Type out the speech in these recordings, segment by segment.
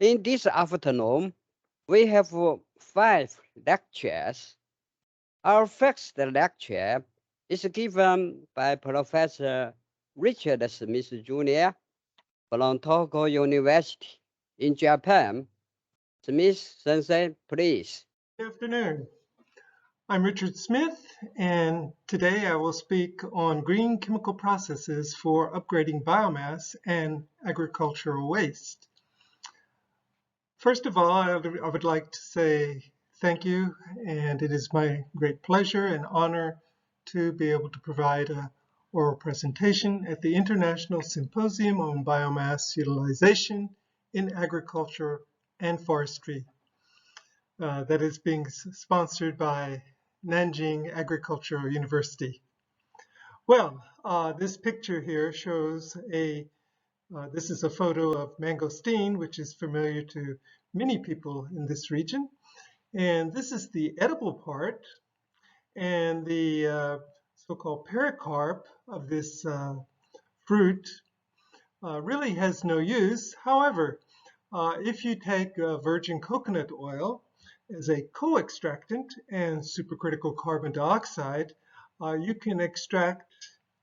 In this afternoon, we have 5 lectures. Our first lecture is given by Professor Richard Smith Jr. from Tokyo University in Japan. Smith Sensei, please. Good afternoon. I'm Richard Smith, and today I will speak on green chemical processes for upgrading biomass and agricultural waste. First of all, I would like to say thank you, and it is my great pleasure and honor to be able to provide an oral presentation at the International Symposium on Biomass Utilization in Agriculture and Forestry. That is being sponsored by Nanjing Agricultural University. Well, this picture here shows this is a photo of mangosteen, which is familiar to many people in this region. And this is the edible part, and the so-called pericarp of this fruit really has no use. However, if you take virgin coconut oil as a co-extractant and supercritical carbon dioxide, you can extract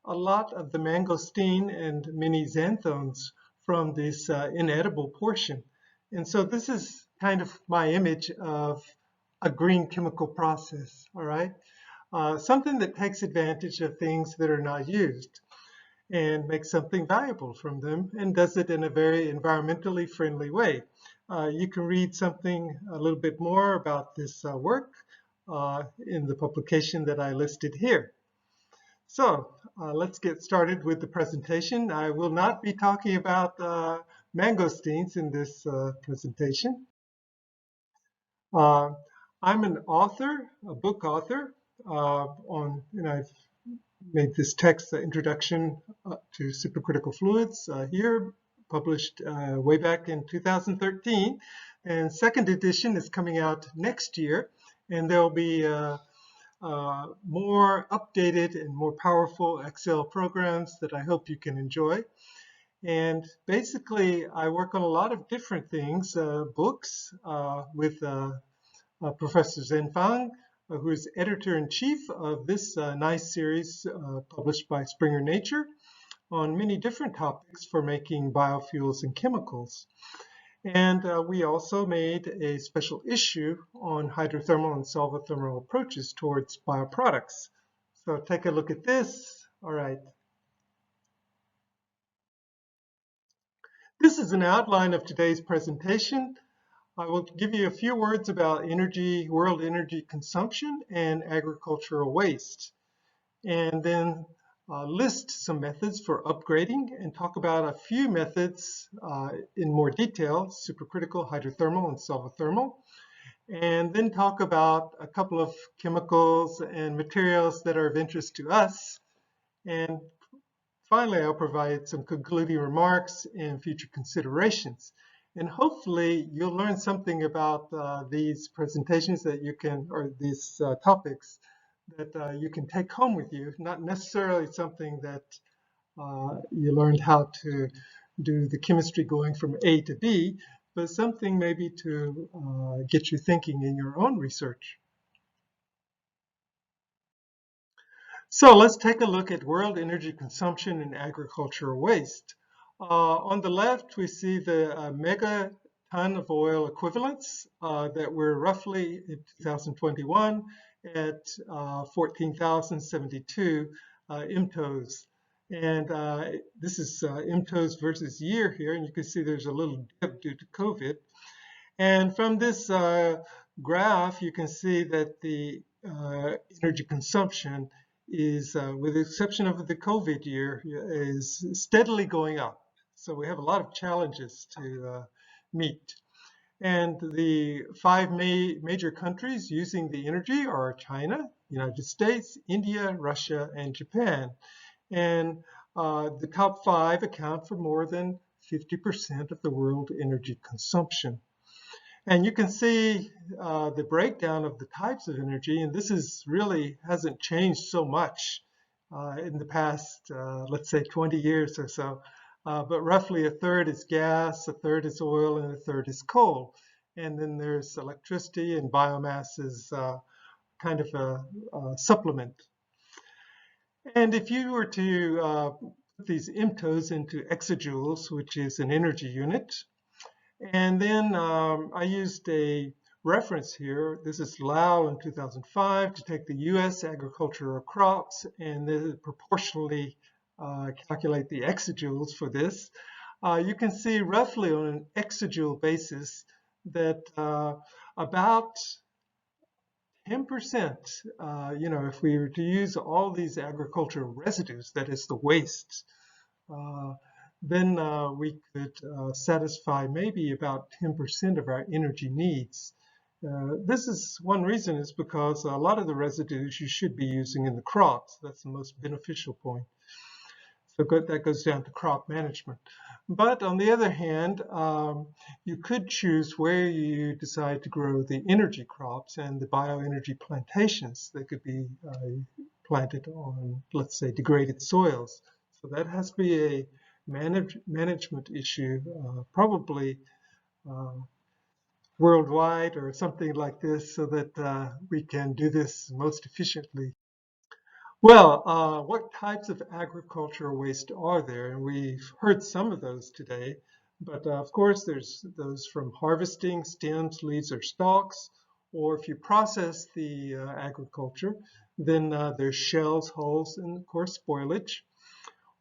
a lot of the mangosteen and many xanthones from this inedible portion. And so this is kind of my image of a green chemical process, all right? Something that takes advantage of things that are not used and makes something valuable from them and does it in a very environmentally friendly way. You can read something a little bit more about this work in the publication that I listed here. So let's get started with the presentation. I will not be talking about mangosteens in this presentation. I'm an author, a book author, and I've made this text, the Introduction to Supercritical Fluids, here, published way back in 2013. And second edition is coming out next year, and there'll be more updated and more powerful Excel programs that I hope you can enjoy. And basically, I work on a lot of different things, books with Professor Zhen Fang, who is editor-in-chief of this nice series published by Springer Nature on many different topics for making biofuels and chemicals. And we also made a special issue on hydrothermal and solvothermal approaches towards bioproducts. So take a look at this. All right. This is an outline of today's presentation. I will give you a few words about world energy consumption and agricultural waste, and then list some methods for upgrading and talk about a few methods in more detail, supercritical, hydrothermal, and solvothermal, and then talk about a couple of chemicals and materials that are of interest to us. And finally, I'll provide some concluding remarks and future considerations. And hopefully you'll learn something about these presentations that you can, or these topics that you can take home with you, not necessarily something that you learned how to do the chemistry going from A to B, but something maybe to get you thinking in your own research. So let's take a look at world energy consumption and agricultural waste. On the left, we see the megaton of oil equivalents that were roughly in 2021 at 14,072 MTOs. And this is MTOs versus year here, and you can see there's a little dip due to COVID. And from this graph, you can see that the energy consumption is, with the exception of the COVID year, is steadily going up. So we have a lot of challenges to meet. And the 5 major countries using the energy are China, United States, India, Russia, and Japan. And the top 5 account for more than 50% of the world energy consumption. And you can see the breakdown of the types of energy, and this is really hasn't changed so much in the past, let's say 20 years or so. But roughly a third is gas, a third is oil, and a third is coal. And then there's electricity, and biomass is kind of a supplement. And if you were to put these IMTOs into exajoules, which is an energy unit, and then I used a reference here. This is Lau in 2005 to take the US agricultural crops and then proportionally calculate the exajoules for this. You can see roughly on an exajoule basis that about 10%, if we were to use all these agricultural residues, that is the waste, uh, then we could satisfy maybe about 10% of our energy needs. This is one reason is because a lot of the residues you should be using in the crops. That's the most beneficial point. So that goes down to crop management. But on the other hand, you could choose where you decide to grow the energy crops and the bioenergy plantations that could be planted on, let's say, degraded soils. So that has to be a management issue, probably worldwide or something like this, so that we can do this most efficiently. Well, what types of agricultural waste are there? And we've heard some of those today, but of course there's those from harvesting, stems, leaves, or stalks, or if you process the agriculture, then there's shells, hulls, and of course spoilage.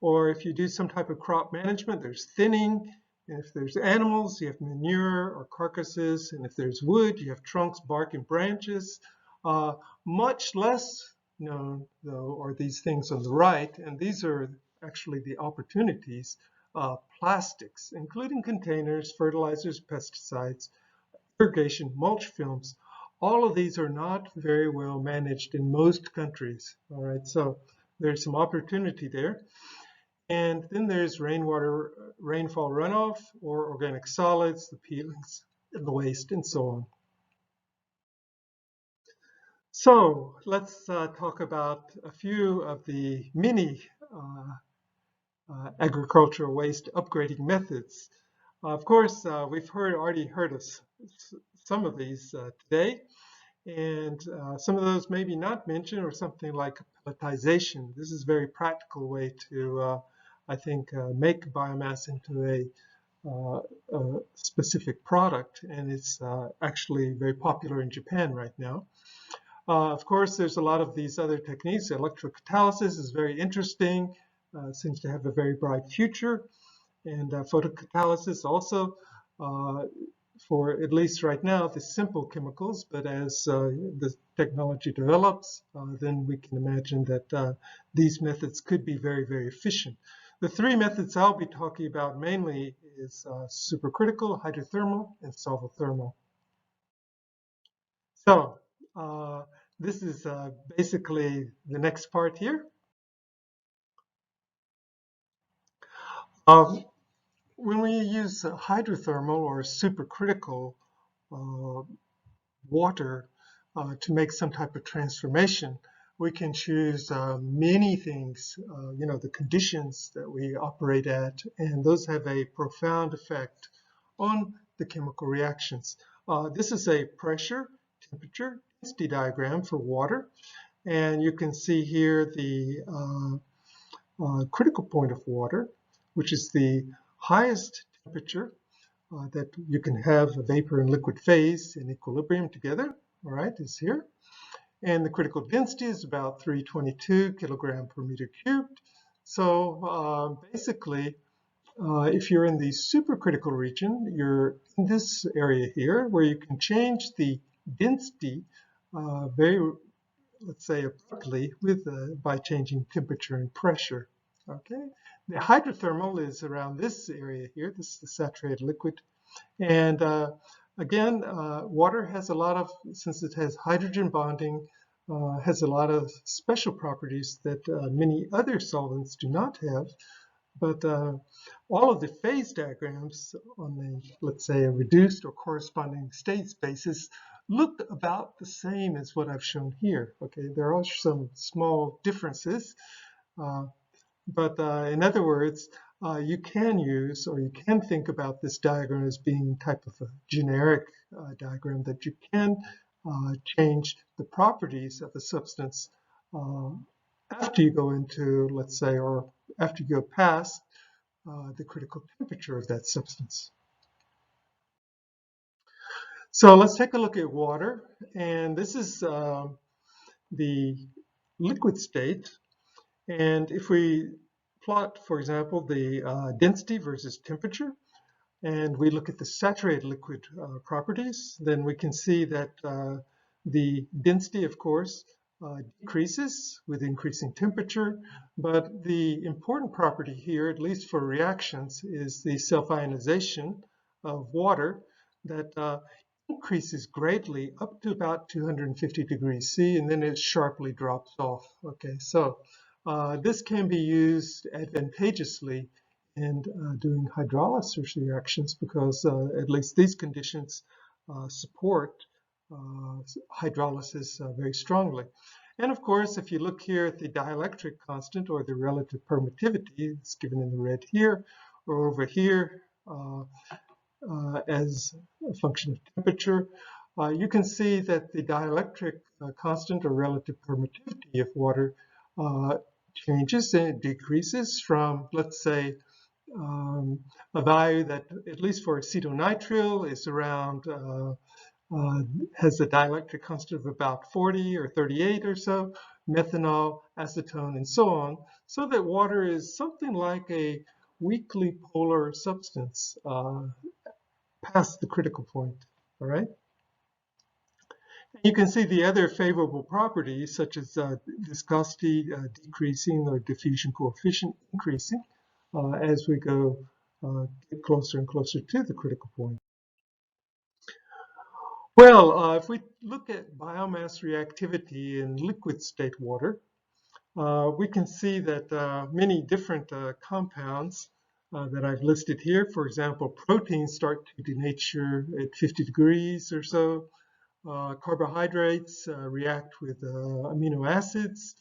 Or if you do some type of crop management, there's thinning. And if there's animals, you have manure or carcasses. And if there's wood, you have trunks, bark, and branches. Uh, Much less known, though, are these things on the right. And these are actually the opportunities. Plastics, including containers, fertilizers, pesticides, irrigation, mulch films. All of these are not very well managed in most countries. All right, so there's some opportunity there. And then there's rainfall runoff, or organic solids, the peelings, and the waste, and so on. So let's talk about a few of the many agricultural waste upgrading methods. Of course, we've already heard of some of these today, and some of those maybe not mentioned, or something like pelletization. This is a very practical way to, I think, make biomass into a specific product, and it's actually very popular in Japan right now. Of course, there's a lot of these other techniques. Electrocatalysis is very interesting, seems to have a very bright future, and photocatalysis also, for at least right now, the simple chemicals, but as the technology develops, then we can imagine that these methods could be very, very efficient. The three methods I'll be talking about mainly is supercritical, hydrothermal, and solvothermal. So this is basically the next part here. When we use hydrothermal or supercritical water to make some type of transformation, we can choose many things, the conditions that we operate at, and those have a profound effect on the chemical reactions. This is a pressure, temperature, density diagram for water, and you can see here the critical point of water, which is the highest temperature that you can have a vapor and liquid phase in equilibrium together, all right, is here. And the critical density is about 322 kilogram per meter cubed. So basically, if you're in the supercritical region, you're in this area here where you can change the density very, let's say, abruptly by changing temperature and pressure. Okay, the hydrothermal is around this area here. This is the saturated liquid. And again, water has a lot of, since it has hydrogen bonding, has a lot of special properties that many other solvents do not have. But all of the phase diagrams on the, let's say, a reduced or corresponding states basis look about the same as what I've shown here. Okay, there are some small differences. But in other words, you can use, or you can think about this diagram as being type of a generic diagram that you can change the properties of a substance after you go into, let's say, or after you go past the critical temperature of that substance. So let's take a look at water, and this is the liquid state. And if we plot, for example, the density versus temperature, and we look at the saturated liquid properties, then we can see that the density, of course, decreases with increasing temperature, but the important property here, at least for reactions, is the self-ionization of water that increases greatly up to about 250 degrees C, and then it sharply drops off. Okay, so this can be used advantageously in doing hydrolysis reactions because at least these conditions support hydrolysis very strongly. And of course, if you look here at the dielectric constant or the relative permittivity, it's given in the red here, or over here as a function of temperature, you can see that the dielectric constant or relative permittivity of water changes and it decreases from, let's say, a value that, at least for acetonitrile, is around, has a dielectric constant of about 40 or 38 or so, methanol, acetone, and so on, so that water is something like a weakly polar substance past the critical point, all right? You can see the other favorable properties, such as viscosity decreasing or diffusion coefficient increasing as we go get closer and closer to the critical point. Well, if we look at biomass reactivity in liquid state water, we can see that many different compounds that I've listed here, for example, proteins start to denature at 50 degrees or so. Carbohydrates react with amino acids.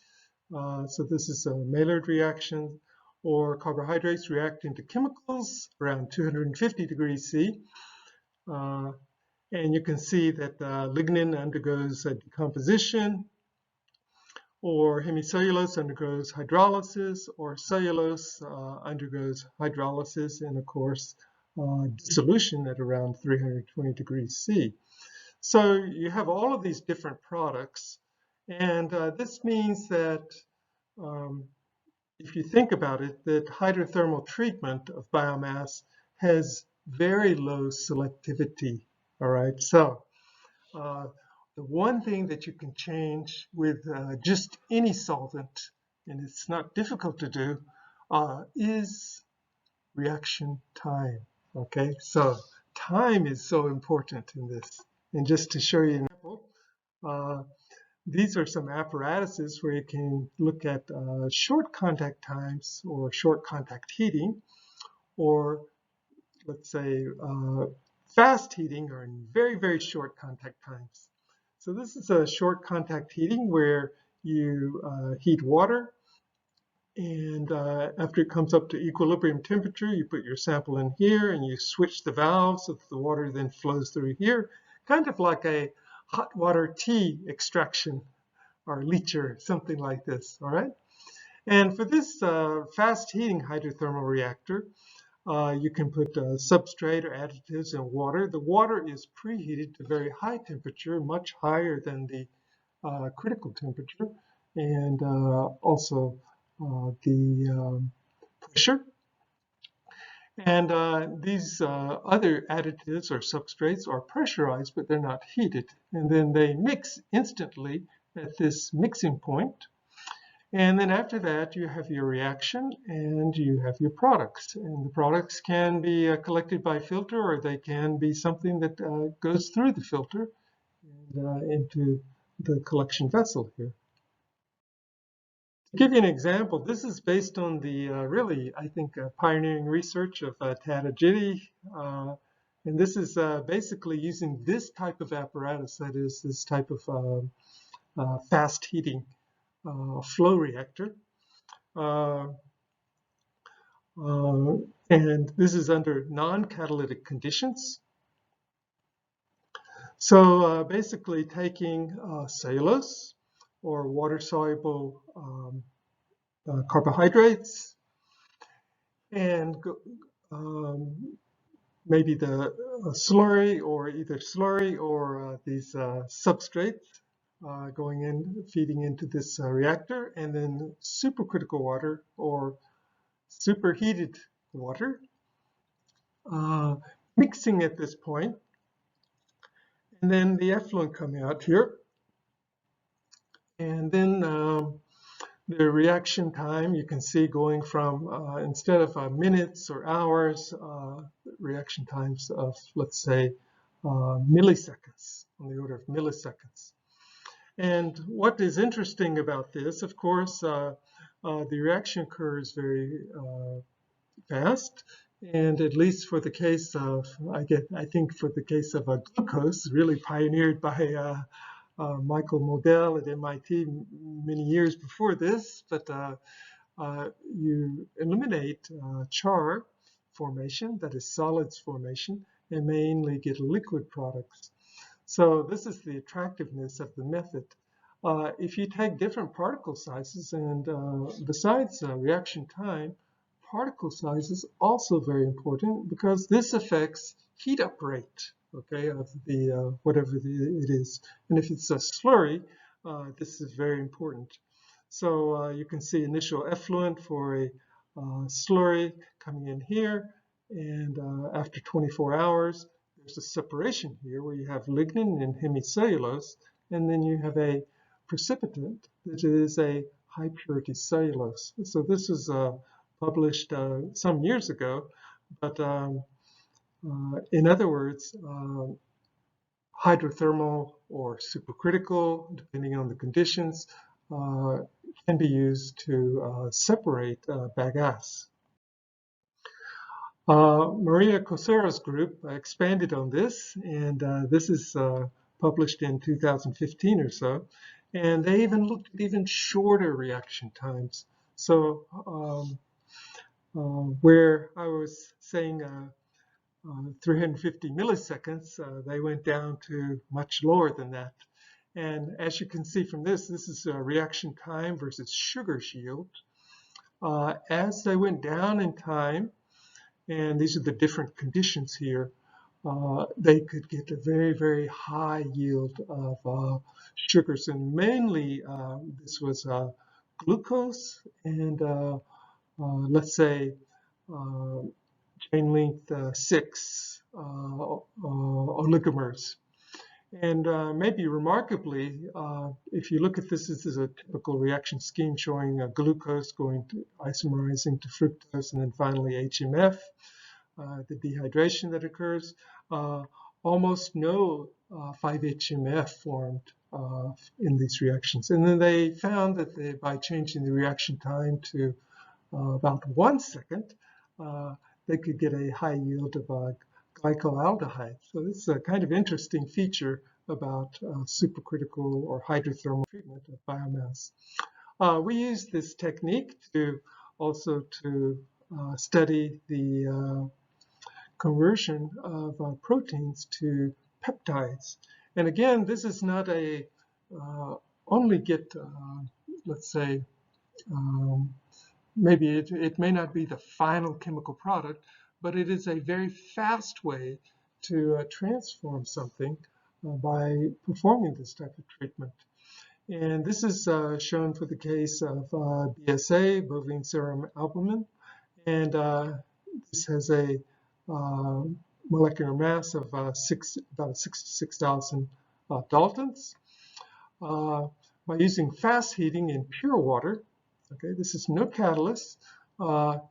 So this is a Maillard reaction. Or carbohydrates react into chemicals around 250 degrees C. And you can see that lignin undergoes decomposition, or hemicellulose undergoes hydrolysis, or cellulose undergoes hydrolysis, and of course, dissolution at around 320 degrees C. So you have all of these different products, and this means that if you think about it, that hydrothermal treatment of biomass has very low selectivity, all right? So the one thing that you can change with just any solvent, and it's not difficult to do, is reaction time, okay? So time is so important in this. And just to show you an example, these are some apparatuses where you can look at short contact times or short contact heating, or let's say fast heating or in very, very short contact times. So this is a short contact heating where you heat water, and after it comes up to equilibrium temperature, you put your sample in here and you switch the valves so that the water then flows through here, kind of like a hot water tea extraction or leacher, something like this, all right? And for this fast heating hydrothermal reactor, you can put substrate or additives in water. The water is preheated to very high temperature, much higher than the critical temperature, and also the pressure. And these other additives or substrates are pressurized, but they're not heated. And then they mix instantly at this mixing point. And then after that, you have your reaction and you have your products. And the products can be collected by filter, or they can be something that goes through the filter and into the collection vessel here. To give you an example, this is based on the really, I think, pioneering research of Tadajiti. And this is basically using this type of apparatus, that is, this type of fast heating flow reactor. And this is under non-catalytic conditions. So basically taking cellulose or water-soluble carbohydrates and maybe the slurry or either slurry or these substrates going in, feeding into this reactor, and then supercritical water or superheated water, mixing at this point, and then the effluent coming out here. And then the reaction time, you can see going from, instead of minutes or hours, reaction times of, let's say, milliseconds, on the order of milliseconds. And what is interesting about this, of course, the reaction occurs very fast. And at least for the case of, I think for the case of glucose, really pioneered by Michael Modell at MIT many years before this, but you eliminate char formation, that is solids formation, and mainly get liquid products. So this is the attractiveness of the method. If you take different particle sizes, and besides reaction time, particle size is also very important because this affects heat up rate, okay, of the whatever it is. And if it's a slurry, this is very important. So you can see initial effluent for a slurry coming in here, and after 24 hours, there's a separation here where you have lignin and hemicellulose, and then you have a precipitant that is a high purity cellulose. So this is published some years ago, but in other words, hydrothermal or supercritical, depending on the conditions, can be used to separate bagasse. Maria Cocero's group expanded on this, and this is published in 2015 or so, and they even looked at even shorter reaction times. So where I was saying 350 milliseconds, they went down to much lower than that. And as you can see from this, this is reaction time versus sugar yield. As they went down in time, and these are the different conditions here, they could get a very, very high yield of sugars. And mainly this was glucose and let's say chain length 6 oligomers. And maybe remarkably, if you look at this is a typical reaction scheme showing glucose going to isomerizing to fructose and then finally HMF, the dehydration that occurs. Almost no 5-HMF formed in these reactions. And then they found that by changing the reaction time to about 1 second, they could get a high yield of glycolaldehyde. So this is a kind of interesting feature about supercritical or hydrothermal treatment of biomass. We use this technique to also to study the conversion of proteins to peptides. And again, this is not a only get, let's say, maybe it may not be the final chemical product, but it is a very fast way to transform something by performing this type of treatment. And this is shown for the case of BSA, bovine serum albumin, and this has a molecular mass of about 66,000 daltons. By using fast heating in pure water, okay, this is no catalyst, no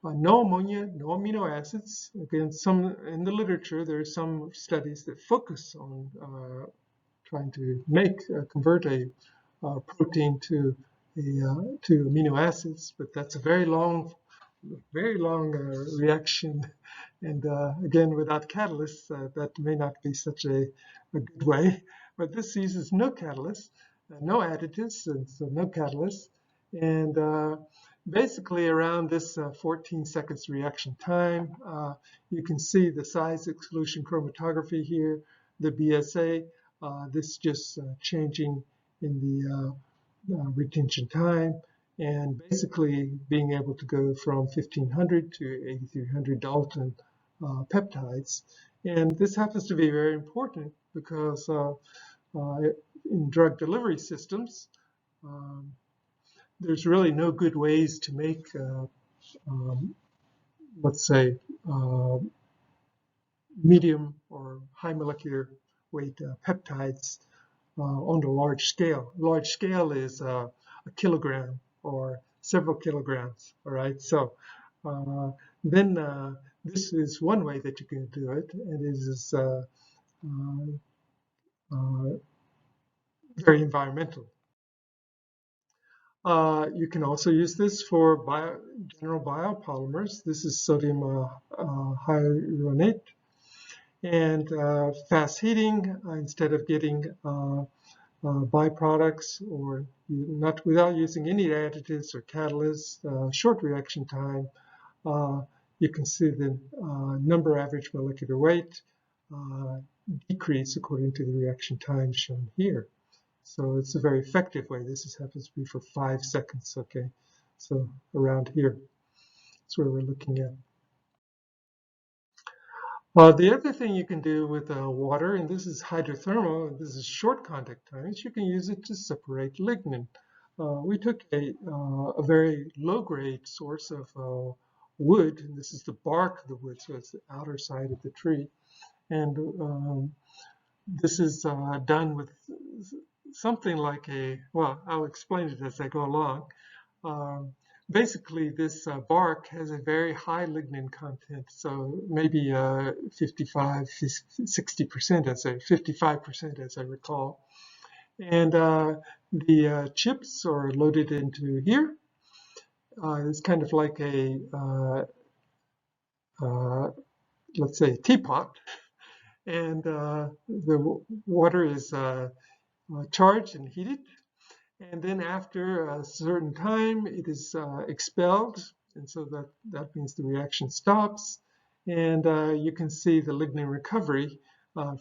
ammonia, no amino acids. Again, some in the literature, there are some studies that focus on trying to convert a protein to amino acids, but that's a very long reaction. And again, without catalysts, that may not be such a good way. But this uses no catalyst, no additives, and so no catalyst. And basically around this 14 seconds reaction time. You can see the size exclusion chromatography here, the BSA. This just changing in the retention time, and basically being able to go from 1500 to 8300 Dalton peptides. And this happens to be very important because in drug delivery systems, um, there's really no good ways to make, let's say, uh, medium or high molecular weight peptides on a large scale. Large scale is a kilogram or several kilograms, all right? So then this is one way that you can do it, and it is very environmental. You can also use this for general biopolymers. This is sodium hyaluronate. And fast heating, instead of getting byproducts or not without using any additives or catalysts, short reaction time, you can see the number average molecular weight decrease according to the reaction time shown here. So it's a very effective way. This happens to be for 5 seconds, okay? So around here, that's where we're looking at. The other thing you can do with water, and this is hydrothermal, and this is short contact time, is you can use it to separate lignin. We took a very low-grade source of wood, and this is the bark of the wood, so it's the outer side of the tree. And this is done with something like well, I'll explain it as I go along. Basically, this bark has a very high lignin content, so maybe 55, 60% as 55% as I recall. And the chips are loaded into here. It's kind of like a, let's say, teapot. And the water is charged and heated. And then after a certain time, it is expelled. And so that means the reaction stops. And you can see the lignin recovery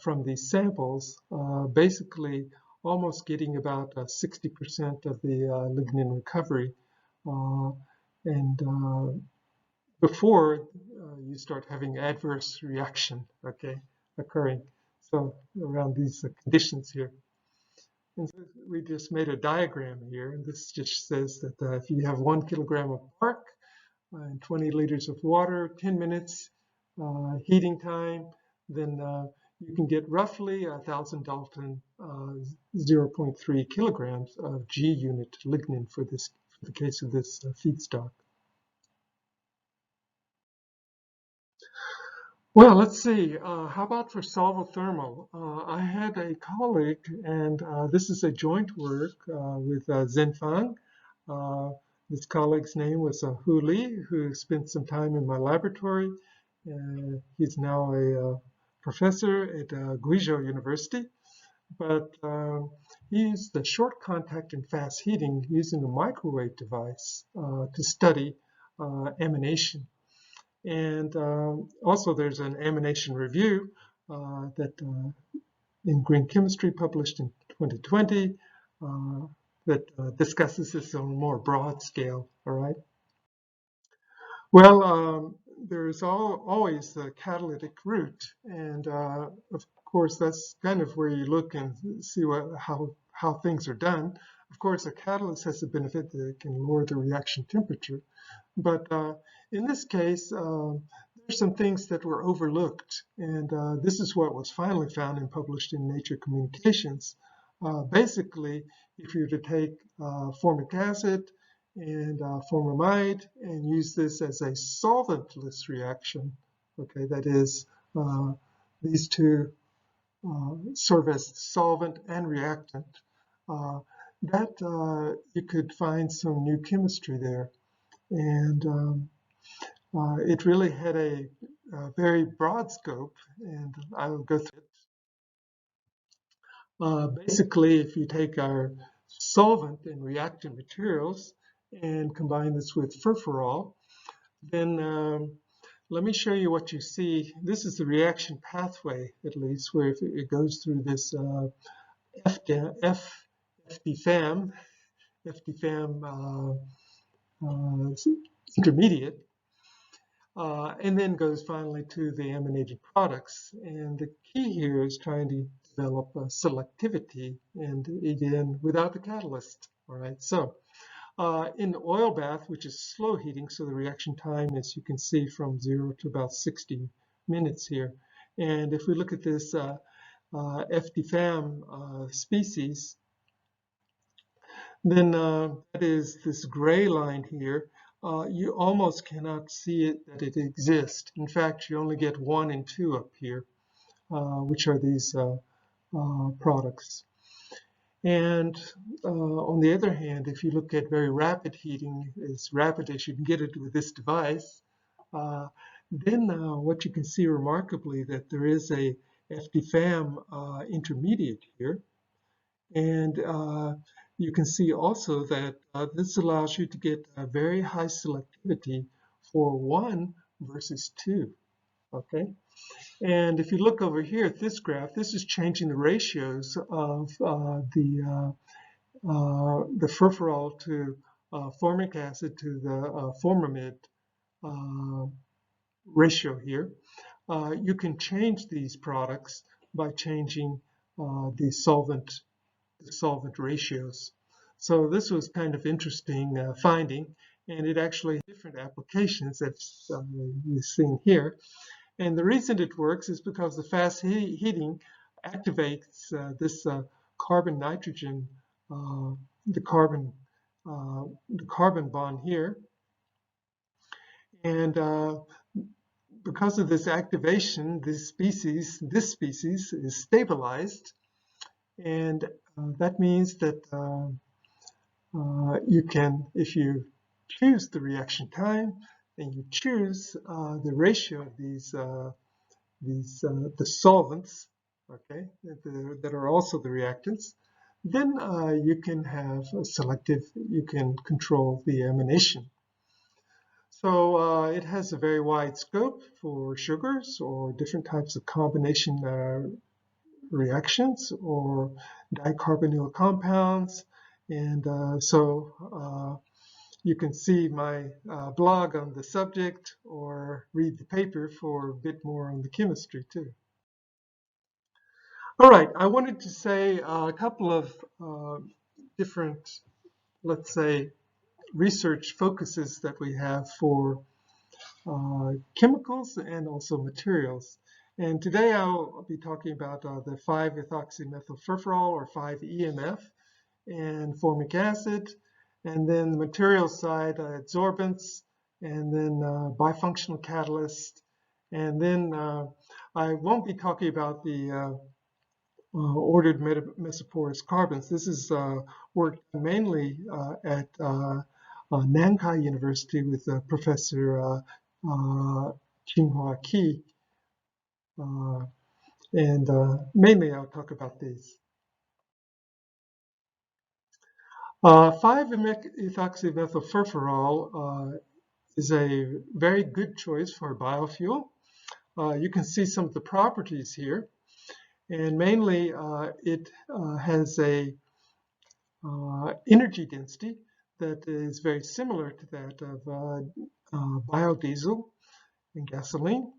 from these samples, basically almost getting about 60% of the lignin recovery. And before you start having adverse reaction, okay, occurring. So around these conditions here. And so we just made a diagram here, and this just says that if you have 1 kilogram of bark and 20 liters of water, 10 minutes heating time, then you can get roughly 1,000 Dalton 0.3 kilograms of G unit lignin for the case of this feedstock. Well, let's see. How about for solvothermal? I had a colleague, and this is a joint work with Zhenfang. This colleague's name was Hu Li, who spent some time in my laboratory. He's now a professor at Guizhou University. But he used the short contact and fast heating using a microwave device to study amination. And also there's an amination review that in Green Chemistry published in 2020 that discusses this on a more broad scale, all right? Well, there's always the catalytic route, and of course that's kind of where you look and see how things are done. Of course, a catalyst has the benefit that it can lower the reaction temperature, but in this case, there's some things that were overlooked, and this is what was finally found and published in Nature Communications. Basically, if you were to take formic acid and formamide and use this as a solventless reaction, okay, that is, these two serve as solvent and reactant, that you could find some new chemistry there. And it really had a very broad scope, and I will go through it. Basically, if you take our solvent and reactant materials and combine this with furfural, then let me show you what you see. This is the reaction pathway, at least, where if it goes through this FDFAM intermediate, and then goes finally to the emanated products. And the key here is trying to develop selectivity, and again, without the catalyst. All right, so in the oil bath, which is slow heating, so the reaction time, as you can see, from 0 to about 60 minutes here. And if we look at this FDFAM species, then that is this gray line here. You almost cannot see it that it exists. In fact, you only get 1 and 2 up here, which are these products. And on the other hand, if you look at very rapid heating, as rapid as you can get it with this device, then what you can see remarkably that there is a FDFAM intermediate here. And you can see also that this allows you to get a very high selectivity for 1 versus 2, okay? And if you look over here at this graph, this is changing the ratios of the furfural to formic acid to the formamide ratio here. You can change these products by changing the solvent ratios. So this was kind of interesting finding, and it actually has different applications that you've seen here. And the reason it works is because the fast heating activates this carbon-nitrogen, the carbon bond here, and because of this activation, this species is stabilized, and that means that you can, if you choose the reaction time and you choose the ratio of the solvents, okay, that are also the reactants, then you can have a selective, you can control the emanation. So it has a very wide scope for sugars or different types of combination reactions or dicarbonyl compounds. And so you can see my blog on the subject or read the paper for a bit more on the chemistry too. All right, I wanted to say a couple of different, let's say, research focuses that we have for chemicals and also materials. And today I'll be talking about the 5-ethoxymethylfurfural or 5-EMF and formic acid, and then the materials side, adsorbents, and then bifunctional catalyst. And then I won't be talking about the ordered mesoporous carbons. This is work mainly at Nanjing University with Professor Qinghua Qi, and mainly I'll talk about these. 5-ethoxymethylfurfural is a very good choice for a biofuel. You can see some of the properties here, and mainly it has a energy density that is very similar to that of biodiesel and gasoline.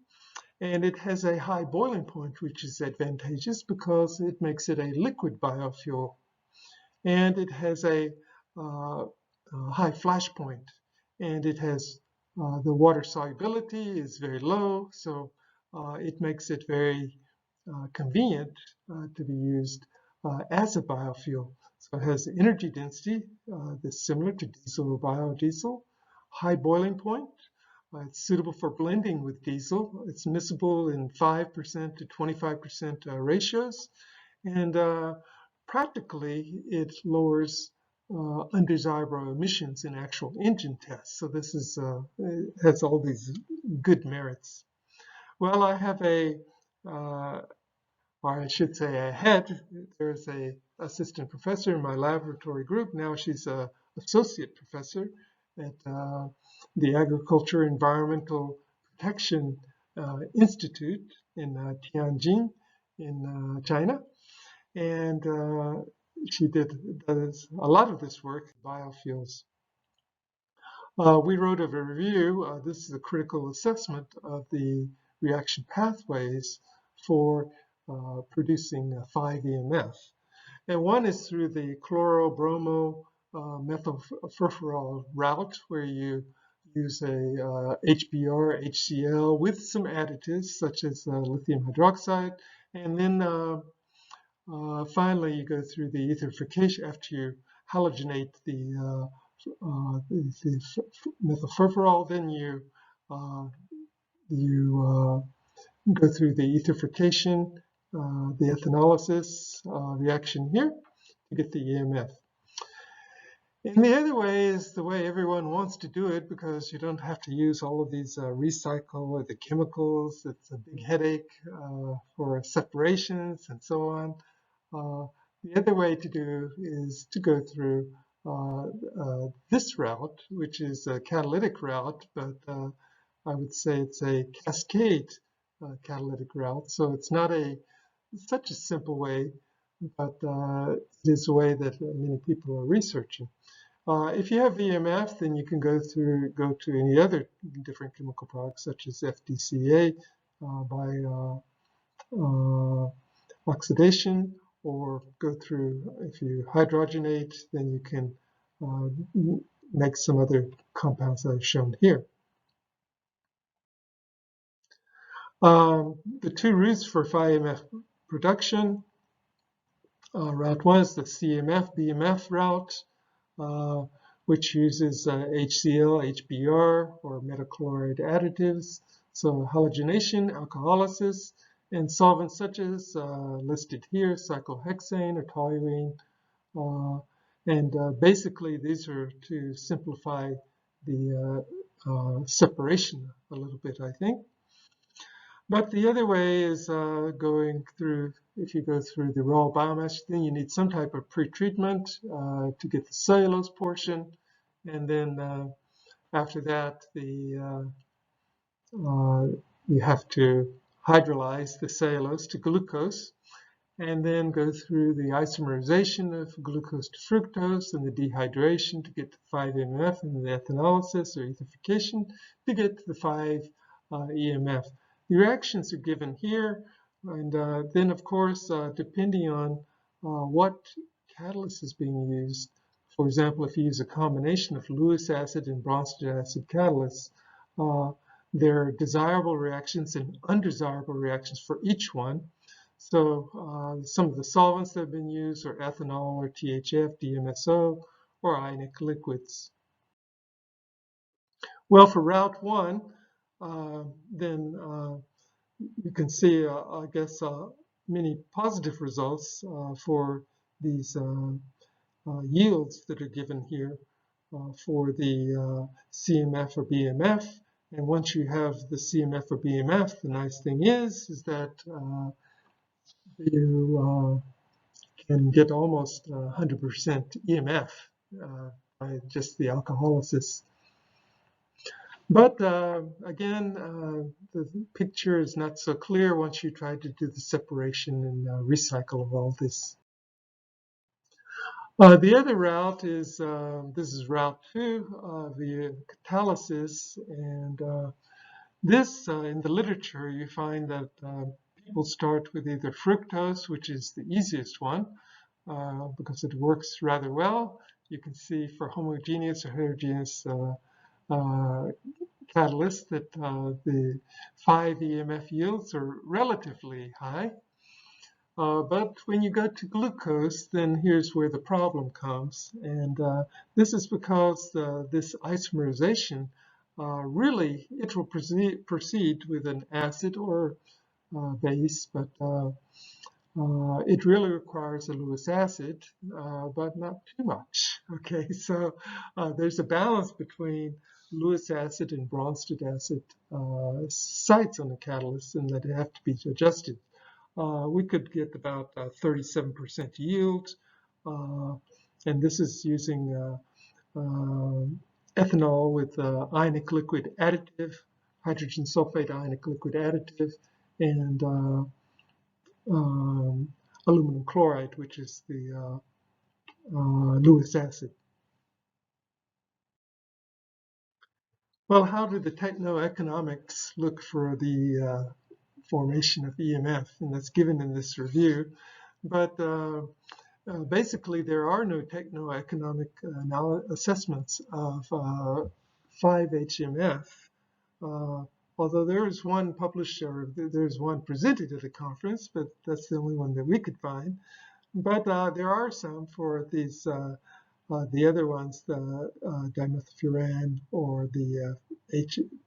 And it has a high boiling point, which is advantageous because it makes it a liquid biofuel. And it has a high flash point, and it has the water solubility is very low, so it makes it very convenient to be used as a biofuel. So it has energy density that's similar to diesel or biodiesel, high boiling point. It's suitable for blending with diesel. It's miscible in 5% to 25% ratios, and practically it lowers undesirable emissions in actual engine tests. So this is has all these good merits. Well, I have a or I should say I had, there's a assistant professor in my laboratory group. Now she's a associate professor at the Agriculture Environmental Protection Institute in Tianjin in China. And she does a lot of this work, biofuels. We wrote a review. This is a critical assessment of the reaction pathways for producing 5-EMF. And one is through the chlorobromo methylfurfural route, where you use a HBr, HCl with some additives such as lithium hydroxide. And then finally, you go through the etherification after you halogenate the methylfurfural. Then you go through the etherification, the ethanolysis reaction here to get the EMF. And the other way is the way everyone wants to do it, because you don't have to use all of these recycle or the chemicals. It's a big headache for separations and so on. The other way to do is to go through this route, which is a catalytic route, but I would say it's a cascade catalytic route. So it's not such a simple way, but it is a way that many people are researching. If you have EMF, then you can go to any other different chemical products, such as FDCA by oxidation, or go through, if you hydrogenate, then you can make some other compounds that I've shown here. The two routes for 5-EMF production, route 1 is the CMF, BMF route, which uses HCl, HBr, or metachloride additives, so halogenation, alcoholysis, and solvents such as listed here, cyclohexane or toluene. And basically, these are to simplify the separation a little bit, I think. But the other way is going through, if you go through the raw biomass, then you need some type of pretreatment to get the cellulose portion. And then after that, you have to hydrolyze the cellulose to glucose, and then go through the isomerization of glucose to fructose and the dehydration to get to 5-EMF, and the ethanolysis or etherification to get to the 5-EMF. The reactions are given here, and then of course, depending on what catalyst is being used. For example, if you use a combination of Lewis acid and Bronsted acid catalysts, there are desirable reactions and undesirable reactions for each one. So some of the solvents that have been used are ethanol or THF, DMSO, or ionic liquids. Well, for route 1, then you can see, I guess, many positive results for these yields that are given here for the CMF or BMF. And once you have the CMF or BMF, the nice thing is that you can get almost 100% EMF by just the alcoholysis. But again, the picture is not so clear once you try to do the separation and recycle of all this. The other route is, this is route 2, the catalysis. And this, in the literature, you find that people start with either fructose, which is the easiest one, because it works rather well. You can see for homogeneous or heterogeneous catalysts that the 5-EMF yields are relatively high. But when you go to glucose, then here's where the problem comes. And this is because this isomerization, really, it will proceed with an acid or base, but it really requires a Lewis acid, but not too much. Okay, so there's a balance between Lewis acid and Bronsted acid sites on the catalyst, and that have to be adjusted. We could get about 37% yield, and this is using ethanol with ionic liquid additive, hydrogen sulfate ionic liquid additive, and um, aluminum chloride, which is the Lewis acid. Well, how do the techno-economics look for the formation of EMF? And that's given in this review. But basically, there are no techno-economic assessments of 5-HMF, although there is one published, or there's one presented at the conference, but that's the only one that we could find. But there are some for these, the other ones, the dimethylfuran or the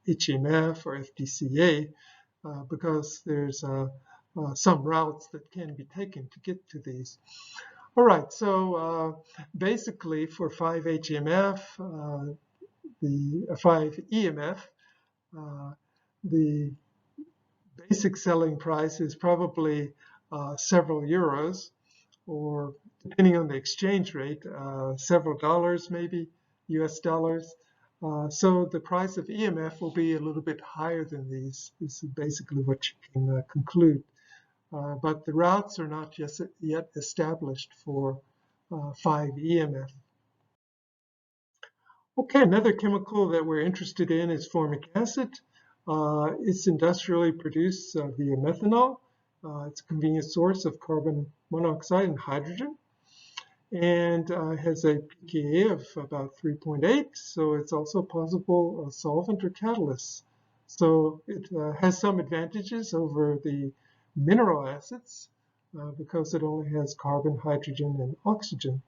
HMF or FDCA, because there's some routes that can be taken to get to these. All right, so basically for 5-HMF, the 5-EMF, the basic selling price is probably several euros, or depending on the exchange rate, several dollars maybe, US dollars. So the price of EMF will be a little bit higher than these. This is basically what you can conclude. But the routes are not yet established for 5-EMF. Okay, another chemical that we're interested in is formic acid. It's industrially produced via methanol. It's a convenient source of carbon monoxide and hydrogen, and has a pKa of about 3.8, so it's also a possible solvent or catalyst. So it has some advantages over the mineral acids because it only has carbon, hydrogen, and oxygen.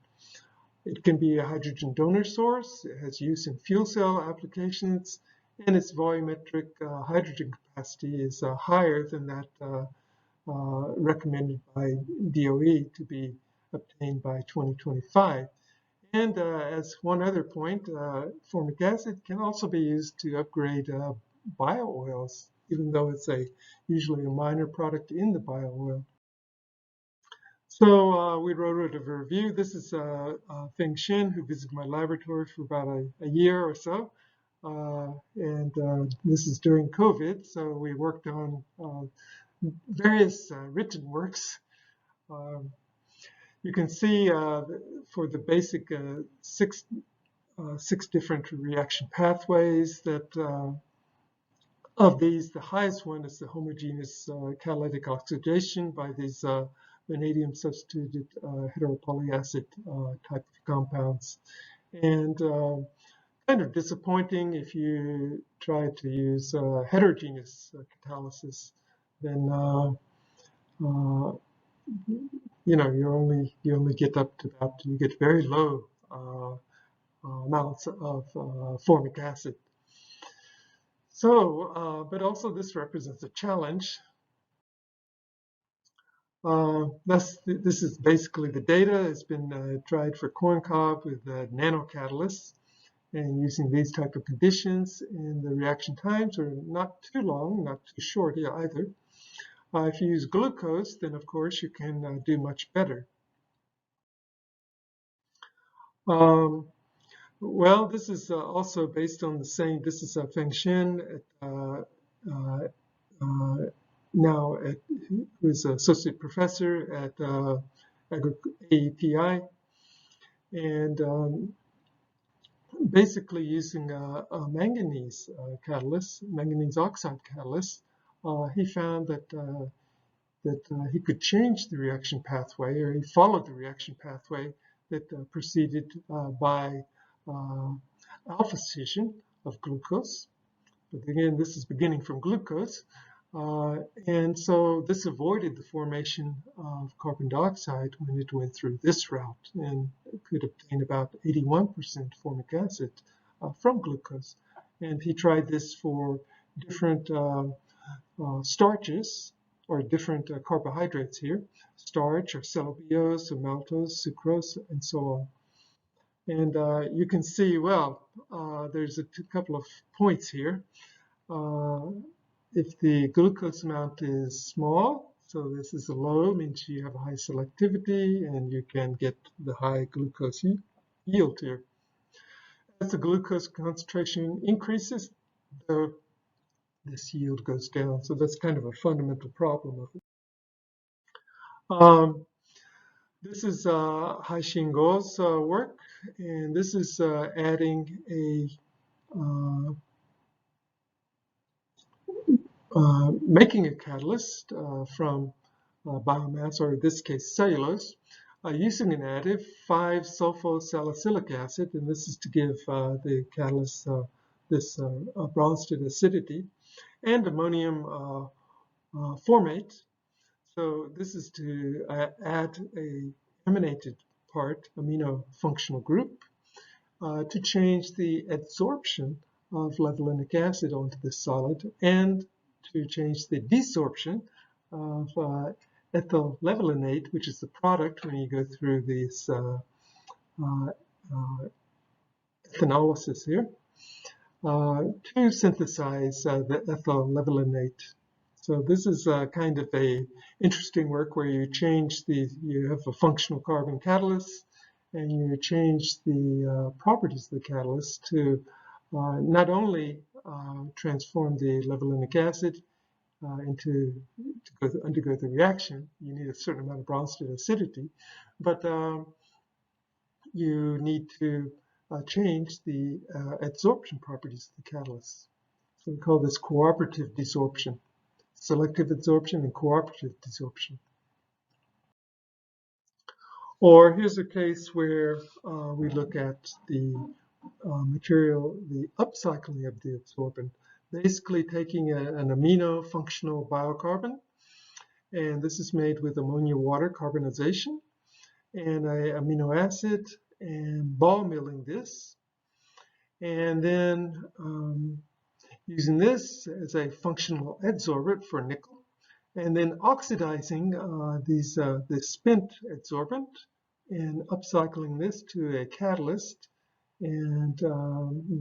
It can be a hydrogen donor source. It has use in fuel cell applications, and its volumetric hydrogen capacity is higher than that recommended by DOE to be obtained by 2025. And as one other point, formic acid can also be used to upgrade bio-oils, even though it's usually a minor product in the bio-oil. So we wrote a review. This is Feng Xin, who visited my laboratory for about a year or so. And this is during COVID, so we worked on various written works. You can see for the basic six different reaction pathways that of these, the highest one is the homogeneous catalytic oxidation by these vanadium substituted heteropolyacid type of compounds. And kind of disappointing if you try to use heterogeneous catalysis, then you know, you only get up to about, you get very low amounts of formic acid. So, but also this represents a challenge. This is basically the data. It's been tried for corncob with nanocatalysts, and using these type of conditions, and the reaction times are not too long, not too short either. If you use glucose, then of course you can do much better. Well, this is also based on the same. This is Feng Xin, now who's an associate professor at AEPI, and basically using a manganese catalyst, manganese oxide catalyst. He found that he could change the reaction pathway, or he followed the reaction pathway that proceeded by alpha fission of glucose. But again, this is beginning from glucose. And so this avoided the formation of carbon dioxide when it went through this route, and could obtain about 81% formic acid from glucose. And he tried this for different starches, or different carbohydrates here, starch or cellulose or maltose, sucrose, and so on. And you can see, well, there's a couple of points here. If the glucose amount is small, so this is a low, means you have a high selectivity and you can get the high glucose yield here. as the glucose concentration increases, this yield goes down. So that's kind of a fundamental problem of it. This is Hai Xingguo's work, and this is adding making a catalyst from biomass, or in this case cellulose, using an additive 5-sulfosalicylic acid, and this is to give the catalyst this Bronsted acidity, and ammonium formate. So this is to add a aminated part, amino functional group, to change the adsorption of levulinic acid onto the solid and to change the desorption of ethyl levulinate, which is the product when you go through this ethanolysis here, to synthesize the ethyl levulinate. So this is kind of a interesting work where you have a functional carbon catalyst, and you change the properties of the catalyst to not only transform the levulinic acid to undergo the reaction. You need a certain amount of Bronsted acidity, but you need to change the adsorption properties of the catalyst. So we call this cooperative desorption. Selective adsorption and cooperative desorption. Or here's a case where we look at the material, the upcycling of the absorbent, basically taking an amino functional biocarbon, and this is made with ammonia water carbonization and an amino acid, and ball milling this, and then using this as a functional adsorbent for nickel, and then oxidizing this spent adsorbent and upcycling this to a catalyst. And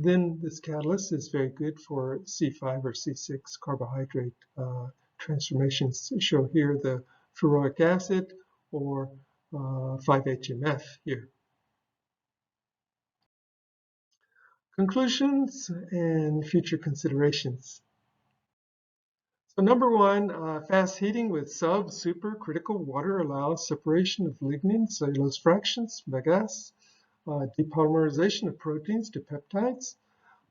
then this catalyst is very good for C5 or C6 carbohydrate transformations. Show here the feroic acid or 5-HMF here. Conclusions and future considerations. So number one, fast heating with supercritical water allows separation of lignin cellulose fractions, bagasse, depolymerization of proteins to peptides,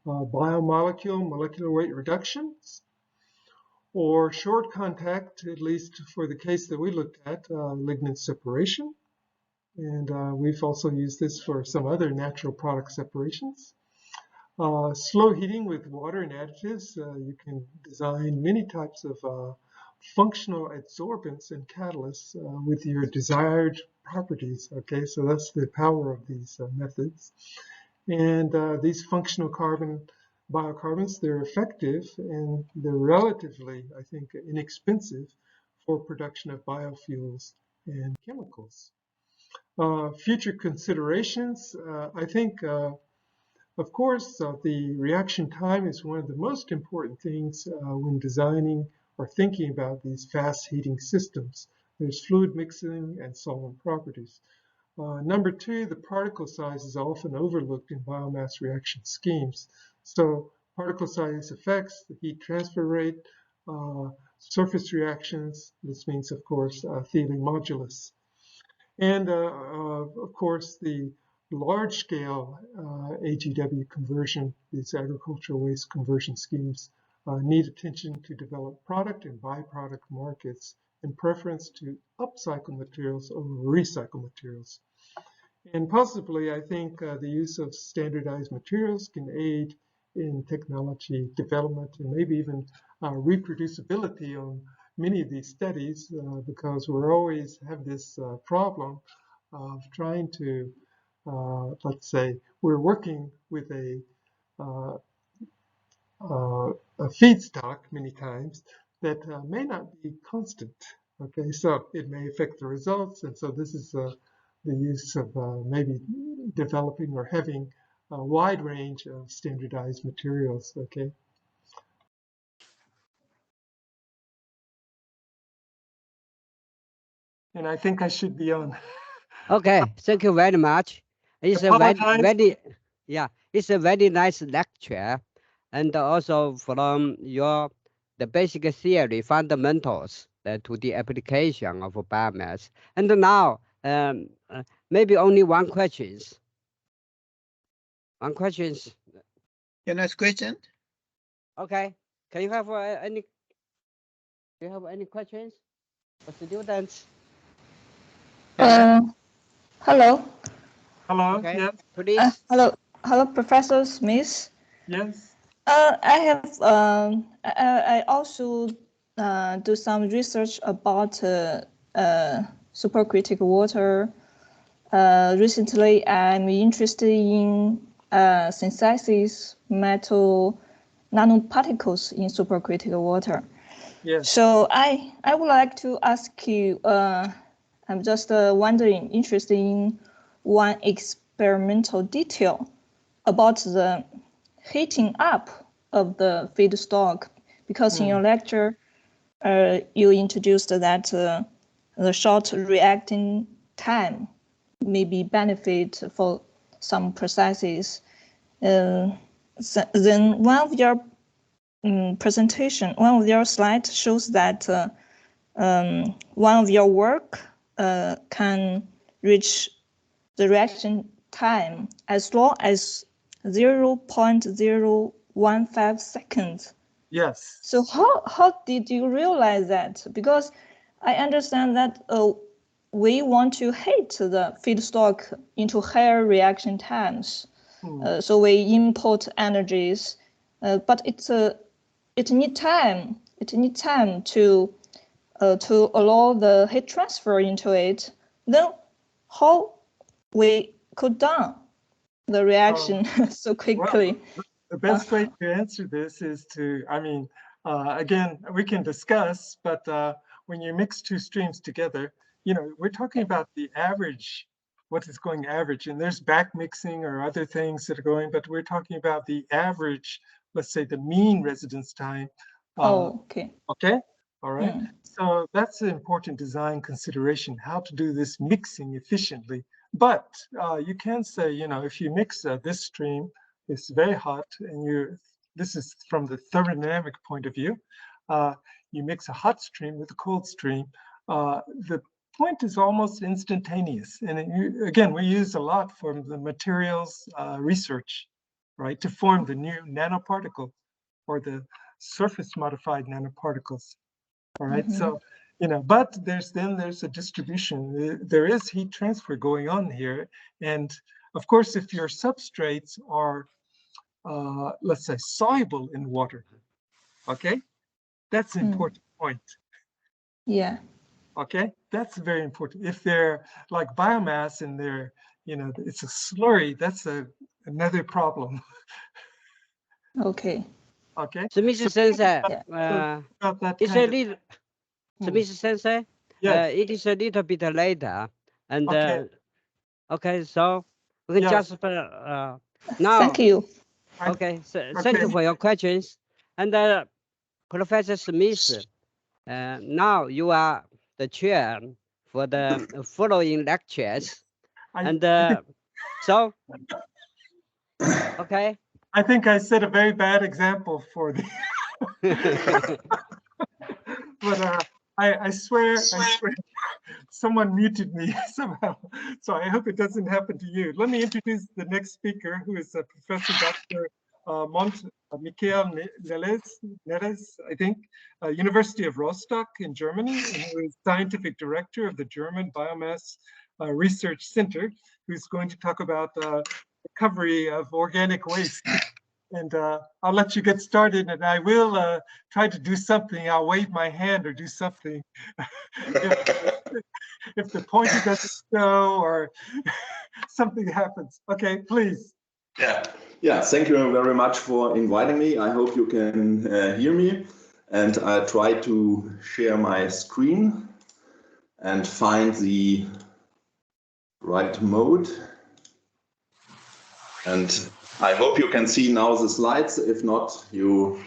biomolecule molecular weight reductions, or short contact, at least for the case that we looked at, lignin separation. And we've also used this for some other natural product separations. Slow heating with water and additives, you can design many types of functional adsorbents and catalysts with your desired properties. Okay, so that's the power of these methods. And these functional biocarbons, they're effective and they're relatively, I think, inexpensive for production of biofuels and chemicals. Future considerations, I think, of course, the reaction time is one of the most important things when designing or thinking about these fast heating systems. There's fluid mixing and solvent properties. Number two, the particle size is often overlooked in biomass reaction schemes. So particle size affects the heat transfer rate, surface reactions. This means, of course, Thiele modulus. And of course, the large-scale AGW conversion, these agricultural waste conversion schemes, need attention to develop product and byproduct markets in preference to upcycle materials over recycled materials. And possibly, I think the use of standardized materials can aid in technology development and maybe even reproducibility on many of these studies, because we always have this problem of trying to, let's say, we're working with a feedstock many times that may not be constant. Okay, so it may affect the results, and so this is the use of maybe developing or having a wide range of standardized materials. Okay. And I think I should be on. Okay, thank you very much. It's a Apologize. very, yeah, It's a very nice lecture, and also from the basic theory fundamentals to the application of biomass. And now, maybe only one questions. One questions. Your next question? Okay. Can you have any? Do you have any questions for students? Yeah. Hello. Hello. Okay. Yes. Please. Hello, Professor Smith. Yes. I have I also do some research about supercritical water. Recently, I'm interested in synthesis metal nanoparticles in supercritical water. Yes. So I would like to ask you. I'm just wondering, interested in one experimental detail about the heating up of the feedstock, because in your lecture, you introduced that the short reacting time may be benefit for some processes. Then one of your presentation, one of your slides shows that one of your work can reach the reaction time as low as 0.015 seconds. Yes. So how did you realize that? Because I understand that we want to heat the feedstock into higher reaction times. So we import energies, but it needs time. It needs time to allow the heat transfer into it. Then how we could done the reaction so quickly? Well, the best way to answer this is to, again, we can discuss, but when you mix two streams together, we're talking about the average, what is going average, and there's back mixing or other things that are going, but we're talking about the average, let's say the mean residence time. Okay. Okay. All right. So that's an important design consideration, how to do this mixing efficiently. But you can say, if you mix this stream, it's very hot, and this is from the thermodynamic point of view. You mix a hot stream with a cold stream. The point is almost instantaneous. And again, we use a lot from the materials research, right, to form the new nanoparticle or the surface modified nanoparticles. All right. So, but there's a distribution. There is heat transfer going on here. And of course, if your substrates are, let's say, soluble in water, okay, that's an important point. Yeah. Okay, that's very important. If they're like biomass and they're, it's a slurry, that's another problem. Okay. Okay. So, Mr. Sensei, About that it's kind a of, little. So, Mr. Sensei, yes. it is a little bit later, and Okay. okay, so we can Yes. just now. Thank you. Okay, so thank you for your questions, and Professor Smith. Now you are the chair for the following lectures, and so okay. I think I set a very bad example for the. But I swear, someone muted me somehow. So I hope it doesn't happen to you. Let me introduce the next speaker, who is Professor Dr. Michael Neres, I think, University of Rostock in Germany, and who is scientific director of the German Biomass Research Center, who's going to talk about recovery of organic waste. And I'll let you get started, and I will try to do something. I'll wave my hand or do something if the pointer doesn't show or something happens. Okay, please. Yeah. Thank you very much for inviting me. I hope you can hear me, and I try to share my screen and find the right mode. And I hope you can see now the slides. If not, you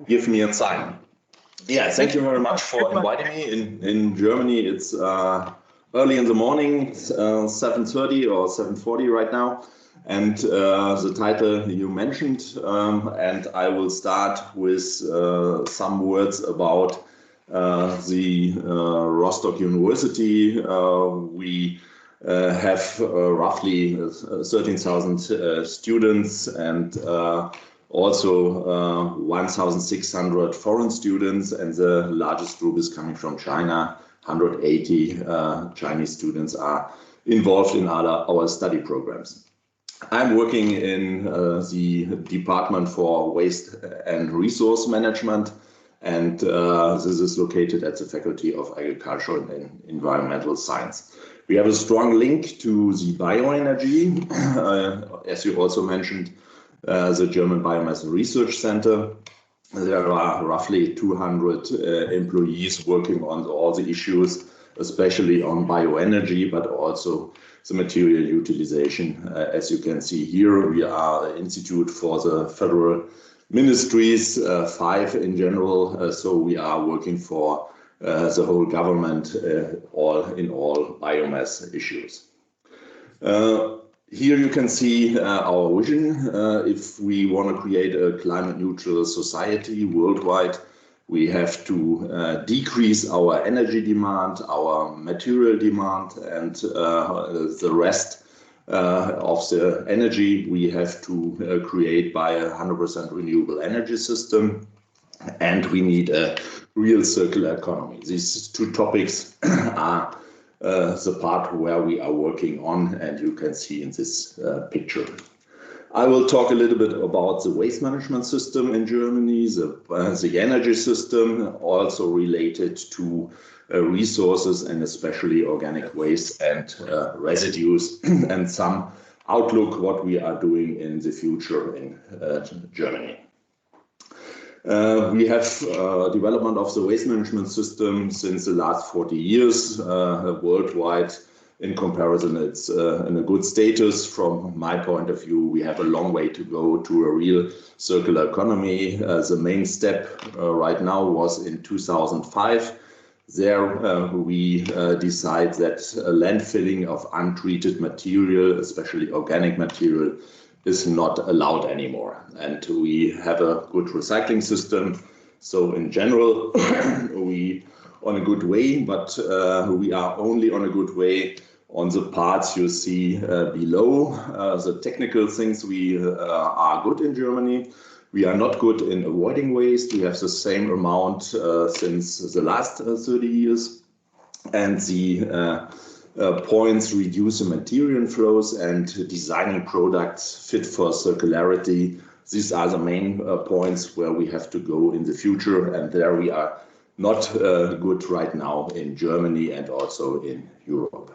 give me a sign. Yeah, thank you very much for inviting me. In Germany, it's early in the morning, 7:30 or 7:40 right now. And the title you mentioned, and I will start with some words about the Rostock University. We have roughly 13,000 students and also 1,600 foreign students, and the largest group is coming from China. 180 Chinese students are involved in our study programs. I'm working in the Department for Waste and Resource Management, and this is located at the Faculty of Agriculture and Environmental Science. We have a strong link to the bioenergy, as you also mentioned, the German Biomass Research Center. There are roughly 200 employees working on all the issues, especially on bioenergy, but also the material utilization. As you can see here, we are an institute for the federal ministries, 5 in general, so we are working for the whole government in all biomass issues. Here you can see our vision. If we want to create a climate neutral society worldwide, we have to decrease our energy demand, our material demand, and the rest of the energy we have to create by a 100% renewable energy system. And we need a real circular economy. These two topics are the part where we are working on, and you can see in this picture. I will talk a little bit about the waste management system in Germany, the energy system, also related to resources and especially organic waste and residues, and some outlook what we are doing in the future in Germany. We have development of the waste management system since the last 40 years. Worldwide, in comparison, it's in a good status. From my point of view, we have a long way to go to a real circular economy. The main step right now was in 2005. There we decide that landfilling of untreated material, especially organic material, is not allowed anymore, and we have a good recycling system. So in general, we on a good way, but we are only on a good way on the parts you see below. The technical things we are good in Germany. We are not good in avoiding waste. We have the same amount since the last 30 years, and the points reduce the material flows and designing products fit for circularity. These are the main points where we have to go in the future, and there we are not good right now in Germany and also in Europe.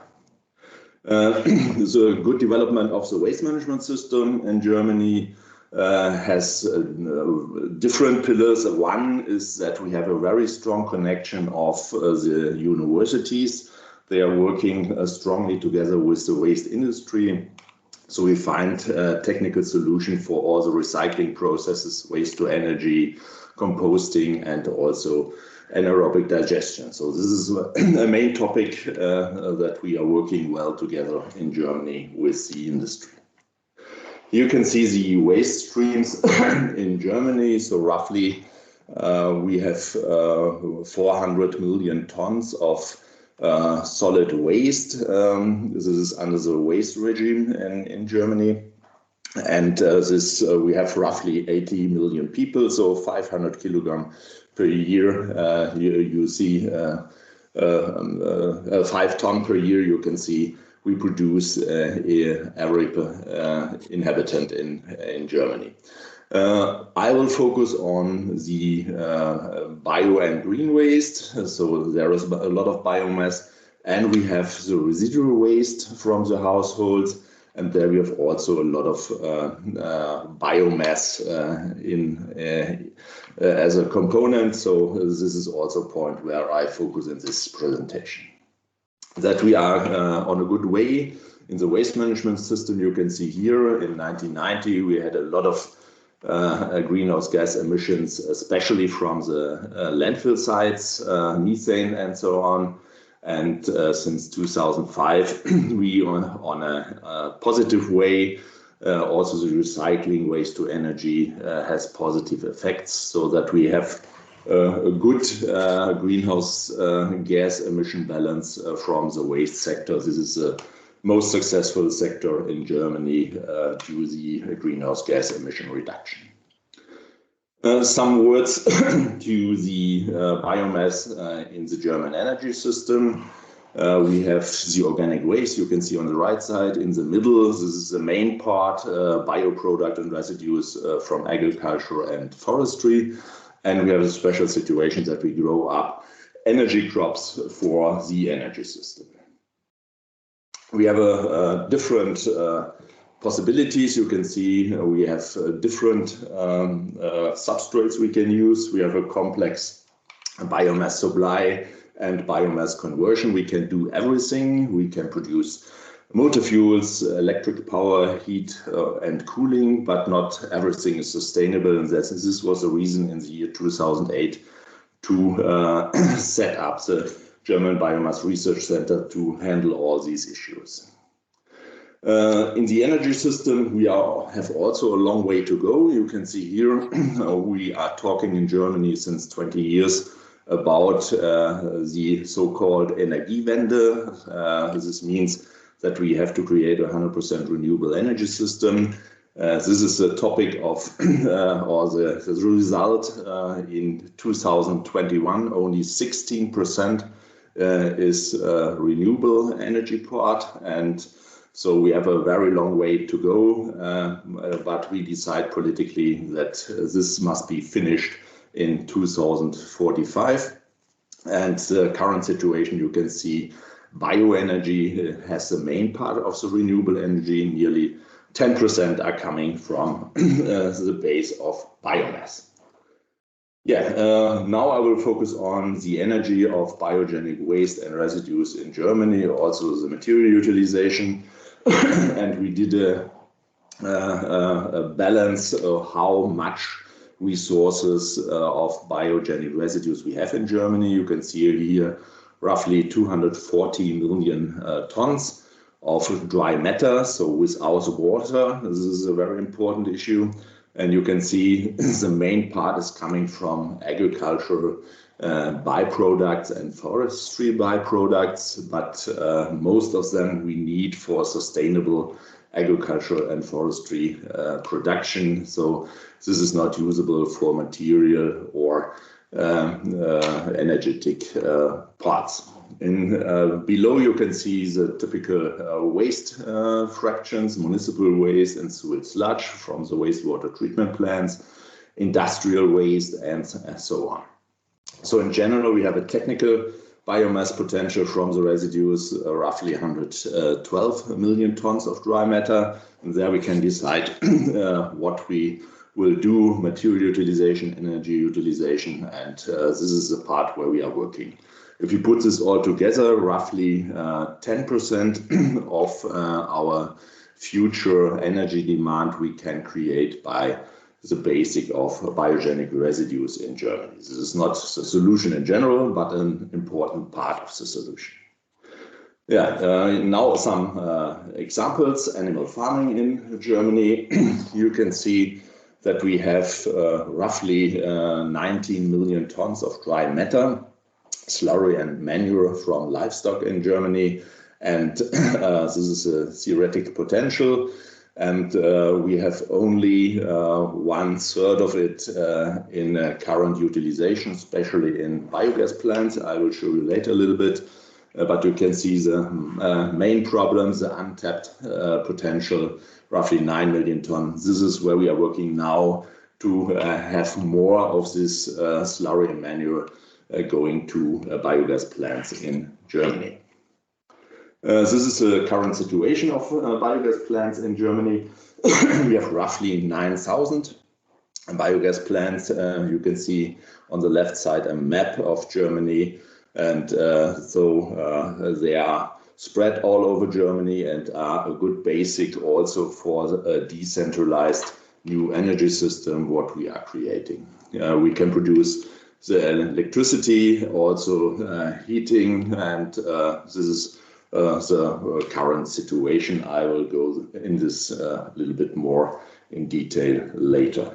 The good development of the waste management system in Germany has different pillars. One is that we have a very strong connection of the universities. They are working strongly together with the waste industry. So we find a technical solution for all the recycling processes, waste to energy, composting, and also anaerobic digestion. So this is a main topic that we are working well together in Germany with the industry. You can see the waste streams in Germany. So roughly we have 400 million tons of solid waste. This is under the waste regime in Germany. And we have roughly 80 million people, so 500 kilograms per year. You see 5 tons per year. You can see we produce every inhabitant in Germany. I will focus on the bio and green waste. So there is a lot of biomass, and we have the residual waste from the households, and there we have also a lot of biomass as a component. So this is also a point where I focus in this presentation. That we are on a good way in the waste management system. You can see here in 1990 we had a lot of greenhouse gas emissions, especially from the landfill sites, methane and so on. And since 2005, we are on a positive way. Also, the recycling waste to energy has positive effects, so that we have a good greenhouse gas emission balance from the waste sector. This is the most successful sector in Germany due to the greenhouse gas emission reduction. Some words to the biomass in the German energy system. We have the organic waste, you can see on the right side. In the middle, this is the main part, bioproduct and residues from agriculture and forestry. And we have a special situation that we grow up energy crops for the energy system. We have a different possibilities. You can see we have different substrates we can use. We have a complex biomass supply and biomass conversion. We can do everything. We can produce motor fuels, electric power, heat and cooling, but not everything is sustainable. And this was the reason in the year 2008 to set up the German Biomass Research Center to handle all these issues. In the energy system, we have also a long way to go. You can see here, we are talking in Germany since 20 years about the so-called Energiewende. This means that we have to create a 100% renewable energy system. This is a topic of, or the result in 2021, only 16% is renewable energy part. And so we have a very long way to go, but we decide politically that this must be finished in 2045. And the current situation, you can see bioenergy has the main part of the renewable energy. Nearly 10% are coming from the base of biomass. Yeah, now I will focus on the energy of biogenic waste and residues in Germany, also the material utilization. And we did a balance of how much resources of biogenic residues we have in Germany. You can see here roughly 240 million tons of dry matter, so without water. This is a very important issue. And you can see the main part is coming from agricultural byproducts and forestry byproducts, but most of them we need for sustainable agriculture and forestry production. So this is not usable for material or energetic parts. Below you can see the typical waste fractions, municipal waste and sewage sludge from the wastewater treatment plants, industrial waste and so on. So in general, we have a technical biomass potential from the residues, roughly 112 million tons of dry matter. And there we can decide what we will do, material utilization, energy utilization, and this is the part where we are working. If you put this all together, roughly 10% of our future energy demand we can create by the basic of biogenic residues in Germany. This is not the solution in general, but an important part of the solution. Yeah, now some examples. Animal farming in Germany. You can see that we have roughly 19 million tons of dry matter, slurry and manure from livestock in Germany. And this is a theoretical potential. And we have only 1/3 of it in current utilization, especially in biogas plants. I will show you later a little bit. But you can see the main problems, the untapped potential, roughly 9 million tons. This is where we are working now to have more of this slurry and manure going to biogas plants in Germany. This is the current situation of biogas plants in Germany. We have roughly 9,000 biogas plants. You can see on the left side a map of Germany. And so they are spread all over Germany and are a good basic also for a decentralized new energy system, what we are creating. We can produce the electricity, also heating, and this is the current situation. I will go in this a little bit more in detail later.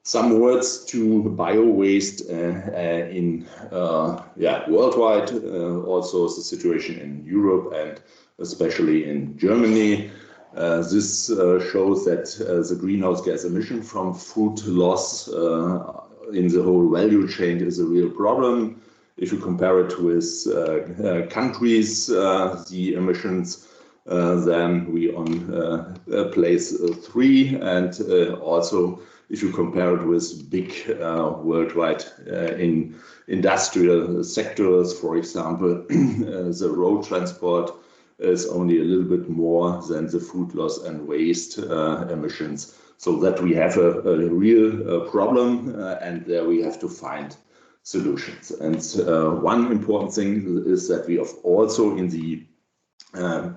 Some words to bio-waste in worldwide, also the situation in Europe and especially in Germany. This shows that the greenhouse gas emission from food loss in the whole value chain is a real problem. If you compare it with countries, the emissions, then we on place 3, and also if you compare it with big worldwide in industrial sectors, for example, the road transport is only a little bit more than the food loss and waste emissions. So that we have a real problem, and there we have to find solutions. And one important thing is that we have also in the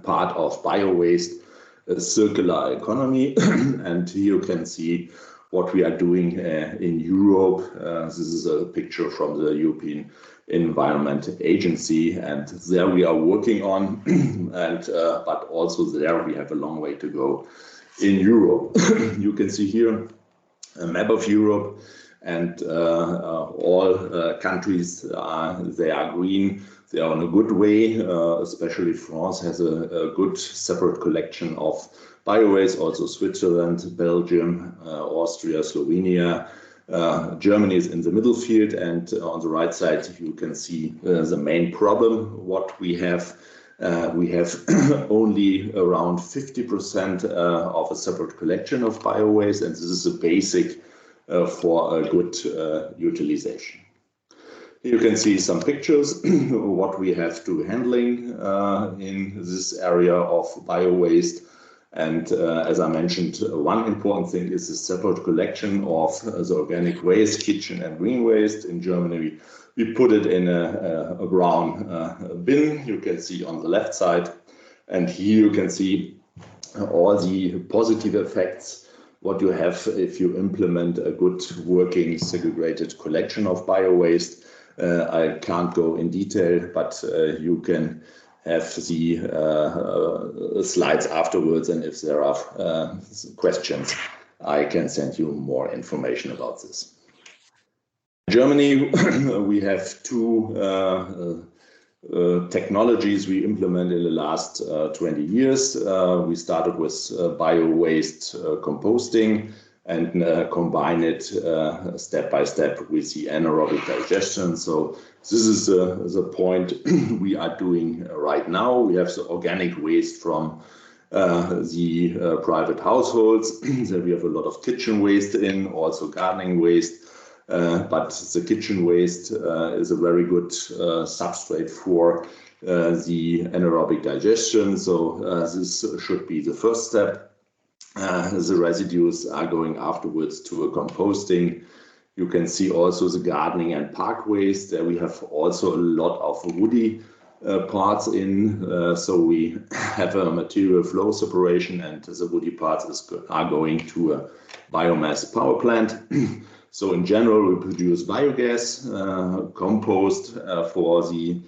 part of bio-waste a circular economy, and here you can see what we are doing in Europe. This is a picture from the European Environment Agency, and there we are working on, and but also there we have a long way to go in Europe. You can see here a map of Europe, and all countries they are green. They are on a good way, especially France has a good separate collection of bio-waste, also Switzerland, Belgium, Austria, Slovenia. Germany is in the middle field, and on the right side you can see the main problem. What we have only around 50% of a separate collection of bio-waste, and this is a basic for a good utilization. You can see some pictures what we have to handling in this area of bio-waste. And as I mentioned, one important thing is the separate collection of the organic waste, kitchen and green waste. In Germany, we put it in a brown bin, you can see on the left side. And here you can see all the positive effects, what you have if you implement a good working segregated collection of bio-waste. I can't go in detail, but you can have the slides afterwards, and if there are questions, I can send you more information about this. In Germany, we have two technologies we implement in the last 20 years. We started with bio-waste composting and combine it step by step with the anaerobic digestion. So this is the point we are doing right now. We have the organic waste from the private households. There we have a lot of kitchen waste in, also gardening waste. But the kitchen waste is a very good substrate for the anaerobic digestion. So this should be the first step. The residues are going afterwards to a composting. You can see also the gardening and park waste. There we have also a lot of woody parts in. So we have a material flow separation, and the woody parts are going to a biomass power plant. So in general, we produce biogas, compost for the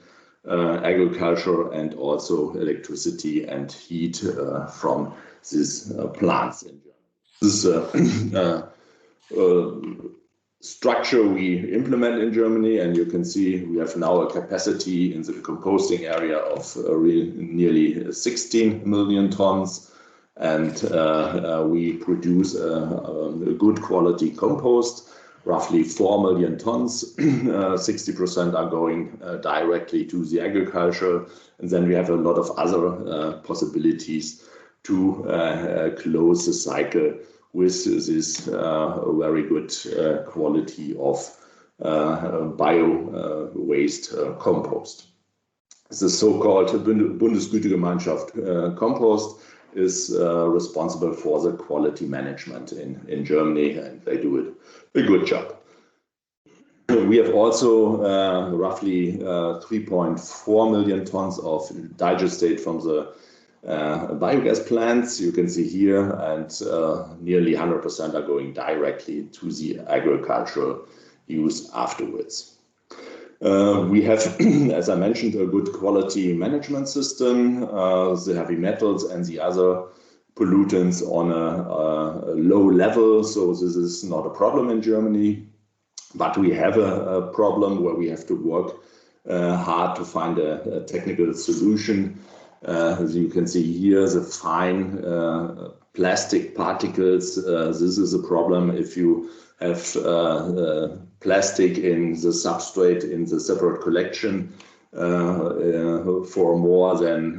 agriculture, and also electricity and heat from these plants in Germany. This is structure we implement in Germany, and you can see we have now a capacity in the composting area of nearly 16 million tons, and we produce a good quality compost, roughly 4 million tons. 60% are going directly to the agriculture, and then we have a lot of other possibilities to close the cycle with this very good quality of bio waste compost. The so-called Bundesgütegemeinschaft compost is responsible for the quality management in Germany, and they do a good job. We have also roughly 3.4 million tons of digestate from the biogas plants, you can see here, and nearly 100% are going directly to the agricultural use afterwards. We have, as I mentioned, a good quality management system, the heavy metals and the other pollutants on a low level. So this is not a problem in Germany, but we have a problem where we have to work hard to find a technical solution. As you can see here, the fine plastic particles. This is a problem if you have plastic in the substrate in the separate collection for more than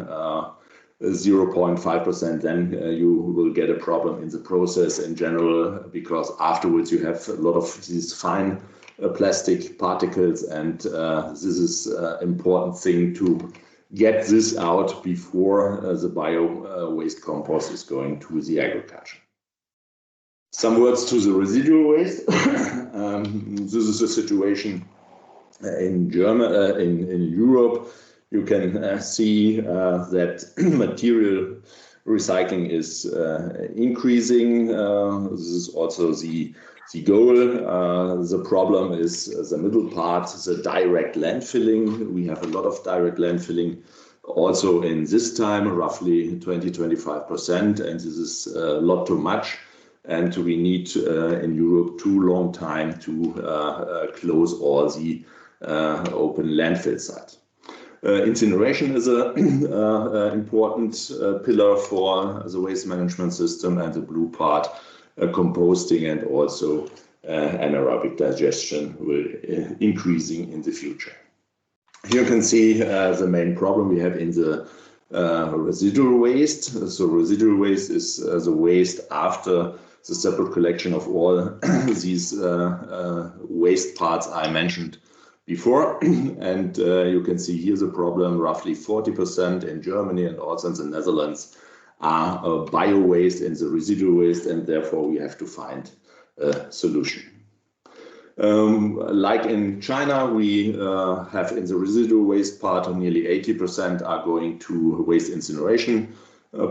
0.5%, then you will get a problem in the process in general, because afterwards you have a lot of these fine plastic particles, and this is an important thing to get this out before the bio waste compost is going to the agriculture. Some words to the residual waste. This is a situation in Europe. You can see that material recycling is increasing. This is also the goal. The problem is the middle part, the direct landfilling. We have a lot of direct landfilling also in this time, roughly 20-25%, and this is a lot too much. And we need in Europe too long time to close all the open landfill sites. Incineration is an important pillar for the waste management system, and the blue part, composting and also anaerobic digestion will increasing in the future. Here you can see the main problem we have in the residual waste. So residual waste is the waste after the separate collection of all these waste parts I mentioned before. And you can see here the problem, roughly 40% in Germany and also in the Netherlands are bio waste in the residual waste, and therefore we have to find a solution. Like in China, we have in the residual waste part nearly 80% are going to waste incineration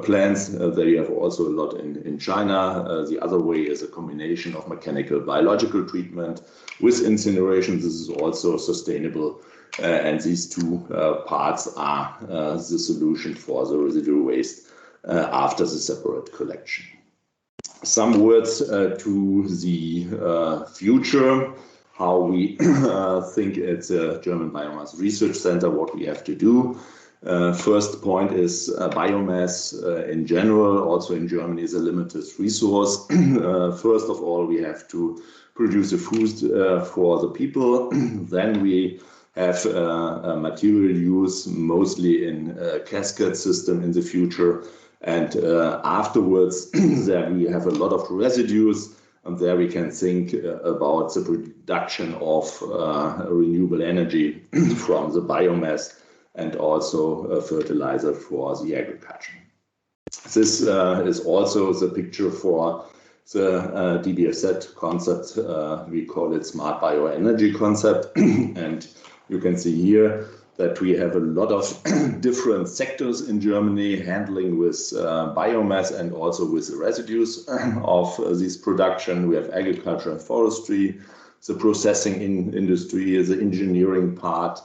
plants. There you have also a lot in China. The other way is a combination of mechanical biological treatment with incineration. This is also sustainable, and these two parts are the solution for the residual waste after the separate collection. Some words to the future, how we think at the German Biomass Research Center, what we have to do. First point is biomass in general, also in Germany, is a limited resource. First of all, we have to produce a food for the people. Then we have material use, mostly in a cascade system in the future. And afterwards, there we have a lot of residues, and there we can think about the production of renewable energy from the biomass, and also fertilizer for the agriculture. This is also the picture for the DBFZ concept. We call it smart bioenergy concept. And you can see here that we have a lot of different sectors in Germany handling with biomass and also with the residues of this production. We have agriculture and forestry, the processing industry, the engineering part.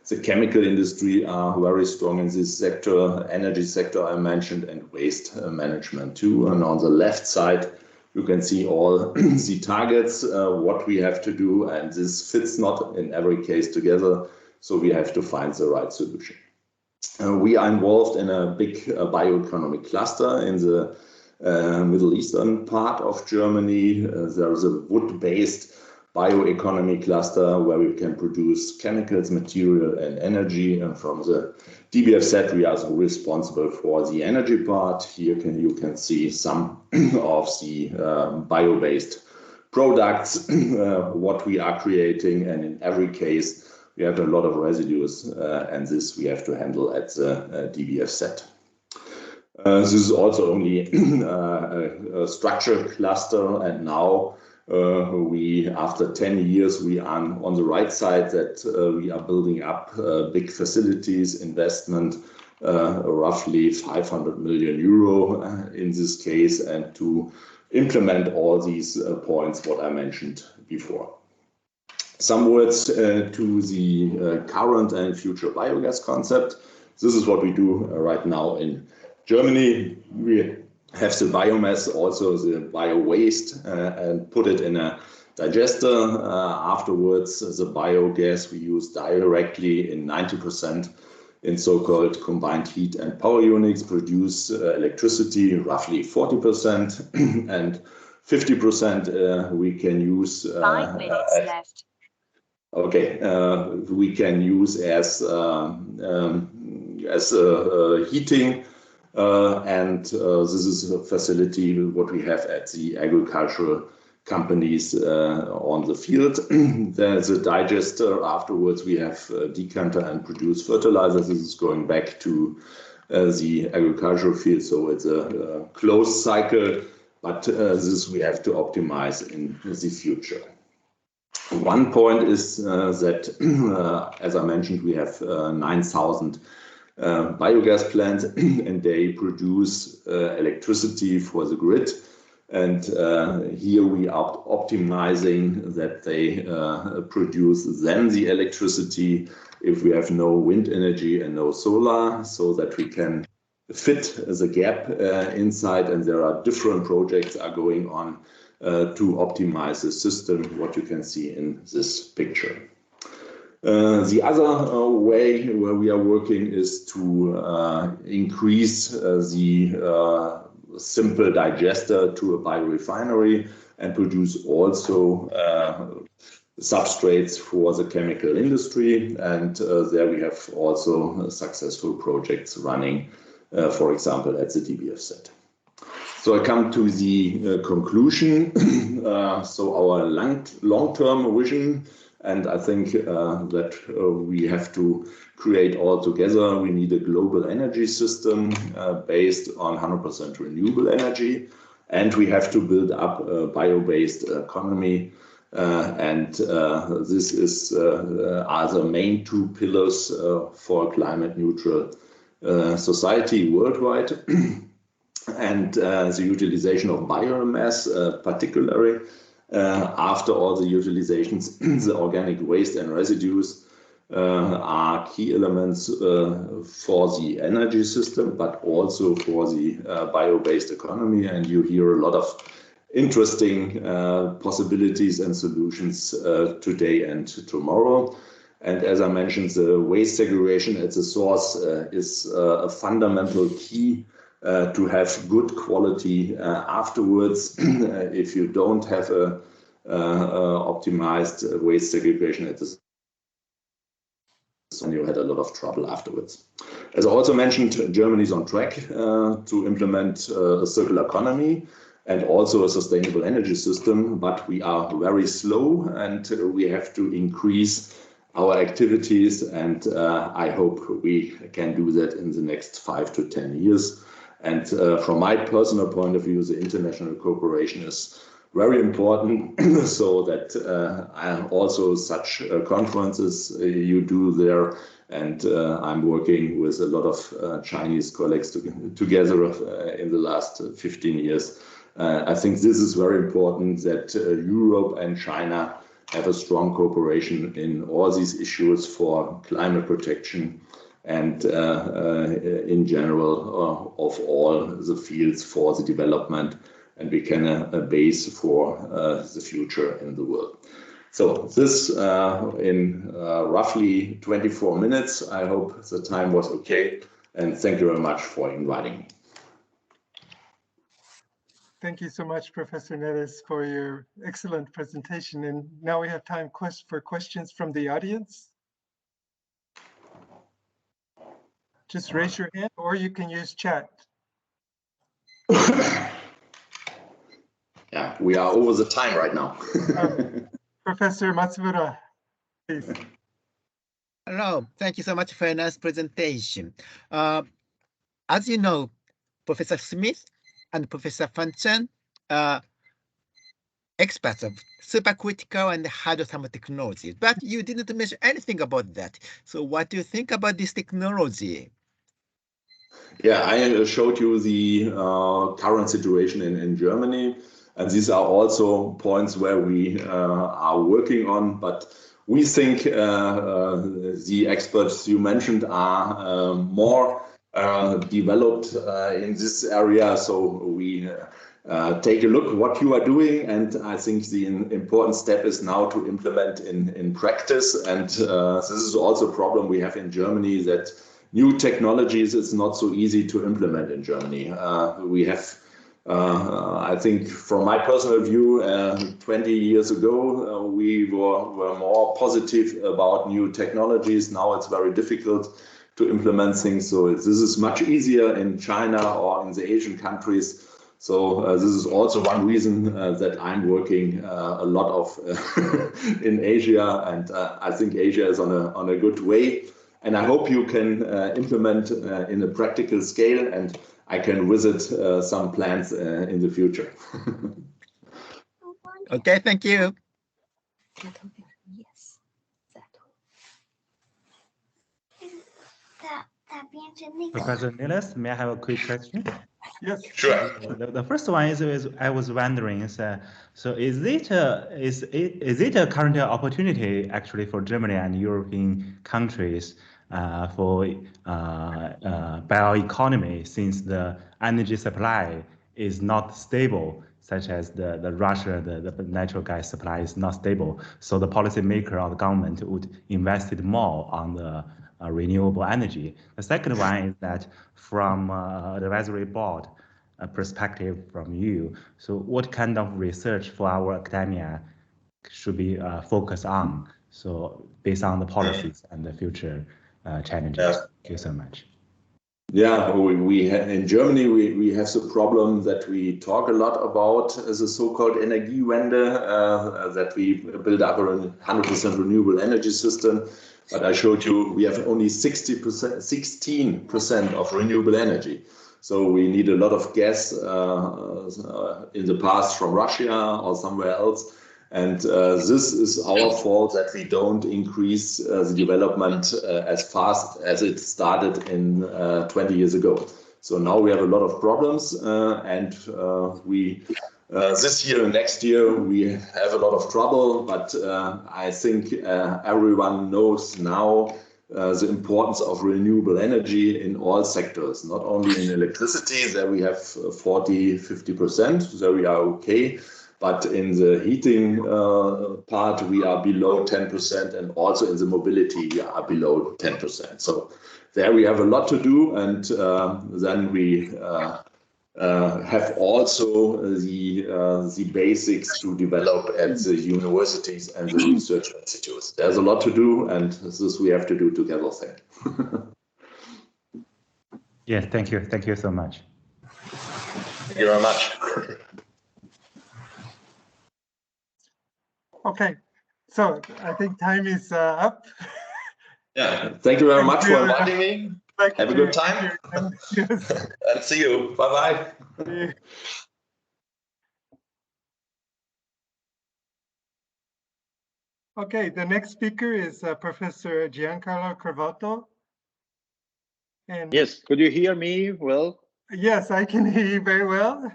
The chemical industry are very strong in this sector, energy sector I mentioned, and waste management too. And on the left side, you can see all the targets, what we have to do, and this fits not in every case together, so we have to find the right solution. We are involved in a big bioeconomic cluster in the Middle Eastern part of Germany. There is a wood-based bioeconomy cluster where we can produce chemicals, material and energy. And from the DBFZ, we are responsible for the energy part. Here you can see some of the bio-based products, what we are creating. And in every case, we have a lot of residues, and this we have to handle at the DBFZ. This is also only a structure cluster, and now after 10 years, we are on the right side that we are building up big facilities, investment, roughly 500 million euro in this case, and to implement all these points what I mentioned before. Some words to the current and future biogas concept. This is what we do right now in Germany. We have the biomass, also the bio waste, and put it in a digester. Afterwards, the biogas we use directly in 90% in so-called combined heat and power units, produce electricity, roughly 40%, and 50% we can use. 5 minutes left. Okay, we can use as heating, and this is a facility what we have at the agricultural companies on the field. There's a digester. Afterwards, we have decanter and produce fertilizer. This is going back to the agricultural field, so it's a closed cycle, but this we have to optimize in the future. One point is that, as I mentioned, we have 9,000 biogas plants, and they produce electricity for the grid. And here we are optimizing that they produce then the electricity if we have no wind energy and no solar, so that we can fit the gap inside. And there are different projects are going on to optimize the system, what you can see in this picture. The other way where we are working is to increase the simple digester to a biorefinery and produce also substrates for the chemical industry. And there we have also successful projects running, for example, at the DBFZ. So I come to the conclusion. So our long-term vision, and I think that we have to create all together. We need a global energy system based on 100% renewable energy, and we have to build up a bio-based economy. And this is are the main two pillars for a climate neutral society worldwide. And the utilization of biomass, particularly after all the utilizations, the organic waste and residues are key elements for the energy system, but also for the bio-based economy. And you hear a lot of interesting possibilities and solutions today and tomorrow. And as I mentioned, the waste segregation at the source is a fundamental key to have good quality afterwards. If you don't have a optimized waste segregation at the source, you had a lot of trouble afterwards. As I also mentioned, Germany is on track to implement a circular economy and also a sustainable energy system, but we are very slow and we have to increase our activities, and I hope we can do that in the next 5 to 10 years. And from my personal point of view, the international cooperation is very important, so that also such conferences you do there. And I'm working with a lot of Chinese colleagues together in the last 15 years. I think this is very important that Europe and China have a strong cooperation in all these issues for climate protection and in general of all the fields for the development, and become a base for the future in the world. So this in roughly 24 minutes. I hope the time was okay, and thank you very much for inviting me. Thank you so much, Professor Neres, for your excellent presentation. And now we have time for questions from the audience. Just raise your hand, or you can use chat. Yeah, we are over the time right now. Professor Matsumura, please. Hello, thank you so much for a nice presentation. As you know, Professor Smith and Professor Fan-Chen are experts of supercritical and hydrothermal technology, but you didn't mention anything about that. So what do you think about this technology? Yeah, I showed you the current situation in Germany, and these are also points where we are working on, but we think the experts you mentioned are more developed in this area. So we take a look what you are doing, and I think the important step is now to implement in practice. And this is also a problem we have in Germany, that new technologies is not so easy to implement in Germany. We have I think from my personal view, 20 years ago, we were more positive about new technologies. Now it's very difficult to implement things. So this is much easier in China or in the Asian countries. So this is also one reason that I'm working a lot of in Asia, and I think Asia is on a good way. And I hope you can implement in a practical scale, and I can visit some plants in the future. Okay, thank you. Yes. Professor Niels, may I have a quick question? Yes. Sure. The first one is I was wondering, so is it a current opportunity actually for Germany and European countries for bioeconomy, since the energy supply is not stable, such as the Russia, the natural gas supply is not stable. So the policymaker or the government would invest it more on the renewable energy. The second one is that from advisory board perspective from you, so what kind of research for our academia should be focused on? So based on the policies and the future challenges. Yeah. Thank you so much. Yeah, we in Germany we have the problem that we talk a lot about as a so-called Energiewende, that we build up a 100% renewable energy system. But I showed you we have only 16% of renewable energy. So we need a lot of gas in the past from Russia or somewhere else. And this is our fault that we don't increase the development as fast as it started in 20 years ago. So now we have a lot of problems, and we this year and next year we have a lot of trouble. But I think everyone knows now the importance of renewable energy in all sectors, not only in electricity. There we have 40–50%, so we are okay. But in the heating part, we are below 10%, and also in the mobility, we are below 10%. So there we have a lot to do, and then we have also the basics to develop at the universities and the research institutes. There's a lot to do, and this we have to do together. Yes, thank you. Thank you so much. Thank you very much. Okay, so I think time is up. Yeah, thank you very much for inviting me. Have a good time. Yes. And see you. Bye-bye. Okay, the next speaker is Professor Giancarlo Carvato. And yes, could you hear me well? Yes, I can hear you very well.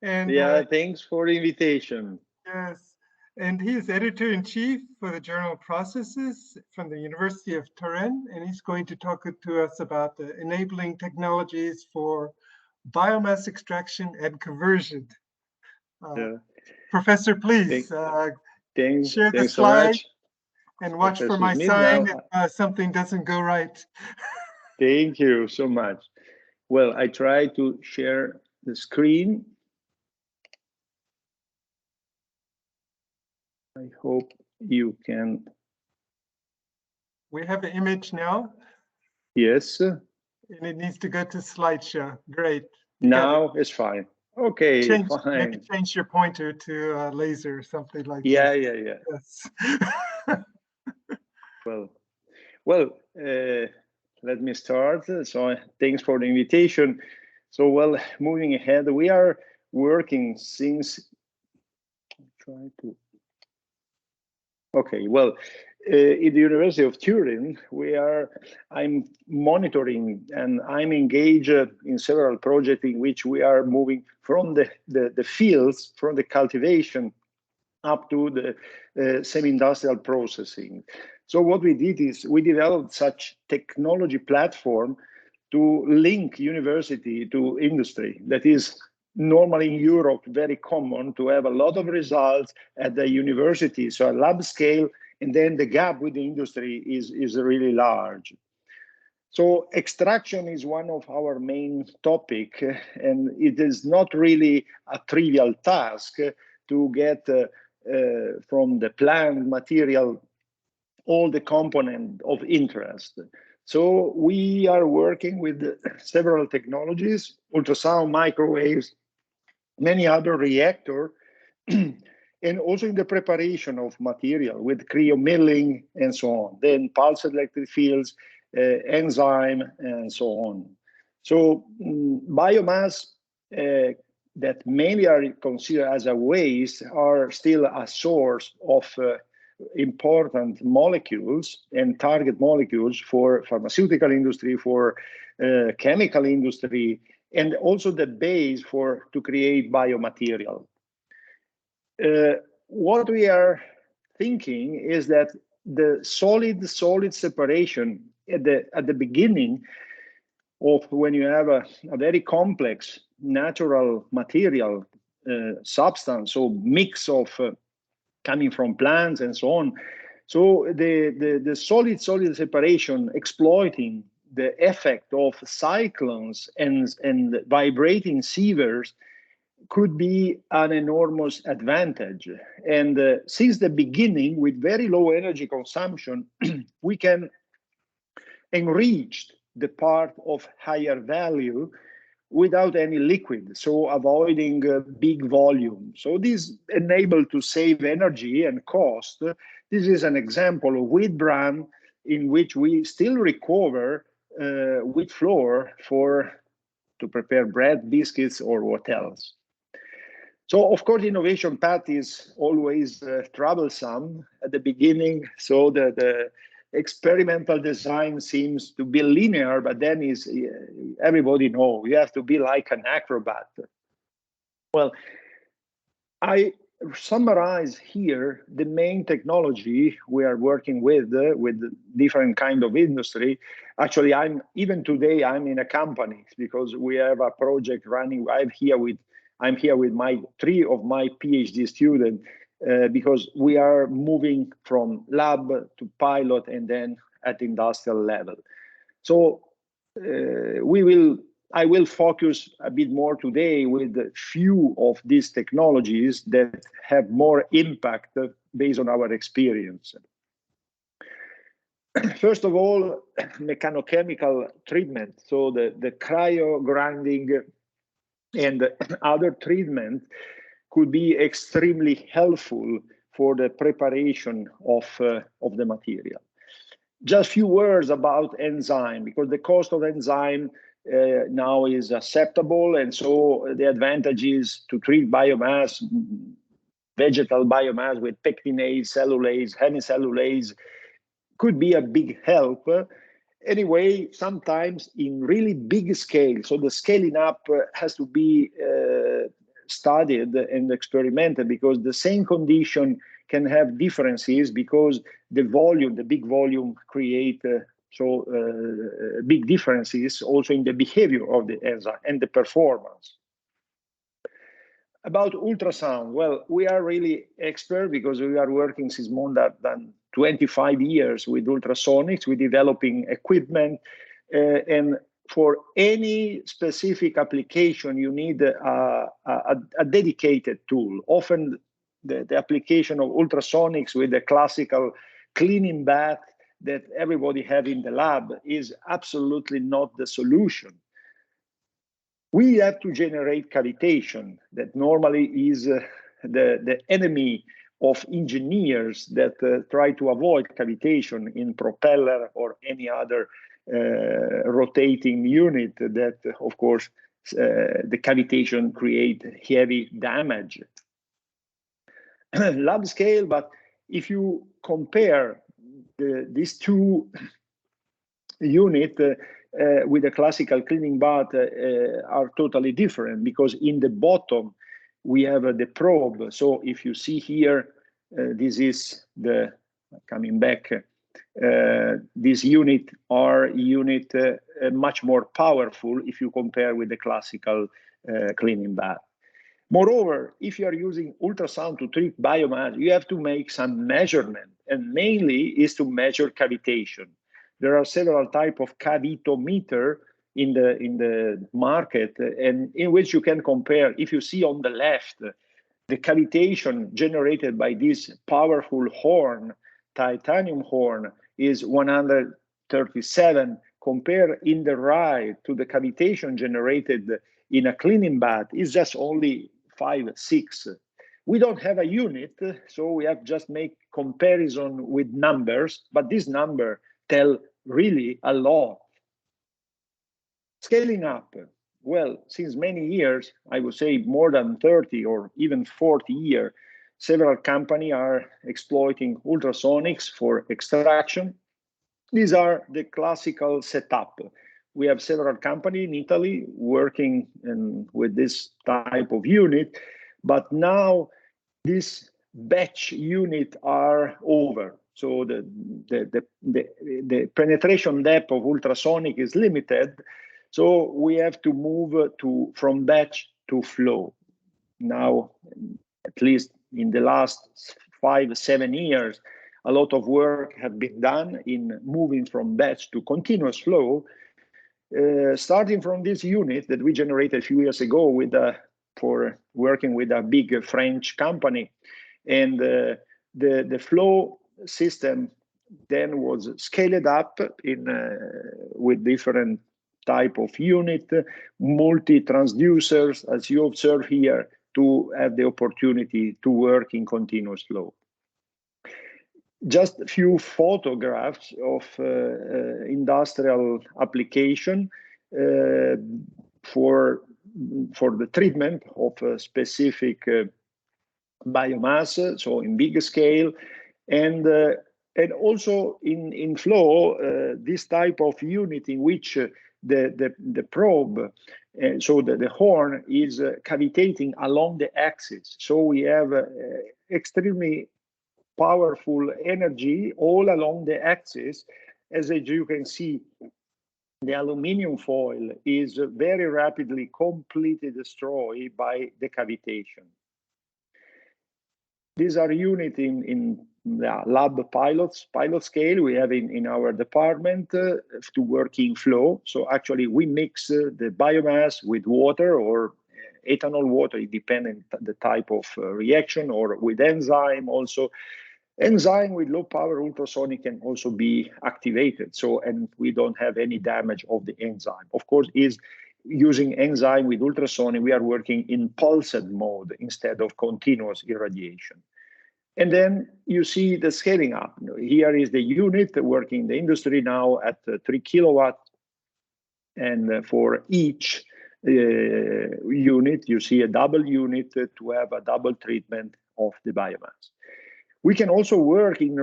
And yeah, thanks for the invitation. Yes, and he is editor-in-chief for the journal Processes from the University of Turin, and he's going to talk to us about the enabling technologies for biomass extraction and conversion. Yeah. Professor, please share the slide and watch Professor for my Smith, sign now, if something doesn't go right. Thank you so much. Well, I try to share the screen. I hope you can. We have an image now. Yes. And it needs to go to slideshow. Great. Now it's fine. Okay, fine. Maybe change your pointer to laser or something like that. Yeah. Yes. well, let me start. So thanks for the invitation. So, well, moving ahead, we are working since. Okay, well, in the University of Turin, I'm monitoring and I'm engaged in several projects in which we are moving from the fields, from the cultivation up to the semi-industrial processing. So what we did is we developed such technology platform to link university to industry. That is normally in Europe very common to have a lot of results at the university, so a lab scale, and then the gap with the industry is really large. So extraction is one of our main topic, and it is not really a trivial task to get from the plant material all the component of interest. So we are working with several technologies, ultrasound, microwaves, many other reactor, and also in the preparation of material with cryomilling and so on, then pulsed electric fields, enzyme, and so on. So biomass that mainly are considered as a waste are still a source of important molecules and target molecules for pharmaceutical industry, for chemical industry, and also the base to create biomaterial. What we are thinking is that the solid separation at the beginning of when you have a very complex natural material substance, so mix of coming from plants and so on. So the solid separation exploiting the effect of cyclones and vibrating sievers could be an enormous advantage. And since the beginning, with very low energy consumption, we can enrich the part of higher value without any liquid, so avoiding big volume. So this enables to save energy and cost. This is an example of wheat bran in which we still recover wheat flour to prepare bread, biscuits, or what else. So of course, innovation path is always troublesome at the beginning. So the experimental design seems to be linear, but then everybody knows you have to be like an acrobat. Well, I summarize here the main technology we are working with different kind of industry. Actually, even today I'm in a company because we have a project running. I'm here with three of my PhD students. Because we are moving from lab to pilot and then at industrial level. So I will focus a bit more today with a few of these technologies that have more impact based on our experience. First of all, mechanochemical treatment. So the cryo grinding and other treatment could be extremely helpful for the preparation of the material. Just a few words about enzyme, because the cost of enzyme now is acceptable, and so the advantage is to treat biomass, vegetal biomass with pectinase, cellulase, hemicellulase could be a big help. Anyway, sometimes in really big scale, so the scaling up has to be studied and experimented, because the same condition can have differences because the big volume create big differences also in the behavior of the enzyme and the performance. About ultrasound, well, we are really expert because we are working since more than 25 years with ultrasonics. We're developing equipment and for any specific application, you need a dedicated tool. Often the application of ultrasonics with the classical cleaning bath that everybody have in the lab is absolutely not the solution. We have to generate cavitation that normally is the enemy of engineers that try to avoid cavitation in propeller or any other rotating unit that, of course, the cavitation create heavy damage. Lab scale, but if you compare these two units with the classical cleaning bath are totally different, because in the bottom we have the probe. So if you see here this is the, coming back, this unit are unit much more powerful if you compare with the classical cleaning bath. Moreover, if you are using ultrasound to treat biomass, you have to make some measurement, and mainly is to measure cavitation. There are several types of cavitometer in the market, and in which you can compare. If you see on the left, the cavitation generated by this powerful horn, titanium horn, is 137. Compare in the right to the cavitation generated in a cleaning bath is just only 5, 6. We don't have a unit, so we have just make comparison with numbers, but this number tell really a lot. Scaling up, well, since many years, I would say more than 30 or even 40 years, several companies are exploiting ultrasonics for extraction. These are the classical setup. We have several companies in Italy working with this type of unit, but now this batch unit are over. So the penetration depth of ultrasonic is limited. So we have to move from batch to flow. Now, at least in the last 5, 7 years, a lot of work has been done in moving from batch to continuous flow. Starting from this unit that we generated a few years ago with for working with a big French company, and the flow system then was scaled up in with different type of unit, multi-transducers, as you observe here, to have the opportunity to work in continuous flow. Just a few photographs of industrial application for the treatment of a specific biomass, so in big scale, and also in flow, this type of unit in which the probe, so the horn is cavitating along the axis. So we have extremely powerful energy all along the axis. As you can see, the aluminum foil is very rapidly completely destroyed by the cavitation. These are units in the lab pilot scale we have in our department to work in flow. So actually we mix the biomass with water or ethanol water, it depends on the type of reaction, or with enzyme also. Enzyme with low power ultrasonic can also be activated. So, and we don't have any damage of the enzyme. Of course, is using enzyme with ultrasonic, we are working in pulsed mode instead of continuous irradiation. And then you see the scaling up. Here is the unit working in the industry now at 3 kilowatt. And for each unit, you see a double unit to have a double treatment of the biomass. We can also work in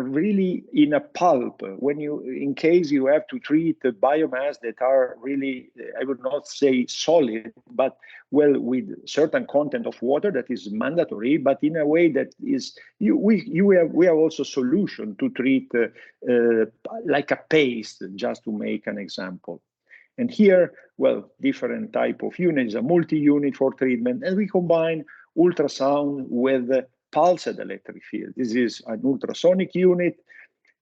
a pulp when you, in case you have to treat the biomass that are really, I would not say solid, but well, with certain content of water that is mandatory, but in a way that is, we have also solution to treat like a paste, just to make an example. And here, well, different type of units, a multi-unit for treatment, and we combine ultrasound with pulsed electric field. This is an ultrasonic unit,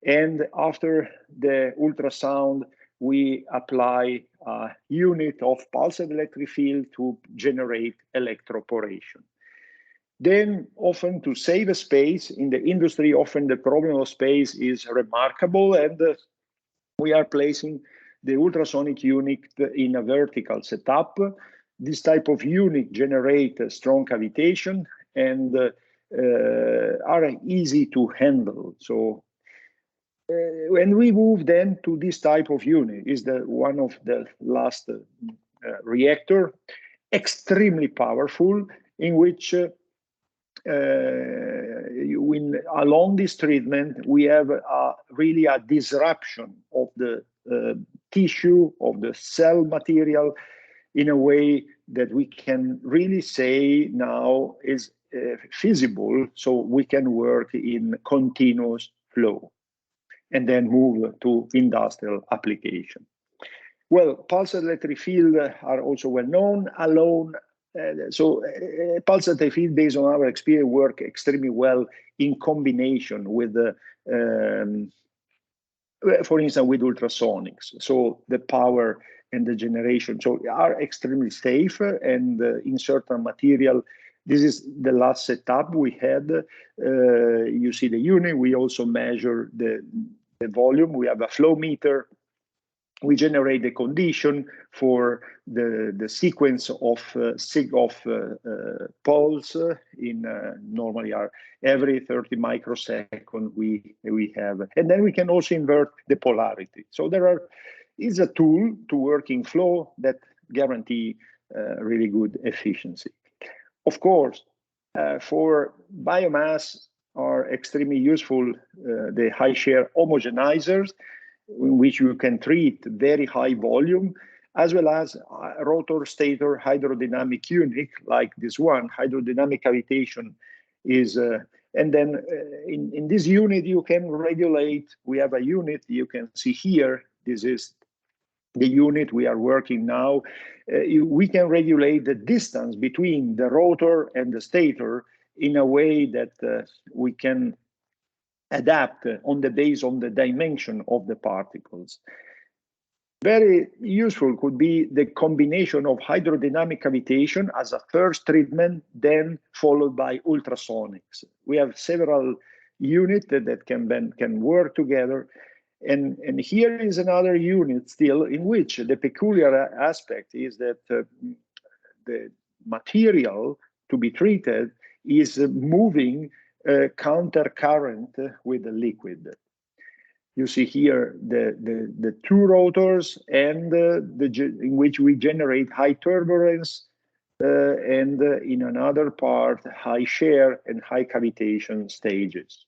and after the ultrasound, we apply a unit of pulsed electric field to generate electroporation. Then often to save a space in the industry, often the problem of space is remarkable, and we are placing the ultrasonic unit in a vertical setup. This type of unit generate a strong cavitation and are easy to handle. So when we move then to this type of unit, is the one of the last reactor, extremely powerful, in which along this treatment we have really a disruption of the tissue, of the cell material, in a way that we can really say now is feasible, so we can work in continuous flow and then move to industrial application. Well, pulse electric field are also well known. Pulse electric field, based on our experience, work extremely well in combination with, for instance, with ultrasonics. So the power and the generation are extremely safe, and in certain material. This is the last setup we had. You see the unit. We also measure the volume. We have a flow meter. We generate the condition for the sequence of pulse in normally are every 30 microsecond we have, and then we can also invert the polarity. So is a tool to work in flow that guarantee really good efficiency. Of course, for biomass are extremely useful the high share homogenizers, in which you can treat very high volume, as well as rotor stator hydrodynamic unit like this one. Hydrodynamic cavitation is, and then in this unit you can regulate. We have a unit you can see here. This is the unit we are working now. We can regulate the distance between the rotor and the stator in a way that we can adapt on the base on the dimension of the particles. Very useful could be the combination of hydrodynamic cavitation as a first treatment, then followed by ultrasonics. We have several units that can work together. And here is another unit still in which the peculiar aspect is that the material to be treated is moving counter current with the liquid. You see here the two rotors and in which we generate high turbulence and in another part high shear and high cavitation stages.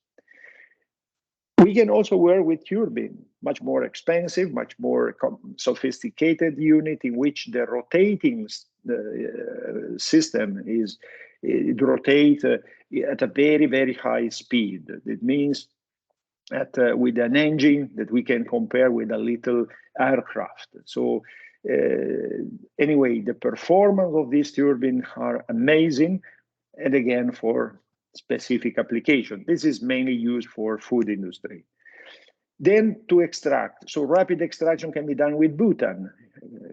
We can also work with turbine, much more expensive, much more sophisticated unit in which the rotating system is it rotates at a very, very high speed. It means that with an engine that we can compare with a little aircraft. So anyway, the performance of these turbines are amazing, and again for specific application. This is mainly used for food industry. Then to extract. So rapid extraction can be done with butane.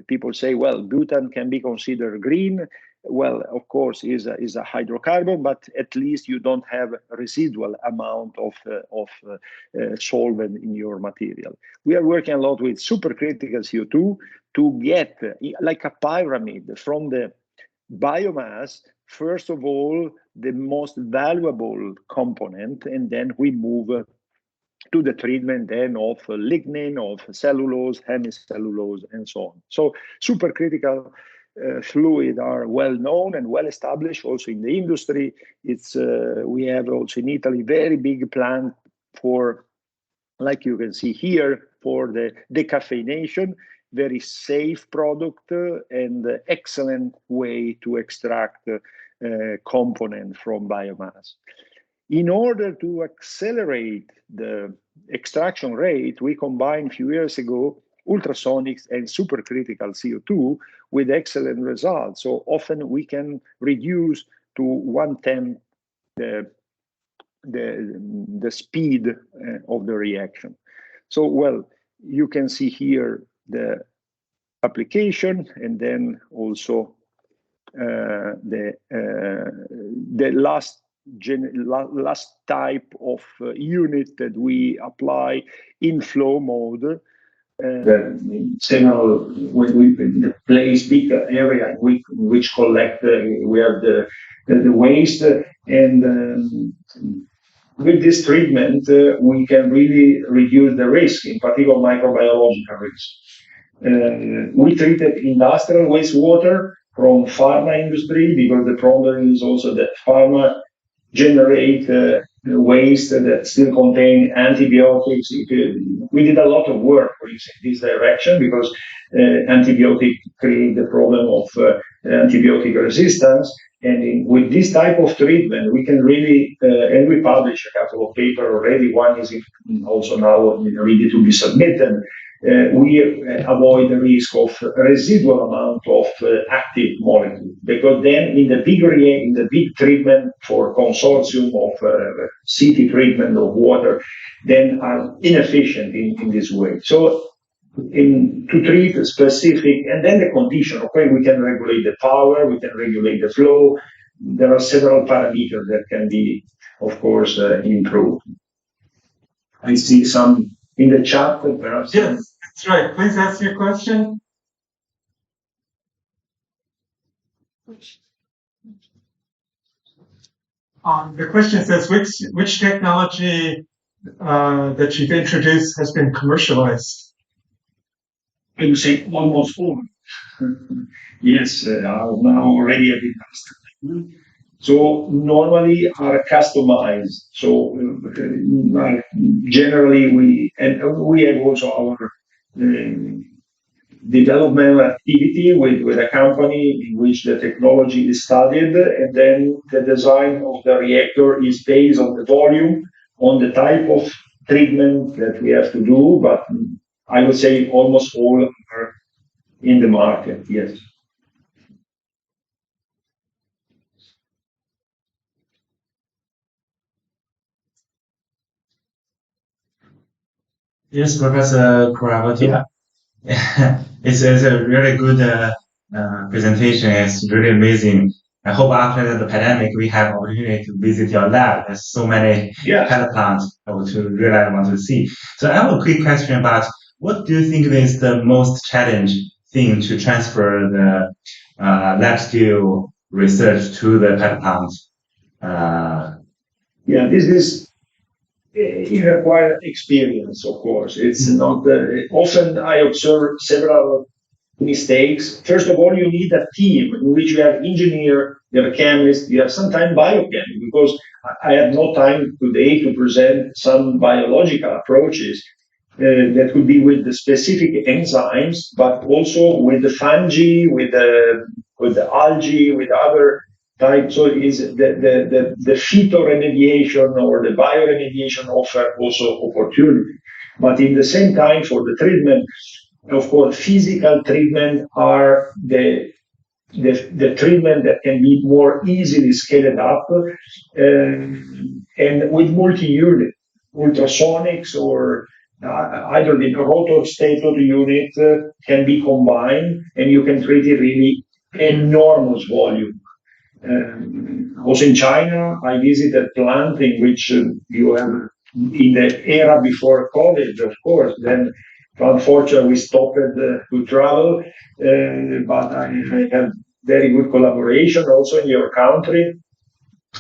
People say, well, butane can be considered green. Well, of course, is a hydrocarbon, but at least you don't have a residual amount of solvent in your material. We are working a lot with supercritical CO2 to get like a pyramid from the biomass. First of all, the most valuable component, and then we move to the treatment then of lignin, of cellulose, hemicellulose, and so on. So supercritical fluid are well known and well established also in the industry. It's we have also in Italy very big plant for, like you can see here, for the decaffeination, very safe product and excellent way to extract component from biomass. In order to accelerate the extraction rate, we combined a few years ago ultrasonics and supercritical CO2 with excellent results. So often we can reduce to 1/10 the speed of the reaction. So, well, you can see here the application, and then also the last type of unit that we apply in flow mode. Several we place big area which collect we have the waste, and with this treatment we can really reduce the risk, in particular microbiological risk. We treated industrial wastewater from pharma industry because the problem is also that pharma generate waste that still contain antibiotics. We did a lot of work in this direction because antibiotics create the problem of antibiotic resistance, with this type of treatment, we can really, and we publish a couple of papers already. One is also now ready to be submitted. We avoid the risk of residual amount of active molecule, because then in the big treatment for consortium of city treatment of water, then are inefficient in this way. So to treat a specific, and then the condition, okay, we can regulate the power, we can regulate the flow. There are several parameters that can be, of course, improved. I see some in the chat, perhaps. Yes, that's right. Please ask your question. The question says, which technology that you've introduced has been commercialized? I would say almost all. Yes, are now already a bit faster. So normally are customized. So generally we have also our development activity with a company in which the technology is studied, and then the design of the reactor is based on the volume, on the type of treatment that we have to do. But I would say almost all are in the market, yes. Yes, Professor Kuravato. Yeah. It's a really good presentation. It's really amazing. I hope after the pandemic we have opportunity to visit your lab. There's so many pilot plants I want to see. So I have a quick question about what do you think is the most challenging thing to transfer the lab scale research to the pilot plants? Yeah, this is it requires experience, of course. It's not often I observe several mistakes. First of all, you need a team in which you have engineer, you have a chemist, you have sometimes biochem, because I have no time today to present some biological approaches that could be with the specific enzymes, but also with the fungi, with the algae, with other types. So is the phytoremediation or the bioremediation offer also opportunity. But in the same time, for the treatment, of course, physical treatment are the treatment that can be more easily scaled up, and with multi-unit, ultrasonics or either the rotor stator unit can be combined, and you can treat it really enormous volume. Also in China, I visited a plant in which you have in the era before COVID, of course, then unfortunately we stopped to travel, but I have very good collaboration also in your country.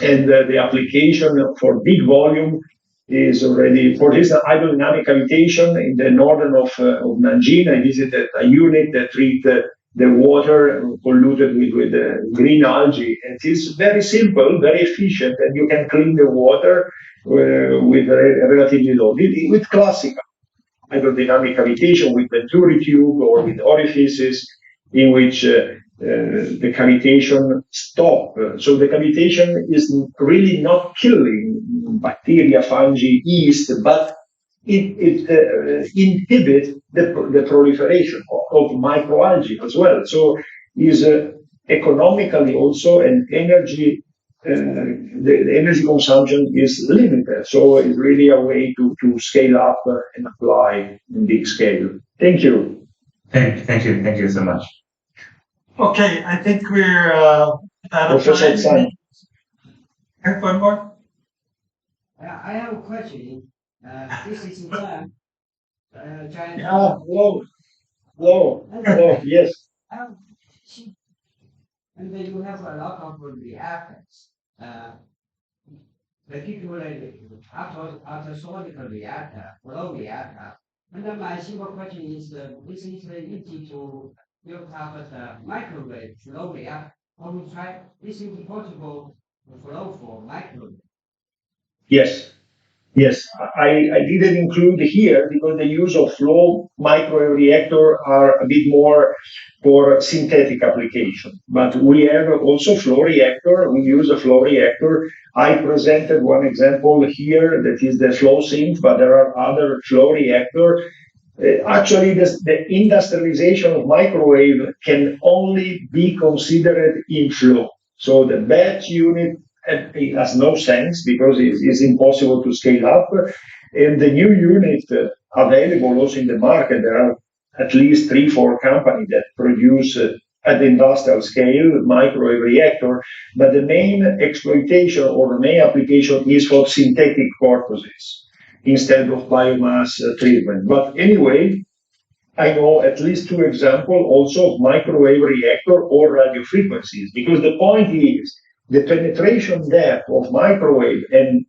And the application for big volume is already, for this hydrodynamic cavitation in the northern of Nanjing. I visited a unit that treat the water polluted with green algae. It is very simple, very efficient, and you can clean the water with relatively low. With classical hydrodynamic cavitation, with venturi tube or with orifices in which the cavitation stop. So the cavitation is really not killing bacteria, fungi, yeast, but it inhibits the proliferation of microalgae as well. So is economically also an energy. The energy consumption is limited, so it's really a way to scale up and apply in big scale. Thank you. Thank you so much. Okay, I think we're out of time. Have one more? I have a question. This is China. Hello, yes. And then you have a lot of reactors, particularly autosolical reactor, flow reactor. And then my simple question is, this is easy to build up the microwave flow reactor. Or we try, this is possible flow for microwave. Yes. Yes, I didn't include here because the use of flow microreactor are a bit more for synthetic application. But we have also flow reactor. We use a flow reactor. I presented one example here that is the flow sink, but there are other flow reactor. Actually, the industrialization of microwave can only be considered in flow. So the batch unit it has no sense because it's impossible to scale up. And the new unit available also in the market, there are at least 3-4 companies that produce at the industrial scale microwave reactor, but the main exploitation or the main application is for synthetic purposes instead of biomass treatment. But anyway, I know at least 2 examples also of microwave reactor or radio frequencies, because the point is the penetration depth of microwave and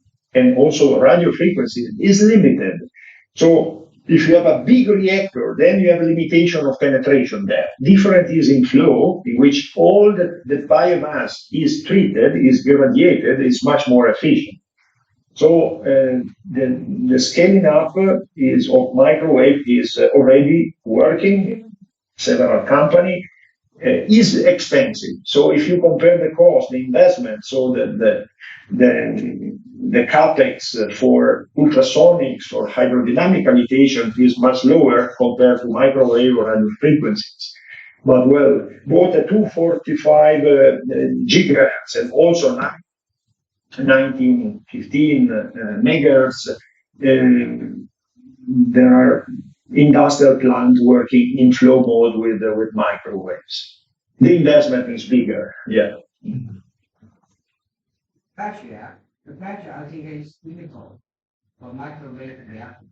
also radio frequencies is limited. So if you have a big reactor, then you have a limitation of penetration depth. Different is in flow, in which all the biomass is treated, is irradiated, is much more efficient. So the scaling up is of microwave is already working. Several company is expensive. So if you compare the cost, the investment, so the capex for ultrasonics or hydrodynamic habitation is much lower compared to microwave or radio frequencies. But well, both the 245 gigahertz and also 1915 megahertz, there are industrial plants working in flow mode with microwaves. The investment is bigger, yeah. Actually, the pressure I think is critical for microwave reactor.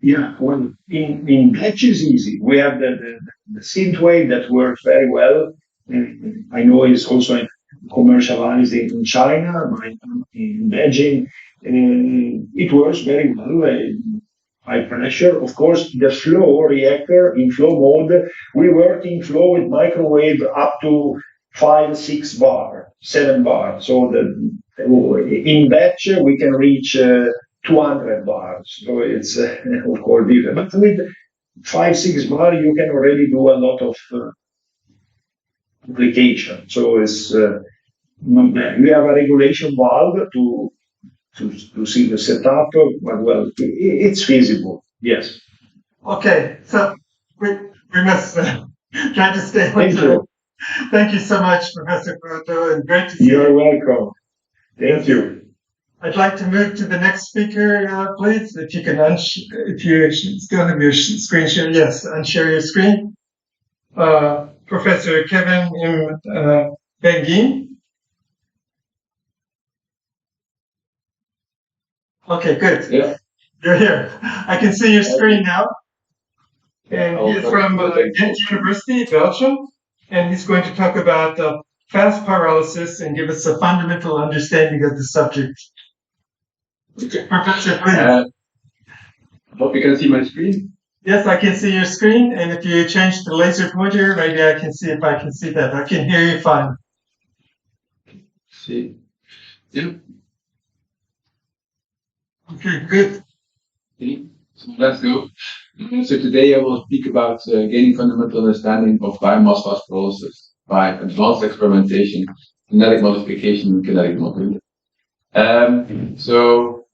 Yeah, well, in batch is easy. We have the synth wave that works very well. I know it's also commercialized in China, in Belgium. It works very well. High pressure. Of course, the flow reactor in flow mode, we work in flow with microwave up to 5, 6 bar, 7 bar. So in batch we can reach 200 bars. So it's of course different. But with 5, 6 bar, you can already do a lot of application. So it's not bad. We have a regulation valve to see the setup, but well, it's feasible. Yes. Okay, so we must try to stay on Thank time. you. Thank you so much, Professor Proto, and great to see You're you. welcome. Thank you. I'd like to move to the next speaker, please. If you can, if you still have your screen share, yes, unshare your screen. Professor Kevin M. Benguin. Okay, good. Yeah. You're here. I can see your screen now. And he's from Ghent University, Belgium. And he's going to talk about fast pyrolysis and give us a fundamental understanding of the subject. Okay. Professor, please. Hope you can see my screen. Yes, I can see your screen. And if you change the laser pointer, maybe I can see if I can see that. I can hear you fine. See. Yeah. Okay, good. Okay. So let's go. So today I will speak about gaining fundamental understanding of biomass phosphorysis by advanced experimentation, genetic modification, and kinetic modeling. So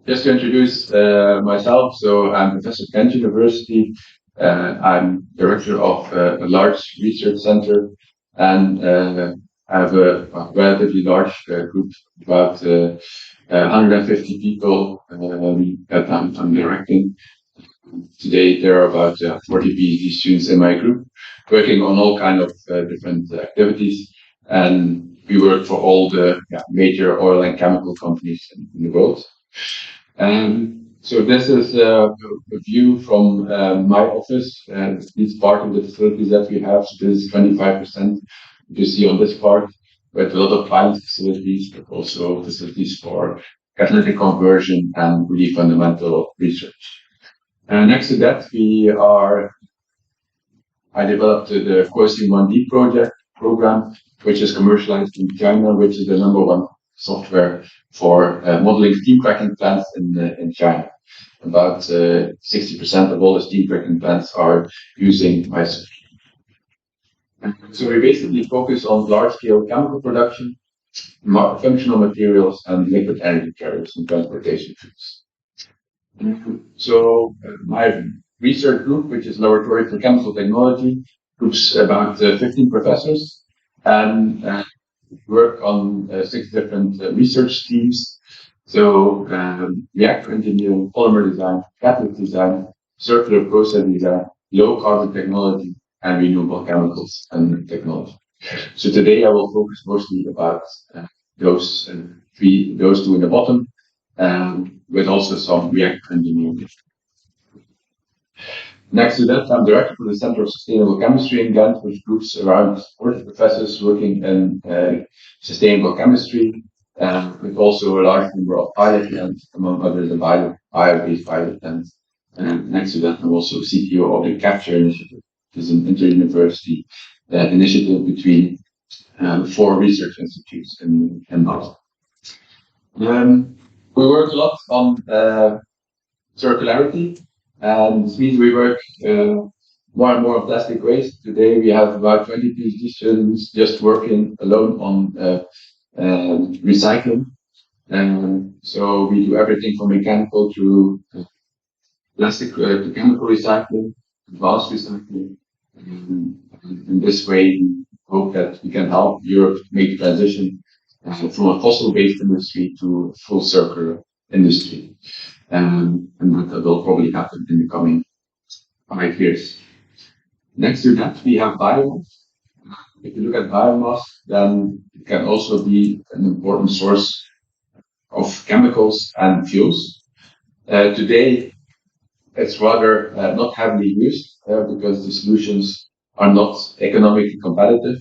just to introduce myself, so I'm Professor at Ghent University. I'm director of a large research center and have a relatively large group, about 150 people that I'm directing. Today there are about 40 PhD students in my group working on all kind of different activities, and we work for all the major oil and chemical companies in the world. So this is a view from my office, and it's part of the facilities that we have. So this is 25% you see on this part. We have a lot of pilot facilities, but also facilities for catalytic conversion and really fundamental research. Next to that, I developed the Coursing 1D program, which is commercialized in China, which is the #1 software for modeling steam cracking plants in China. About 60% of all the steam cracking plants are using my software. So we basically focus on large-scale chemical production, functional materials, and liquid energy carriers and transportation fuels. So my research group, which is Laboratory for Chemical Technology, groups about 15 professors and work on 6 different research teams. So reactor engineering, polymer design, catalyst design, circular process design, low carbon technology, and renewable chemicals and technology. So today I will focus mostly about those two in the bottom, with also some reactor engineering. Next to that, I'm director for the Center of Sustainable Chemistry in Ghent, which groups around 40 professors working in sustainable chemistry, with also a large number of pilot plants, among others, the bio-based pilot plants. And next to that, I'm also CTO of the Capture Initiative, which is an inter-university initiative between 4 research institutes in Belgium. We work a lot on circularity, and this means we work more and more on plastic waste. Today we have about 20 PhD students just working alone on recycling. So we do everything from mechanical to plastic to chemical recycling, advanced recycling. In this way, we hope that we can help Europe make the transition from a fossil-based industry to a full circular industry. And that will probably happen in the coming 5 years. Next to that, we have biomass. If you look at biomass, then it can also be an important source of chemicals and fuels. Today, it's rather not heavily used because the solutions are not economically competitive.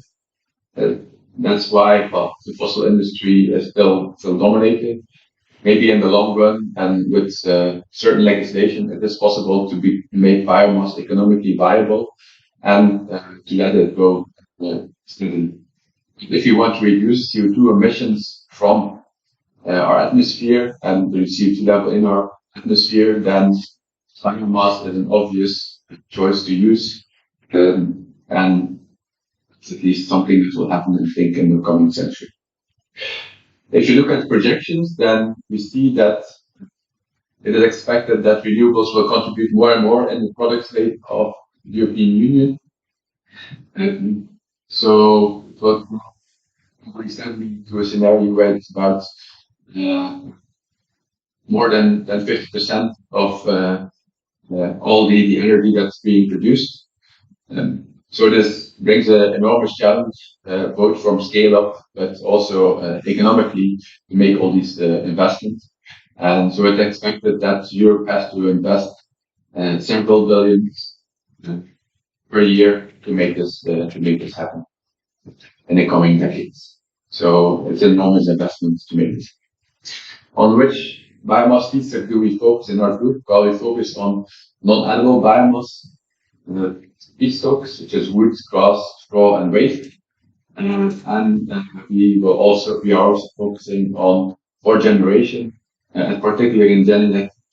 That's why the fossil industry is still dominating. Maybe in the long run and with certain legislation, it is possible to make biomass economically viable and to let it go steadily. If you want to reduce CO2 emissions from our atmosphere and the CO2 level in our atmosphere, then biomass is an obvious choice to use, and it's at least something that will happen, I think, in the coming century. If you look at projections, then we see that it is expected that renewables will contribute more and more in the product slate of the European Union. So it will recently to a scenario where it's about more than 50% of all the energy that's being produced. So this brings an enormous challenge, both from scale up, but also economically to make all these investments. And so it's expected that Europe has to invest several billions per year to make this happen in the coming decades. So it's an enormous investment to make this. On which biomass feedstock do we focus in our group? Well, we focus on non-animal biomass feedstocks, such as wood, grass, straw, and waste. And we are also focusing on power generation, and particularly in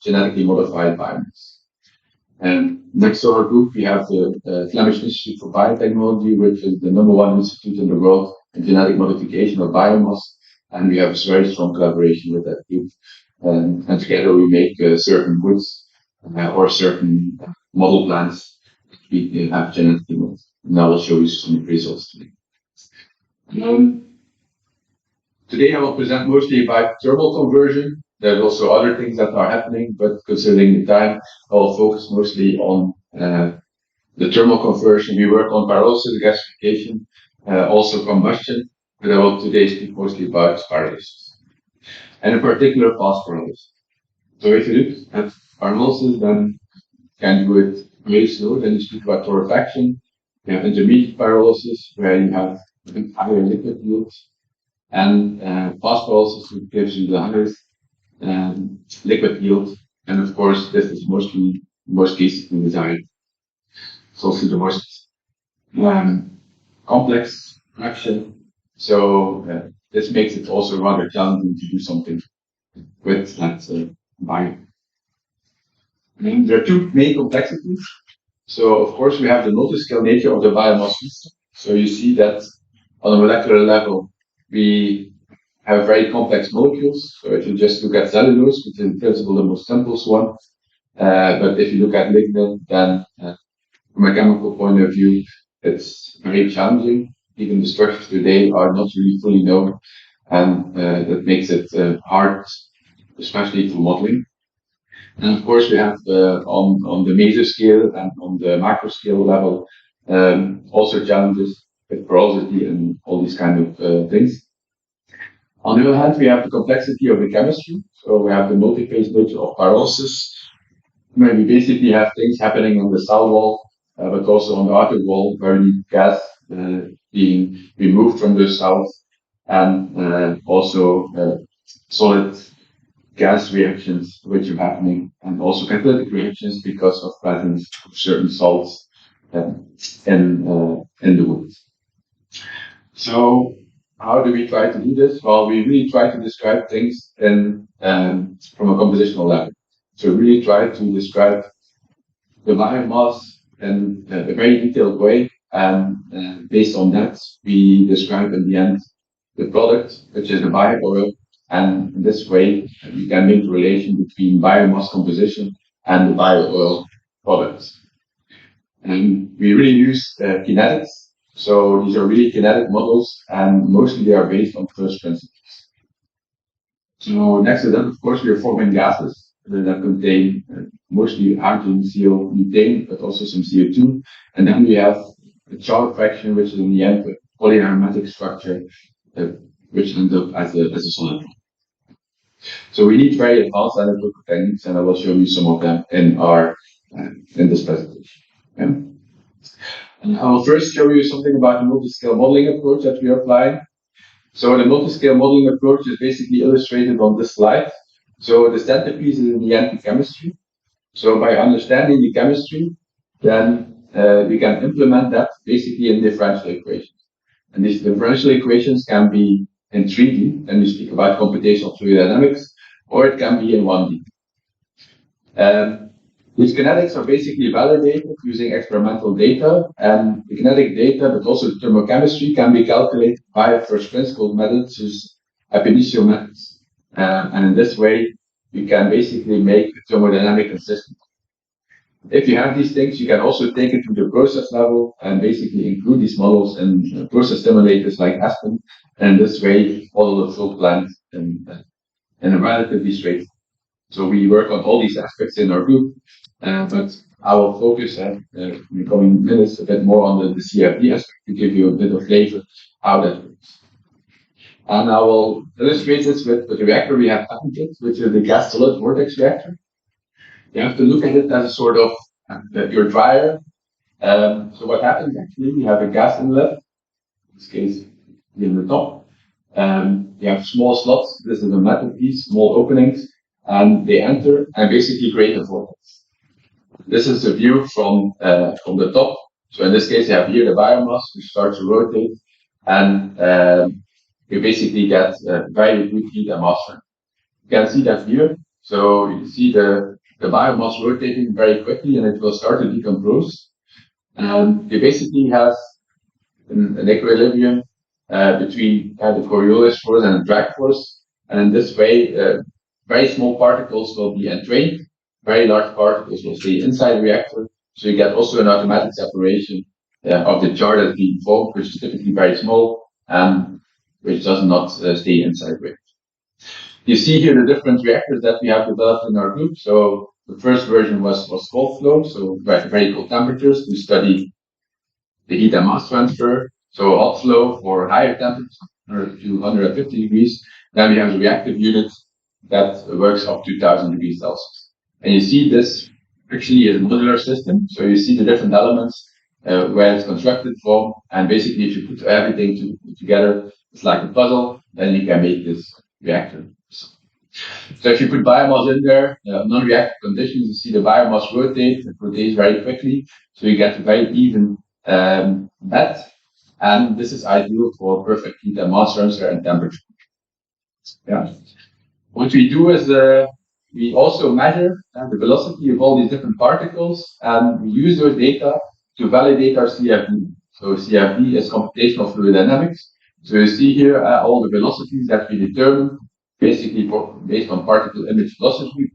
genetically modified biomass. And next to our group, we have the Flemish Institute for Biotechnology, which is the #1 institute in the world in genetic modification of biomass. And we have a very strong collaboration with that group. And together we make certain goods or certain model plants we have genetically modified. And I will show you some results today. Today I will present mostly about thermal conversion. There's also other things that are happening, but considering the time, I will focus mostly on the thermal conversion. We work on pyrolysis, gasification, also combustion, but I will today speak mostly about pyrolysis, and in particular fast pyrolysis. So if you look at pyrolysis, then you can do it very slow. Then you speak about torrefaction. You have intermediate pyrolysis, where you have higher liquid yields, and fast pyrolysis gives you the highest liquid yield, and of course this is mostly, in most cases, the desired. It's also the most complex fraction. So this makes it also rather challenging to do something with that bio. There are two main complexities. So of course we have the multi-scale nature of the biomass system. So you see that on a molecular level, we have very complex molecules. So if you just look at cellulose, which is in principle the most simplest one, but if you look at lignin, then from a chemical point of view, it's very challenging. Even the structures today are not really fully known, and that makes it hard, especially for modeling. And of course, we have on the mesoscale and on the macro scale level also challenges with porosity and all these kind of things. On the other hand, we have the complexity of the chemistry. So we have the multi-phase nature of pyrolysis, where we basically have things happening on the cell wall, but also on the outer wall, where we need gas being removed from the cells, and also solid gas reactions which are happening, and also catalytic reactions because of presence of certain salts in the wood. So how do we try to do this? Well, we really try to describe things in from a compositional level. So we really try to describe the biomass in a very detailed way, and based on that, we describe in the end the product, which is the bio oil, and in this way, we can make the relation between biomass composition and the bio oil products. And we really use kinetics. So these are really kinetic models, and mostly they are based on first principles. So next to that, of course, we are forming gases that contain mostly hydrogen, CO, methane, but also some CO2. And then we have a Charge fraction, which is in the end a polyaromatic structure, which ends up as a solid. So we need very advanced analytical techniques, and I will show you some of them in in this presentation. Okay? And I will first show you something about the multi-scale modeling approach that we are applying. So the multi-scale modeling approach is basically illustrated on this slide. So the centerpiece is in the end the chemistry. So by understanding the chemistry, then we can implement that basically in differential equations. And these differential equations can be in 3D, and we speak about computational fluid dynamics, or it can be in 1D. These kinetics are basically validated using experimental data, and the kinetic data, but also the thermochemistry, can be calculated by first principle methods, such as ab initio methods. And in this way, you can basically make a thermodynamic consistent. If you have these things, you can also take it to the process level and basically include these models in process simulators like Aspen, and this way model the full plant in a relatively straight. So we work on all these aspects in our group, but I will focus in the coming minutes a bit more on the CFD aspect to give you a bit of flavor how that works. And I will illustrate this with the reactor we have patented, which is the gas solid vortex reactor. You have to look at it as a sort of your dryer. So what happens actually, you have a gas inlet, in this case in the top. You have small slots, this is a metal piece, small openings, and they enter and basically create a vortex. This is a view from the top. So in this case, you have here the biomass, which starts to rotate, and you basically get very good heat and mass transfer. You can see that here. So you see the biomass rotating very quickly, and it will start to decompose. You basically have an equilibrium between kind of Coriolis force and a drag force, and in this way, very small particles will be entrained, very large particles will stay inside the reactor, so you get also an automatic separation of the jar that's being formed, which is typically very small, and which does not stay inside the reactor. You see here the different reactors that we have developed in our group. So the first version was cold flow, so very cold temperatures to study the heat and mass transfer. So hot flow for higher temperatures, 100 to 150 degrees. Then we have the reactive unit that works up to 1000 degrees Celsius. And you see this actually is a modular system. So you see the different elements where it's constructed from. And basically, if you put everything together, it's like a puzzle, then you can make this reactor. So if you put biomass in there, non-reactive conditions, you see the biomass rotate, it rotates very quickly. So you get a very even bed. And this is ideal for perfect heat and mass transfer and temperature. Yeah. What we do is we also measure the velocity of all these different particles, and we use those data to validate our CFD. So CFD is computational fluid dynamics. So you see here all the velocities that we determine, basically based on particle image velocity.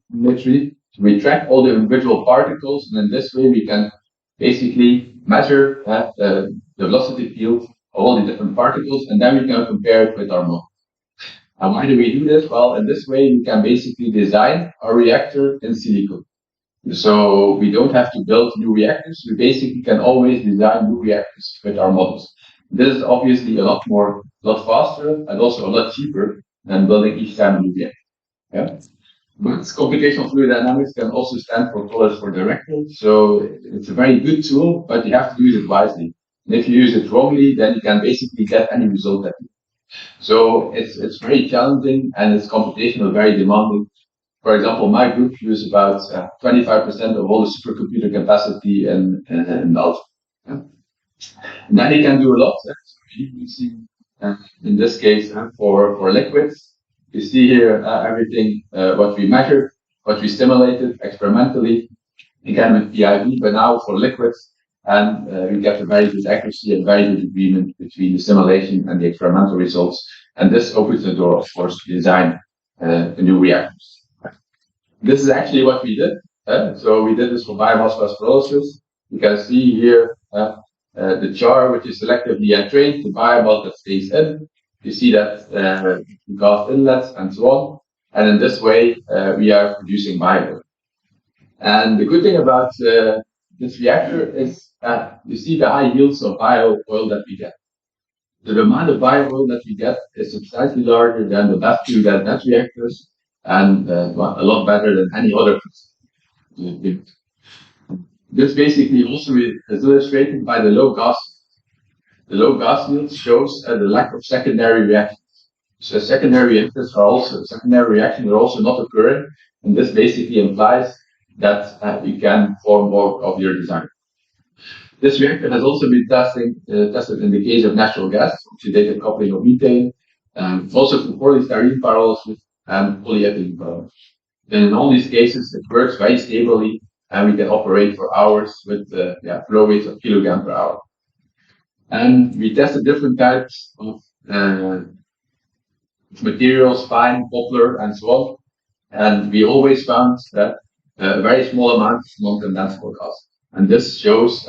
So we track all the individual particles, and in this way we can basically measure the velocity field of all the different particles, and then we can compare it with our model. And why do we do this? Well, in this way, we can basically design our reactor in silico. So we don't have to build new reactors. We basically can always design new reactors with our models. This is obviously a lot faster, and also a lot cheaper than building each time a new reactor. Yeah. But computational fluid dynamics can also stand for colors for the reactor. So it's a very good tool, but you have to use it wisely. And if you use it wrongly, then you can basically get any result that you. So it's very challenging, and it's computational, very demanding. For example, my group uses about 25% of all the supercomputer capacity in Belgium. Yeah. And then you can do a lot. So you see, in this case, for liquids, you see here everything what we measured, what we simulated experimentally, again with PIV, but now for liquids, and we get a very good accuracy and very good agreement between the simulation and the experimental results. And this opens the door, of course, to design new reactors. This is actually what we did. So we did this for biomass phosphorysis. You can see here the jar, which is selectively entrained, the biomass that stays in. You see that gas inlets and so on. And in this way, we are producing bio. And the good thing about this reactor is you see the high yields of bio oil that we get. The amount of bio oil that we get is substantially larger than the best two net reactors, and a lot better than any other. This basically also is illustrated by the low gas. The low gas yield shows the lack of secondary reactions. So secondary reactions are also not occurring, and this basically implies that you can form more of your design. This reactor has also been tested in the case of natural gas, oxidative coupling of methane, also for polystyrene pyrolysis and polyethylene pyrolysis. And in all these cases, it works very stably, and we can operate for hours with flow rates of kilogram per hour. And we tested different types of materials, fine, poplar, and so on. And we always found that a very small amount is non-condensable gas. And this shows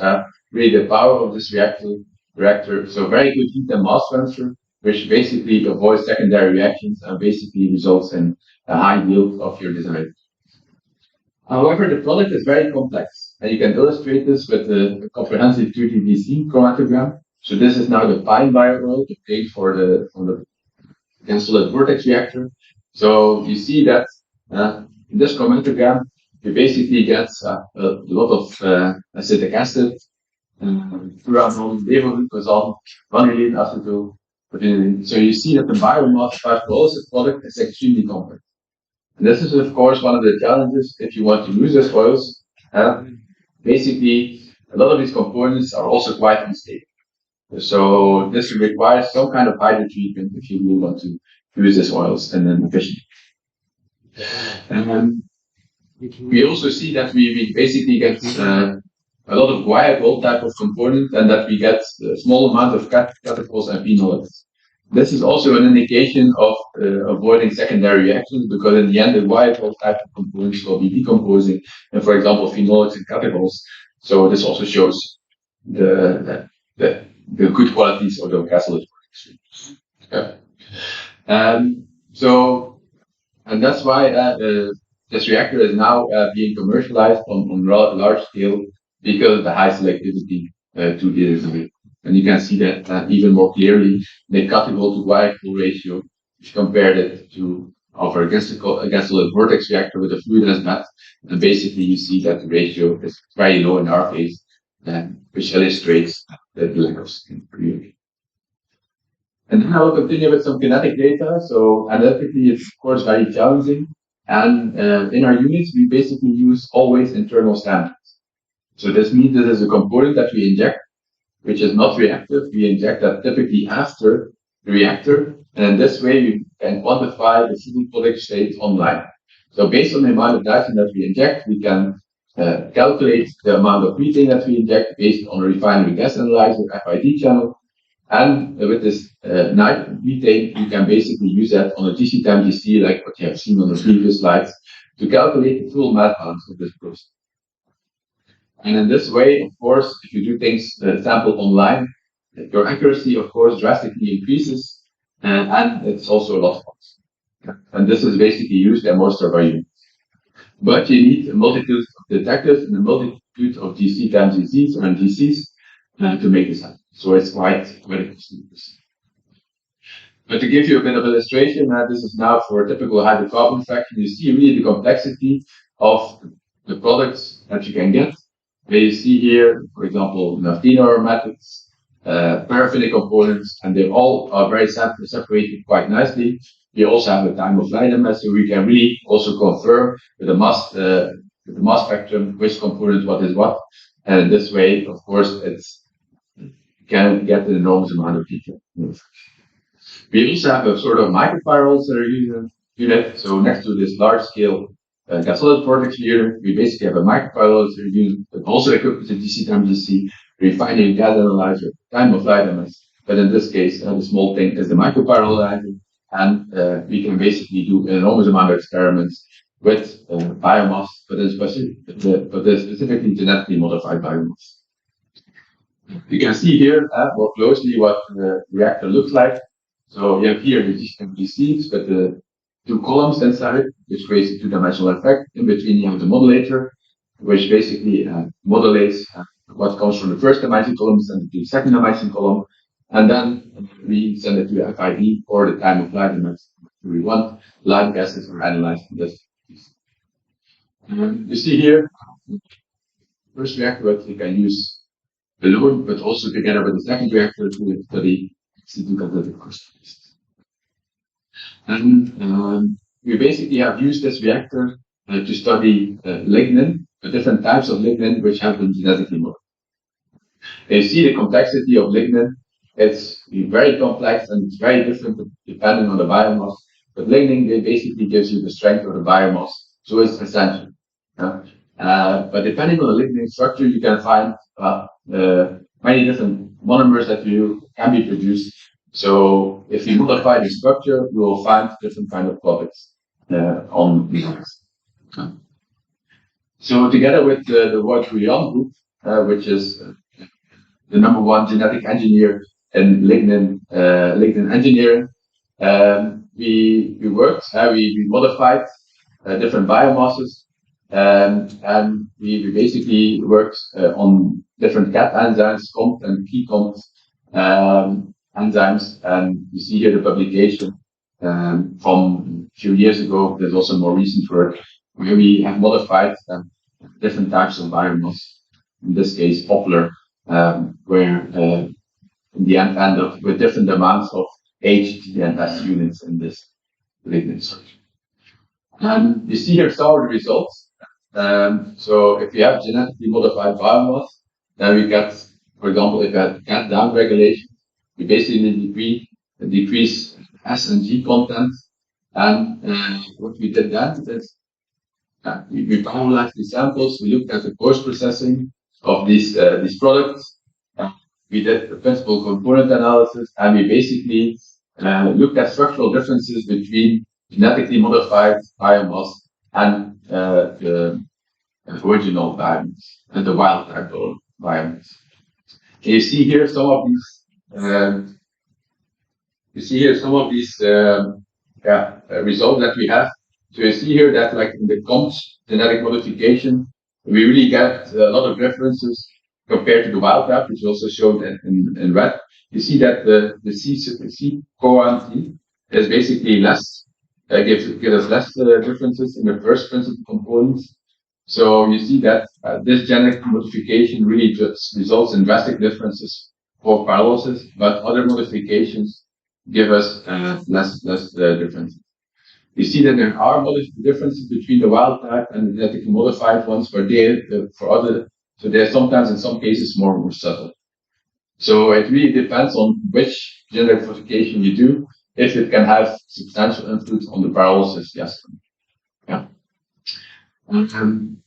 really the power of this reactor. So very good heat and mass transfer, which basically avoids secondary reactions and basically results in a high yield of your design. However, the product is very complex, and you can illustrate this with a comprehensive 2D scene chromatogram. So this is now the fine bio oil obtained from the solid vortex reactor. So you see that in this chromatogram, you basically get a lot of acetic acid, furanol, levoglucosan, vanillin acetyl. So you see that the biomass phosphorysis product is extremely complex. And this is, of course, one of the challenges if you want to use these oils. Basically, a lot of these components are also quite unstable. So this requires some kind of hydro treatment if you really want to use these oils in an efficient. We also see that we basically get a lot of guaiacol type of component, and that we get a small amount of catechol and phenolates. This is also an indication of avoiding secondary reactions, because in the end, the guaiacol type of components will be decomposing, and for example, phenolates and catechols. So this also shows the good qualities of the catalyst. Yeah. And that's why this reactor is now being commercialized on large scale because of the high selectivity to the design. And you can see that even more clearly the catechol to guaiacol ratio. If you compared it to our gasolid vortex reactor with a fluidized bed, and basically you see that the ratio is very low in our case, which illustrates the lack of purity. And then I will continue with some kinetic data. So analytically, it's of course very challenging. And in our units, we basically use always internal standards. So this means this is a component that we inject, which is not reactive, we inject that typically after the reactor, and in this way we can quantify the food product state online. So based on the amount of nitrogen that we inject, we can calculate the amount of methane that we inject based on a refinery gas analyzer, FID channel, and with this methane, you can basically use that on a GC times GC, like what you have seen on the previous slides, to calculate the full mass balance of this process. And in this way, of course, if you do things sample online, your accuracy, of course, drastically increases, and it's also a lot of cost. And this is basically used in most of our units. But you need a multitude of detectors and a multitude of GC times GCs and GCs to make this happen. So it's quite costly. But to give you a bit of illustration, this is now for a typical hydrocarbon fraction. You see really the complexity of the products that you can get. You see here, for example, naphthalene aromatics, paraffinic components, and they all are very separated quite nicely. We also have a time of flight MS, so we can really also confirm with the mass spectrum which component what is what. And this way, of course, you can get an enormous amount of detail. We also have a sort of micropyrroles unit. So next to this large-scale gas solid vortex unit, we basically have a micropyrroles unit, but also equipped with a GC times GC refining gas analyzer, time of flight MS. But in this case, the small thing is the micropyrrolyzer, and we can basically do an enormous amount of experiments with biomass, but specifically genetically modified biomass. You can see here more closely what the reactor looks like. So you have here the GCs, but the two columns inside, which creates a two-dimensional effect. In between, you have the modulator, which basically modulates what comes from the first dimension column sent to the second dimension column, and then we send it to the FID or the time of flight index. We want live gases are analyzed in this. You see here, first reactor that you can use alone, but also together with the second reactor to study CO2 catalytic crystals. And we basically have used this reactor to study lignin, the different types of lignin which have been genetically modified. You see the complexity of lignin. It's very complex and it's very different depending on the biomass. But lignin basically gives you the strength of the biomass, so it's essential. But depending on the lignin structure, you can find many different monomers that can be produced. So if you modify the structure, you will find different kind of products on these. So together with the work group, which is the #1 genetic engineer in lignin engineering, we worked, we modified different biomasses, and we basically worked on different CAT enzymes, COMT and PCOMT enzymes, and you see here the publication from a few years ago. There's also more recent work where we have modified different types of biomass, in this case poplar, where in the end up with different amounts of H, T, and S units in this lignin structure. And you see here some of the results. So if you have genetically modified biomass, then we get, for example, if you had CAT downregulation, we basically decrease S and G content. And what we did then is we parallelized the samples. We looked at the post-processing of these products. We did the principal component analysis, and we basically looked at structural differences between genetically modified biomass and the original biomass and the wild type biomass. Can you see here some of these? Results that we have. So you see here that, like in the COMT genetic modification, we really get a lot of differences compared to the wild type, which is also shown in red. You see that the C coan is basically less, gives us less differences in the first principal components. So you see that this genetic modification really just results in drastic differences for pyrolysis, but other modifications give us less differences. You see that there are differences between the wild type and the genetically modified ones, but so they're sometimes in some cases more subtle. So it really depends on which genetic modification you do, if it can have substantial influence on the pyrolysis, yes. Yeah. And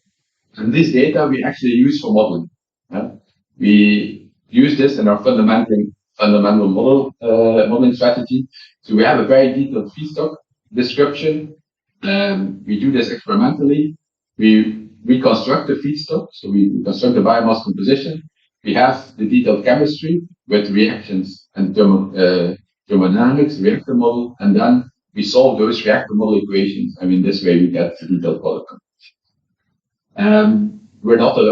this data we actually use for modeling. Yeah? We use this in our fundamental modeling strategy. So we have a very detailed feedstock description. We do this experimentally. We reconstruct the feedstock, so we construct the biomass composition. We have the detailed chemistry with reactions and thermodynamics, reactor model, and then we solve those reactor model equations. I mean, this way we get the detailed product. We're not the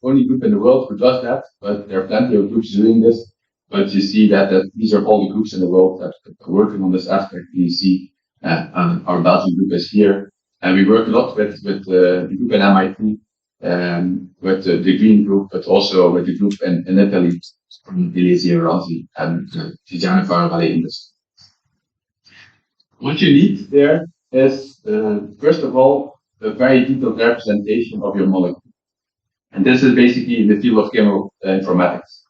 only group in the world who does that, but there are plenty of groups doing this. But you see that these are all the groups in the world that are working on this aspect. You see our Belgian group is here. And we work a lot with the group in MIT, with the Green Group, but also with the group in Italy, from Malaysia, Ranzi, and Tiziana Faravalli Industry. What you need there is, first of all, a very detailed representation of your molecule. And this is basically in the field of chemical informatics.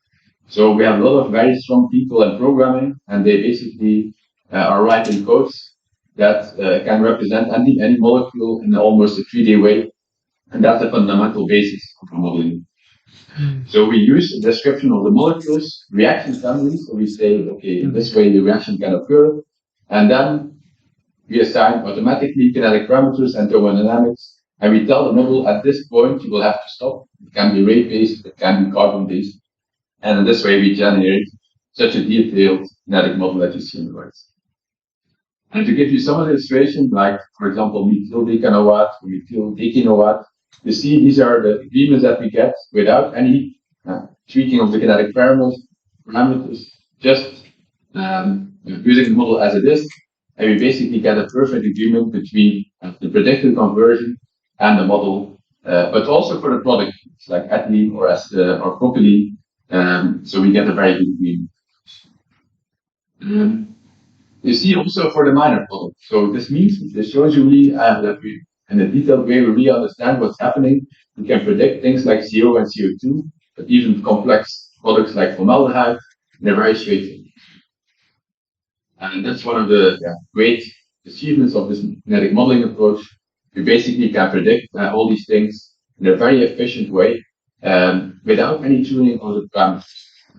So we have a lot of very strong people in programming, and they basically are writing codes that can represent any molecule in almost a 3D way. And that's the fundamental basis of modeling. So we use a description of the molecules, reaction families. So we say, okay, in this way the reaction can occur. And then we assign automatically kinetic parameters and thermodynamics. And we tell the model at this point you will have to stop. It can be rate-based, it can be carbon-based. And in this way we generate such a detailed kinetic model that you see on the right. And to give you some illustration, like for example, methyl decanoate, methyl decanoate, you see these are the agreements that we get without any tweaking of the kinetic parameters, just using the model as it is. And we basically get a perfect agreement between the predicted conversion and the model, but also for the product, like ethylene or propylene. So we get a very good agreement. You see also for the minor product. So this means, this shows you really that we, in a detailed way, we really understand what's happening. We can predict things like CO and CO2, but even complex products like formaldehyde in a very straight way. And that's one of the great achievements of this genetic modeling approach. We basically can predict all these things in a very efficient way without any tuning of the parameters.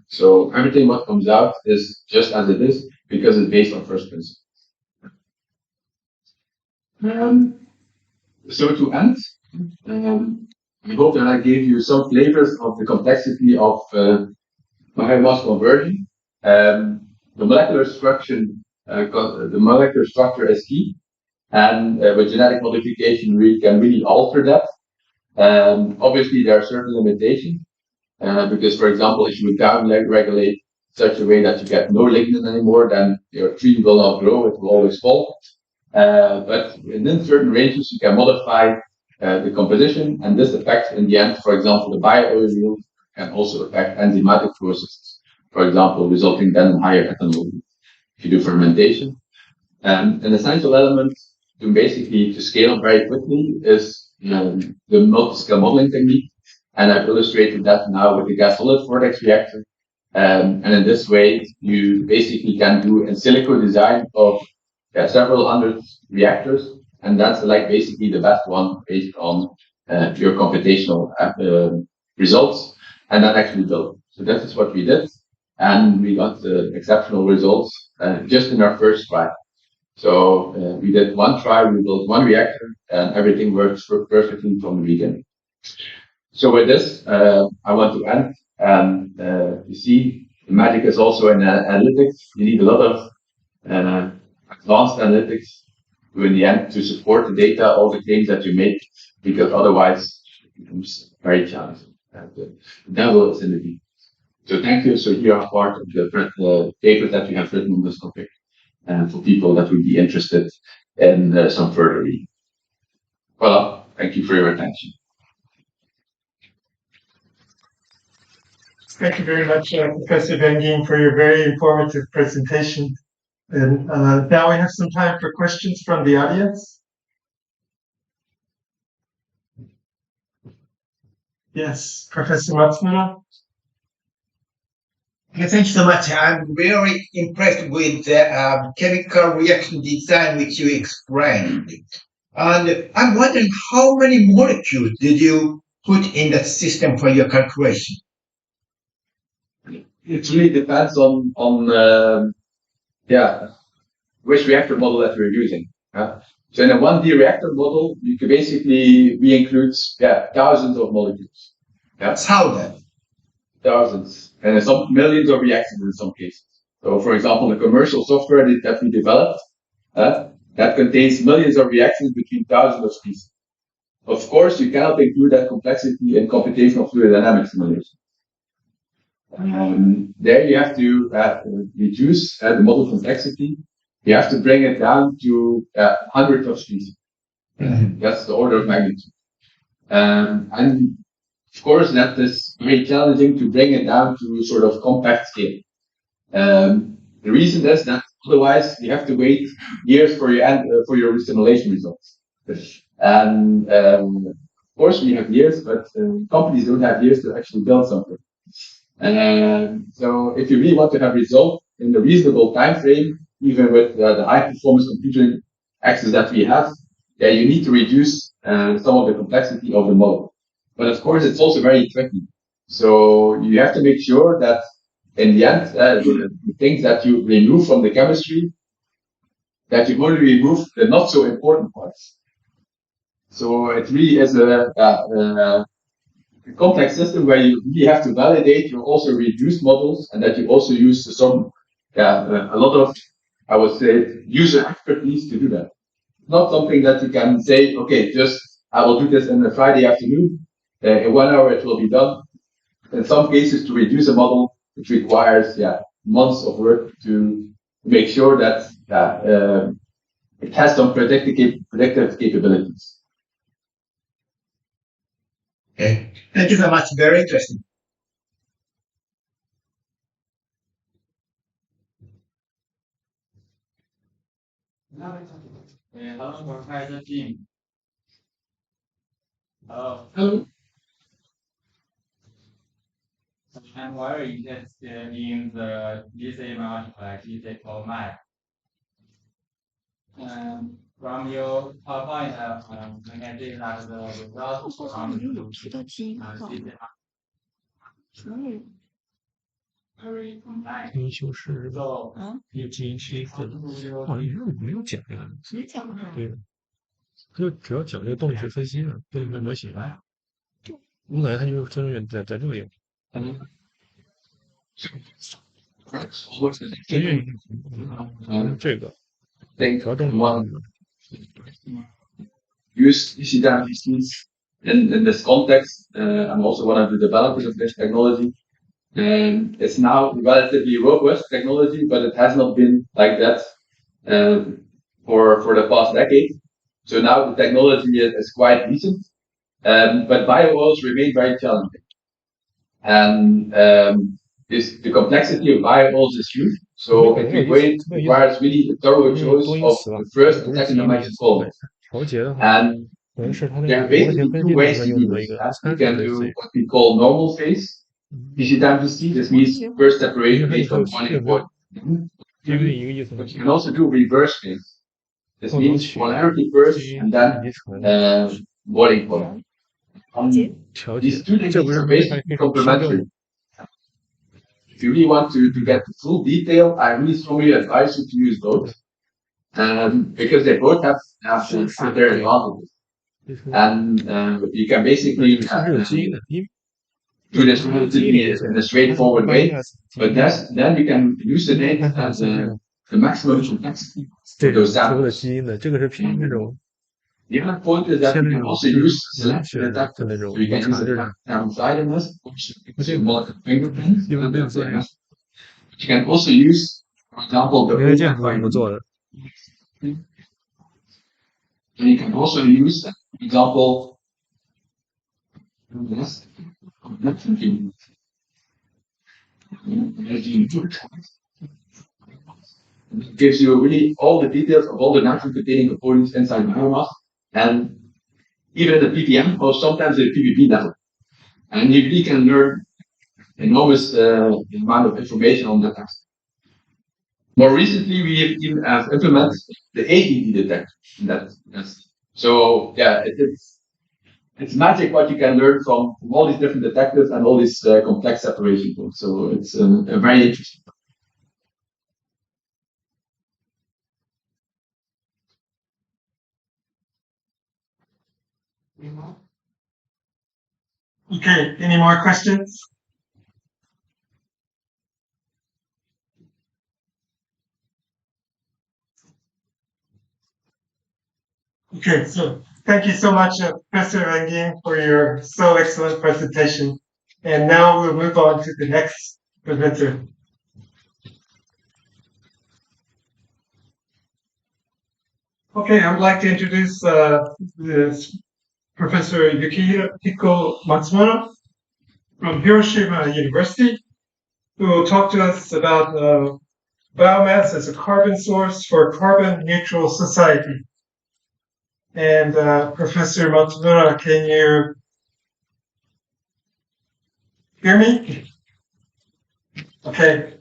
So everything what comes out is just as it is because it's based on first principles. So to end, I hope that I gave you some flavors of the complexity of biomass conversion. The molecular structure is key, and with genetic modification, we can really alter that. Obviously, there are certain limitations, because, for example, if you down-regulate such a way that you get no lignin anymore, then your tree will not grow; it will always fall. But within certain ranges, you can modify the composition, and this affects, in the end, for example, the bio-oil yield can also affect enzymatic processes. For example, resulting then in higher ethanol if you do fermentation. An essential element to scale very quickly is the multi-scale modeling technique, and I've illustrated that now with the gas solid vortex reactor. And in this way, you basically can do in silico design of several hundred reactors, and that's like basically the best one based on your computational results, and then actually build. So this is what we did, and we got exceptional results just in our first try. So we did one try, we built one reactor, and everything works perfectly from the beginning. So with this, I want to end. And you see, the magic is also in analytics. You need a lot of advanced analytics to, in the end, to support the data, all the claims that you make, because otherwise it becomes very challenging. And the devil is in the details. So thank you. So here are part of the papers that we have written on this topic, and for people that would be interested in some further reading. Well, thank you for your attention. Thank you very much, Professor Nanjing, for your very informative presentation. And now we have some time for questions from the audience. Yes, Professor Matsumoto. Thank you so much. I'm very impressed with the chemical reaction design which you explained. And I'm wondering how many molecules did you put in that system for your calculation? It really depends on which reactor model that we're using. So in a 1D reactor model, you can basically include thousands of molecules. Thousands. Thousands, and some millions of reactions in some cases. So, for example, the commercial software that we developed that contains millions of reactions between thousands of species. Of course, you cannot include that complexity in computational fluid dynamics simulation. There you have to reduce the model complexity. You have to bring it down to hundreds of species. That's the order of magnitude. And of course, that is very challenging to bring it down to sort of compact scale. The reason is that otherwise you have to wait years for your simulation results. And of course, we have years, but companies don't have years to actually build something. So if you really want to have results in a reasonable time frame, even with the high performance computing access that we have, you need to reduce some of the complexity of the model. But of course, it's also very tricky. So you have to make sure that in the end, the things that you remove from the chemistry, that you only remove the not so important parts. So it really is a complex system where you really have to validate your also reduced models, and that you also use some, a lot of, I would say, user expertise to do that. Not something that you can say, okay, I will do this on a Friday afternoon. In 1 hour it will be done. In some cases, to reduce a model, it requires months of work to make sure that it has some predictive capabilities. Okay. Thank you so much. Very interesting. Hello, Professor Jim. Hello. I'm very interested in the DC multiplex format. From your PowerPoint, I can see that the results from very complex. 基因修饰有基因修饰，好像没有讲这个，对，他就主要讲这个动力学分析了，动力学模型。我感觉他就真正在这个地方。真正这个主要动力。Use ECWCs in this context. I'm also one of the developers of this technology. It's now relatively robust technology, but it has not been like that for the past decade. So now the technology is quite decent, but bio-oils remain very challenging. And the complexity of bio-oils is huge. So it requires really a thorough choice of the first and second amino acids. And there are basically two ways to do this. You can do what we call normal phase. ECWC, this means first separation based on quantity point. But you can also do reverse phase. This means polarity first and then boiling point. These two techniques are basically complementary. If you really want to get the full detail, I really strongly advise you to use both. Because they both have their advantages. And you can basically do this relatively in a straightforward way, but then you can elucidate as the maximum complexity for those samples. The other point is that you can also use selective detectors. So you can use the thermophylamus, which is molecular fingerprints. You can also use, for example, the and you can also use, for example, this. It gives you really all the details of all the nitrogen containing components inside biomass, and even at the ppm or sometimes the ppb level. And you really can learn enormous amount of information on the text. More recently, we have even implemented the ADD detector in that test. So yeah, it's magic what you can learn from all these different detectors and all these complex separation points. So it's a very interesting. Okay, any more questions? Okay, so thank you so much, Professor Nanjing, for your so excellent presentation. And now we'll move on to the next presenter. Okay, I would like to introduce Professor Yukihiko Matsumura from Hiroshima University, who will talk to us about biomass as a carbon source for a carbon neutral society. And Professor Matsumura, can you hear me? Okay.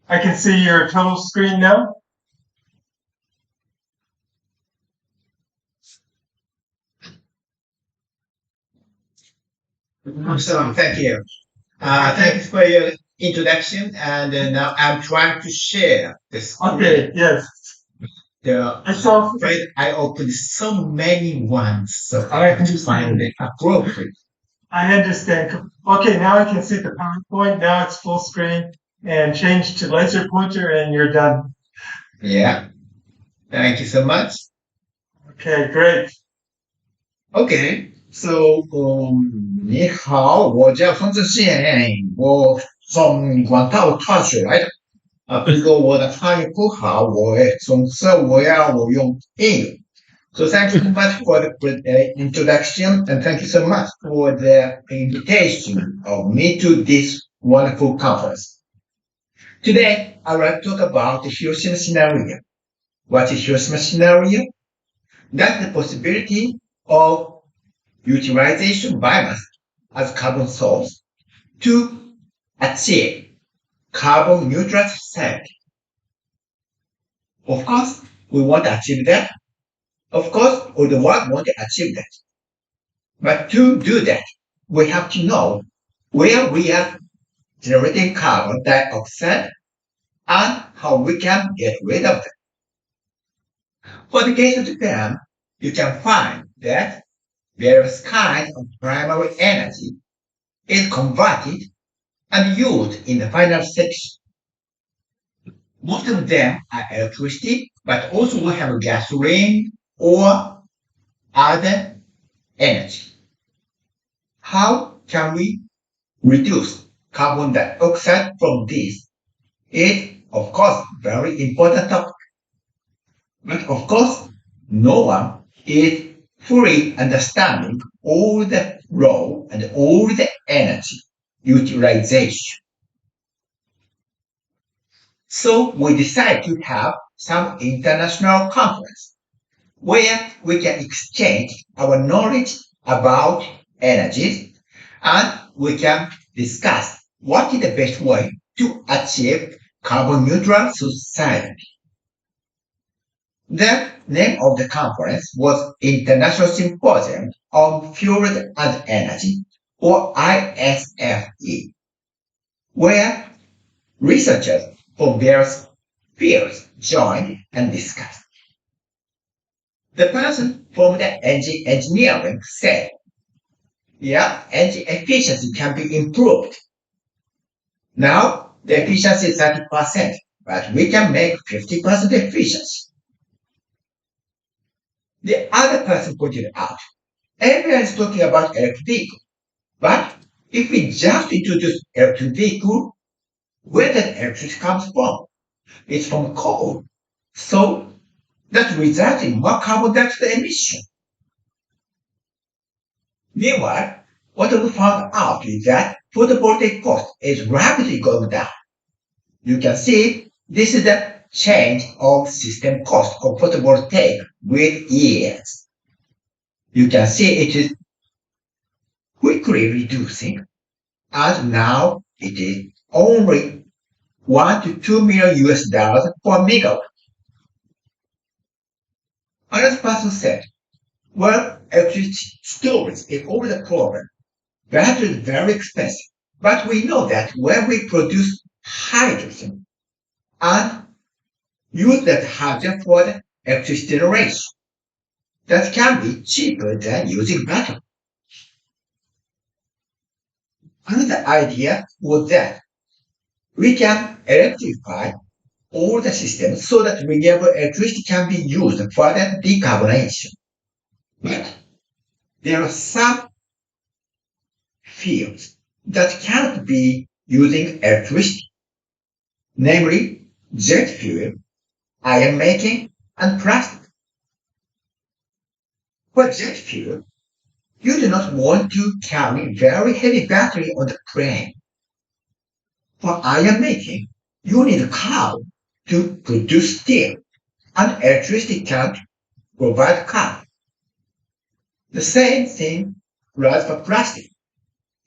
I can see your total screen now. So thank you. Thanks for your introduction. And now I'm trying to share this. Okay, yes. I opened so many ones, so I have to find it appropriate. I understand. Okay, now I can see the PowerPoint. Now it's full screen, and change to laser pointer, and you're done. Yeah. Thank you so much. Okay, great. Okay, so 你好，我叫方志宪，我从广州大学来的。不过我的汉语不好，总之我用英语。So thank you so much for the introduction, and thank you so much for the invitation of me to this wonderful conference. Today, I will talk about the Hiroshima scenario. What is Hiroshima scenario? That's the possibility of utilization biomass as carbon source to achieve carbon neutral society. Of course, we want to achieve that. Of course, all the world want to achieve that. But to do that, we have to know where we are generating carbon dioxide and how we can get rid of them. For the case of Japan, you can find that various kinds of primary energy is converted and used in the final section. Most of them are electricity, but also we have gasoline or other energy. How can we reduce carbon dioxide from this? It's, of course, very important topic. But of course, no one is fully understanding all the role and all the energy utilization. So we decided to have some international conference where we can exchange our knowledge about energy and we can discuss what is the best way to achieve carbon neutral society. The name of the conference was International Symposium on Fuel and Energy, or ISFE, where researchers from various fields joined and discussed. The person from the engine engineering said, yeah, engine efficiency can be improved. Now, the efficiency is 30%, but we can make 50% efficiency. The other person pointed out, everyone is talking about electric vehicle, but if we just introduce electric vehicle, where does electricity comes from? It's from coal. So that results in more carbon dioxide emission. Meanwhile, what we found out is that photovoltaic cost is rapidly going down. You can see this is the change of system cost of photovoltaic with years. You can see it is quickly reducing, and now it is only $1 to $2 million per megawatt. Another person said, well, electricity storage is always a problem. Battery is very expensive, but we know that when we produce hydrogen and use that hydrogen for the electricity generation, that can be cheaper than using battery. Another idea was that we can electrify all the systems so that renewable electricity can be used for the decarbonization. But there are some fields that cannot be using electricity, namely jet fuel, iron making, and plastic. For jet fuel, you do not want to carry very heavy battery on the plane. For iron making, you need a cow to produce steel, and electricity can't provide cow. The same thing applies for plastic.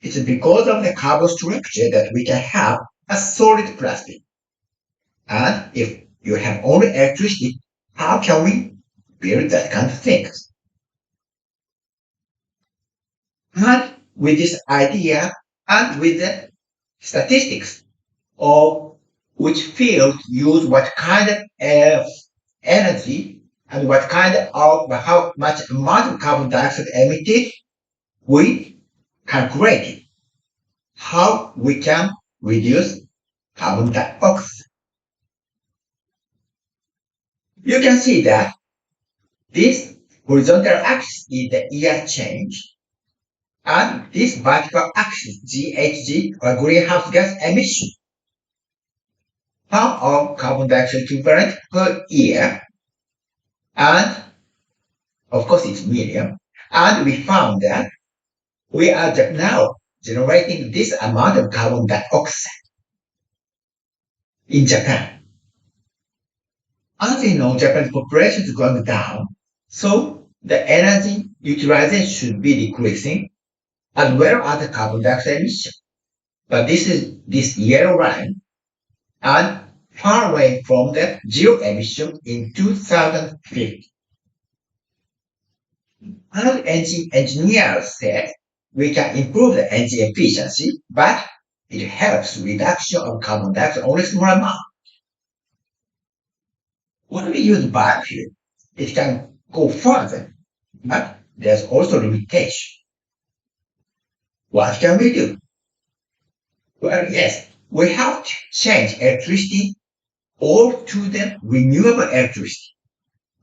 It's because of the carbon structure that we can have a solid plastic. And if you have only electricity, how can we build that kind of things? And with this idea and with the statistics of which field use what kind of energy and what kind of how much amount of carbon dioxide emitted, we calculated how we can reduce carbon dioxide. You can see that this horizontal axis is the year change, and this vertical axis, GHG, or greenhouse gas emission, pound of carbon dioxide equivalent per year, and of course it's million, and we found that we are now generating this amount of carbon dioxide in Japan. As you know, Japan's population is going down, so the energy utilization should be decreasing, as well as the carbon dioxide emission. But this is this yellow line, and far away from the zero emission in 2050. Another engine engineer said we can improve the engine efficiency, but it helps reduction of carbon dioxide only small amount. When we use biofuel, it can go further, but there's also limitation. What can we do? Well, yes, we have to change electricity all to the renewable electricity.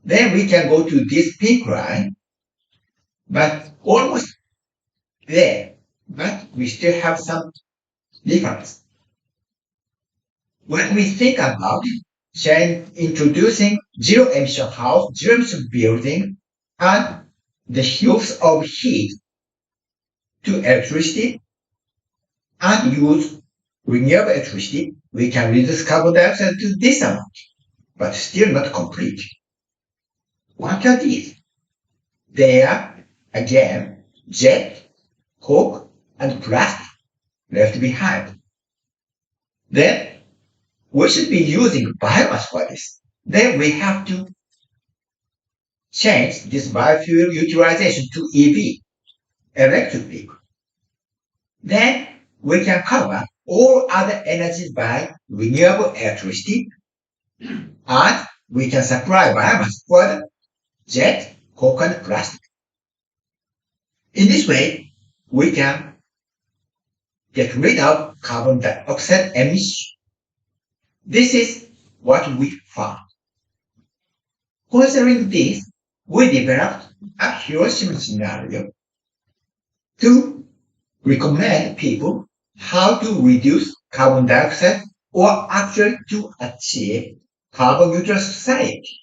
Then we can go to this pink line, but almost there, but we still have some difference. When we think about introducing zero emission house, zero emission building, and the use of heat to electricity and use renewable electricity, we can reduce carbon dioxide to this amount, but still not complete. What are these? They are, again, jet, coke, and plastic left behind. Then we should be using biomass for this. Then we have to change this biofuel utilization to EV, electric vehicle. Then we can cover all other energies by renewable electricity, and we can supply biomass for the jet, coke, and plastic. In this way, we can get rid of carbon dioxide emission. This is what we found. Considering this, we developed a Hiroshima scenario to recommend people how to reduce carbon dioxide or actually to achieve carbon neutral society.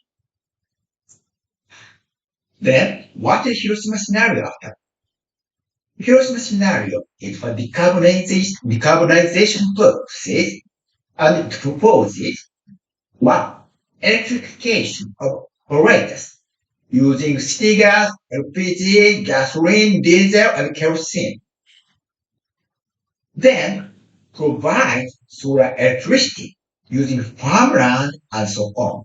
Then, what is Hiroshima scenario after? Hiroshima scenario is for decarbonization purposes, and it proposes 1. Electrification of operators using city gas, LPG, gasoline, diesel, and kerosene. then provide solar electricity using farmland and so on.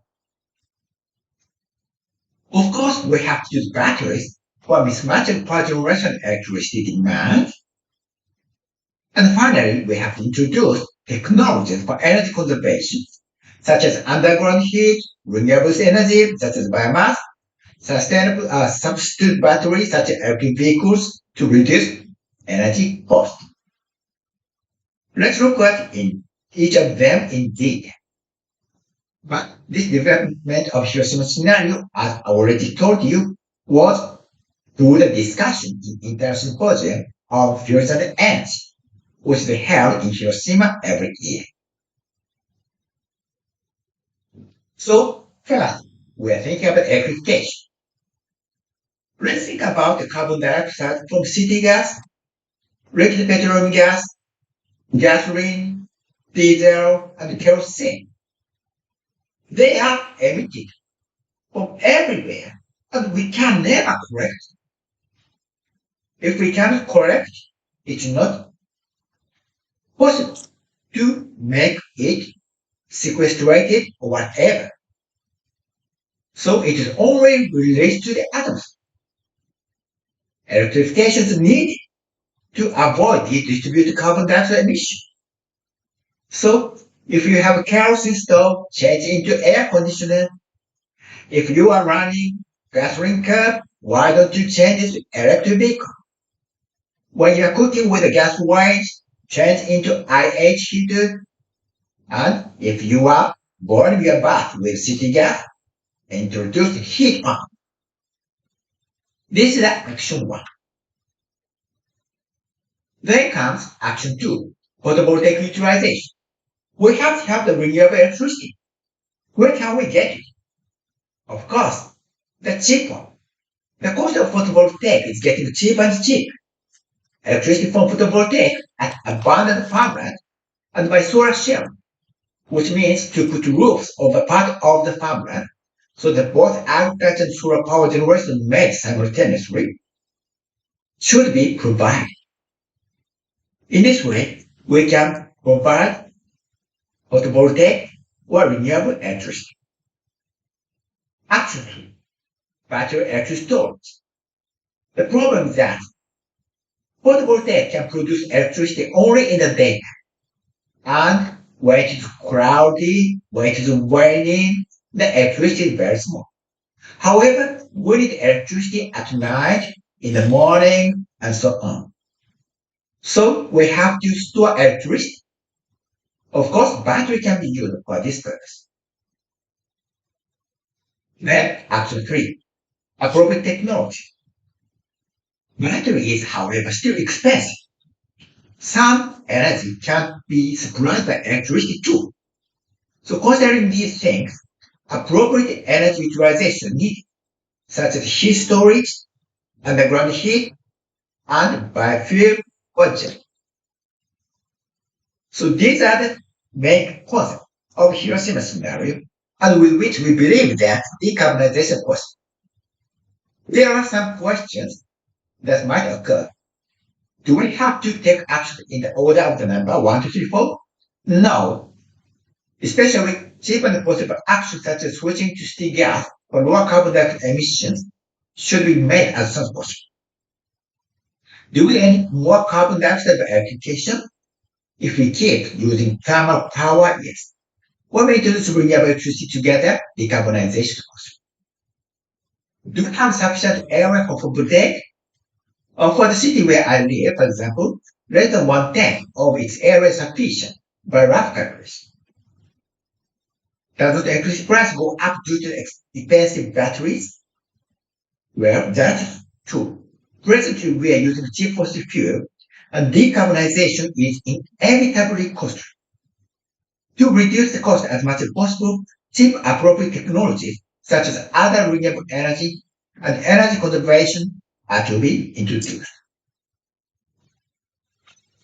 Of course, we have to use batteries for mismatched power generation electricity demand. And finally, we have to introduce technologies for energy conservation, such as underground heat, renewable energy, such as biomass, sustainable substitute batteries, such as electric vehicles, to reduce energy cost. Let's look at each of them in detail. But this development of Hiroshima scenario, as I already told you, was through the discussion in International Symposium of Fusion and Energy, which is held in Hiroshima every year. So first, we are thinking about electrification. Let's think about the carbon dioxide from city gas, liquid petroleum gas, gasoline, diesel, and kerosene. They are emitted from everywhere, and we can never correct. If we cannot correct, it's not possible to make it sequestrated or whatever. So it is only released to the atoms. Electrification is needed to avoid the distributed carbon dioxide emission. So if you have a kerosene stove, change into air conditioner. If you are running gasoline car, why don't you change it to electric vehicle? When you are cooking with a gas range, change into IH heater. And if you are boiling your bath with city gas, introduce heat pump. This is action 1. Then comes action 2, photovoltaic utilization. We have to have the renewable electricity. Where can we get it? Of course, the cheap one. The cost of photovoltaic is getting cheaper and cheaper. Electricity from photovoltaic at abundant farmland and by solar shell, which means to put roofs over part of the farmland so that both agriculture and solar power generation made simultaneously should be provided. In this way, we can provide photovoltaic or renewable electricity. Actually, battery electric storage. The problem is that photovoltaic can produce electricity only in the daytime. And when it is cloudy, when it is raining, the electricity is very small. However, we need electricity at night, in the morning, and so on. So we have to store electricity. Of course, battery can be used for this purpose. Then, action 3, appropriate technology. Battery is, however, still expensive. Some energy can be supplied by electricity too. So considering these things, appropriate energy utilization needed, such as heat storage, underground heat, and biofuel budget. So these are the main concepts of Hiroshima scenario, and with which we believe that decarbonization is possible. There are some questions that might occur. Do we have to take action in the order of the number 1, 2, 3, 4? No. Especially cheap and possible actions such as switching to city gas for lower carbon dioxide emissions should be made as soon as possible. Do we need more carbon dioxide by electrification? If we keep using thermal power, yes. When we introduce renewable electricity together, decarbonization is possible. Do we have sufficient area for photovoltaic? For the city where I live, for example, less than 1/10 of its area is sufficient by rough calculation. Does the electricity price go up due to expensive batteries? Well, that's true. Presently, we are using cheap fossil fuel, and decarbonization is inevitably costly. To reduce the cost as much as possible, cheap appropriate technologies such as other renewable energy and energy conservation are to be introduced.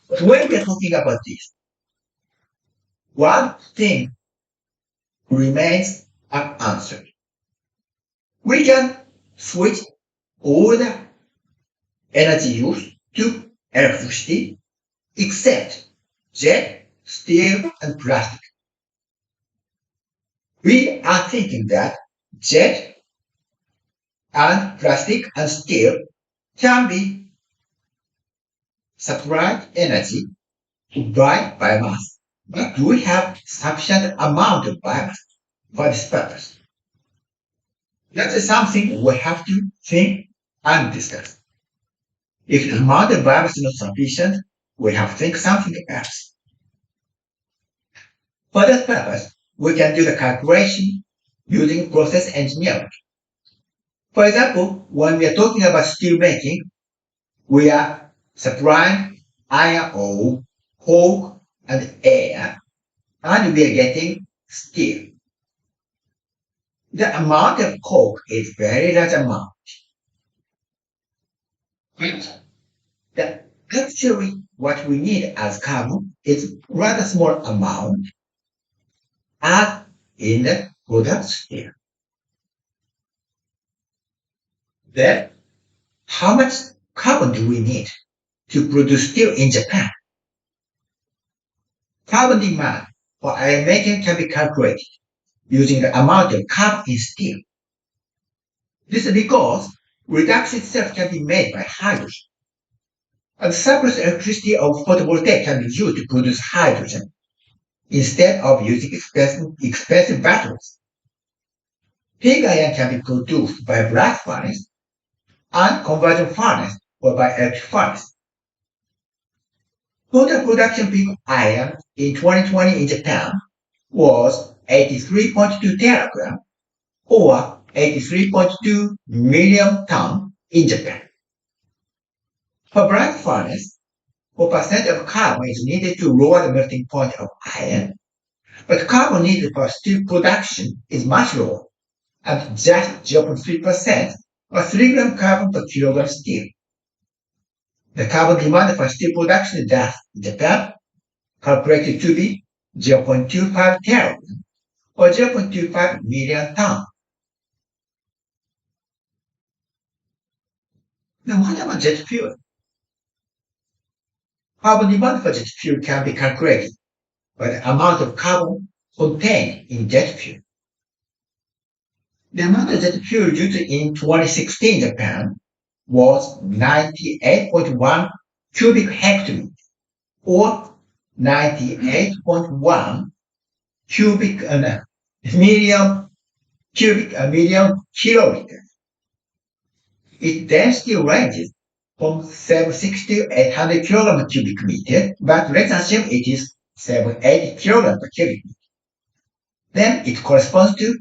But when we are talking about this, one thing remains unanswered. We can switch all the energy use to electricity except jet, steel, and plastic. We are thinking that jet and plastic and steel can be supplied energy by biomass, but do we have sufficient amount of biomass for this purpose? That is something we have to think and discuss. If the amount of biomass is not sufficient, we have to think something else. For that purpose, we can do the calculation using process engineering. For example, when we are talking about steel making, we are supplying iron ore, coke, and air, and we are getting steel. The amount of coke is very large amount. Actually, what we need as carbon is rather small amount as in the product steel. Then, how much carbon do we need to produce steel in Japan? Carbon demand for iron making can be calculated using the amount of carbon in steel. This is because reduction itself can be made by hydrogen. And surplus electricity of photovoltaic can be used to produce hydrogen instead of using expensive batteries. Pig iron can be produced by blast furnace and conversion furnace or by electric furnace. Total production peak of iron in 2020 in Japan was 83.2 teragram or 83.2 million tons in Japan. For blast furnace, 4% of carbon is needed to lower the melting point of iron, but carbon needed for steel production is much lower, at just 0.3% or 3 grams carbon per kilogram steel. The carbon demand for steel production thus in Japan calculated to be 0.25 teragram or 0.25 million tons. Now what about jet fuel? Carbon demand for jet fuel can be calculated by the amount of carbon contained in jet fuel. The amount of jet fuel used in 2016 Japan was 98.1 cubic hectoliter or 98.1 million kiloliters. Its density ranges from 760 to 800 kilograms cubic meter, but let's assume it is 780 kilograms per cubic meter. Then it corresponds to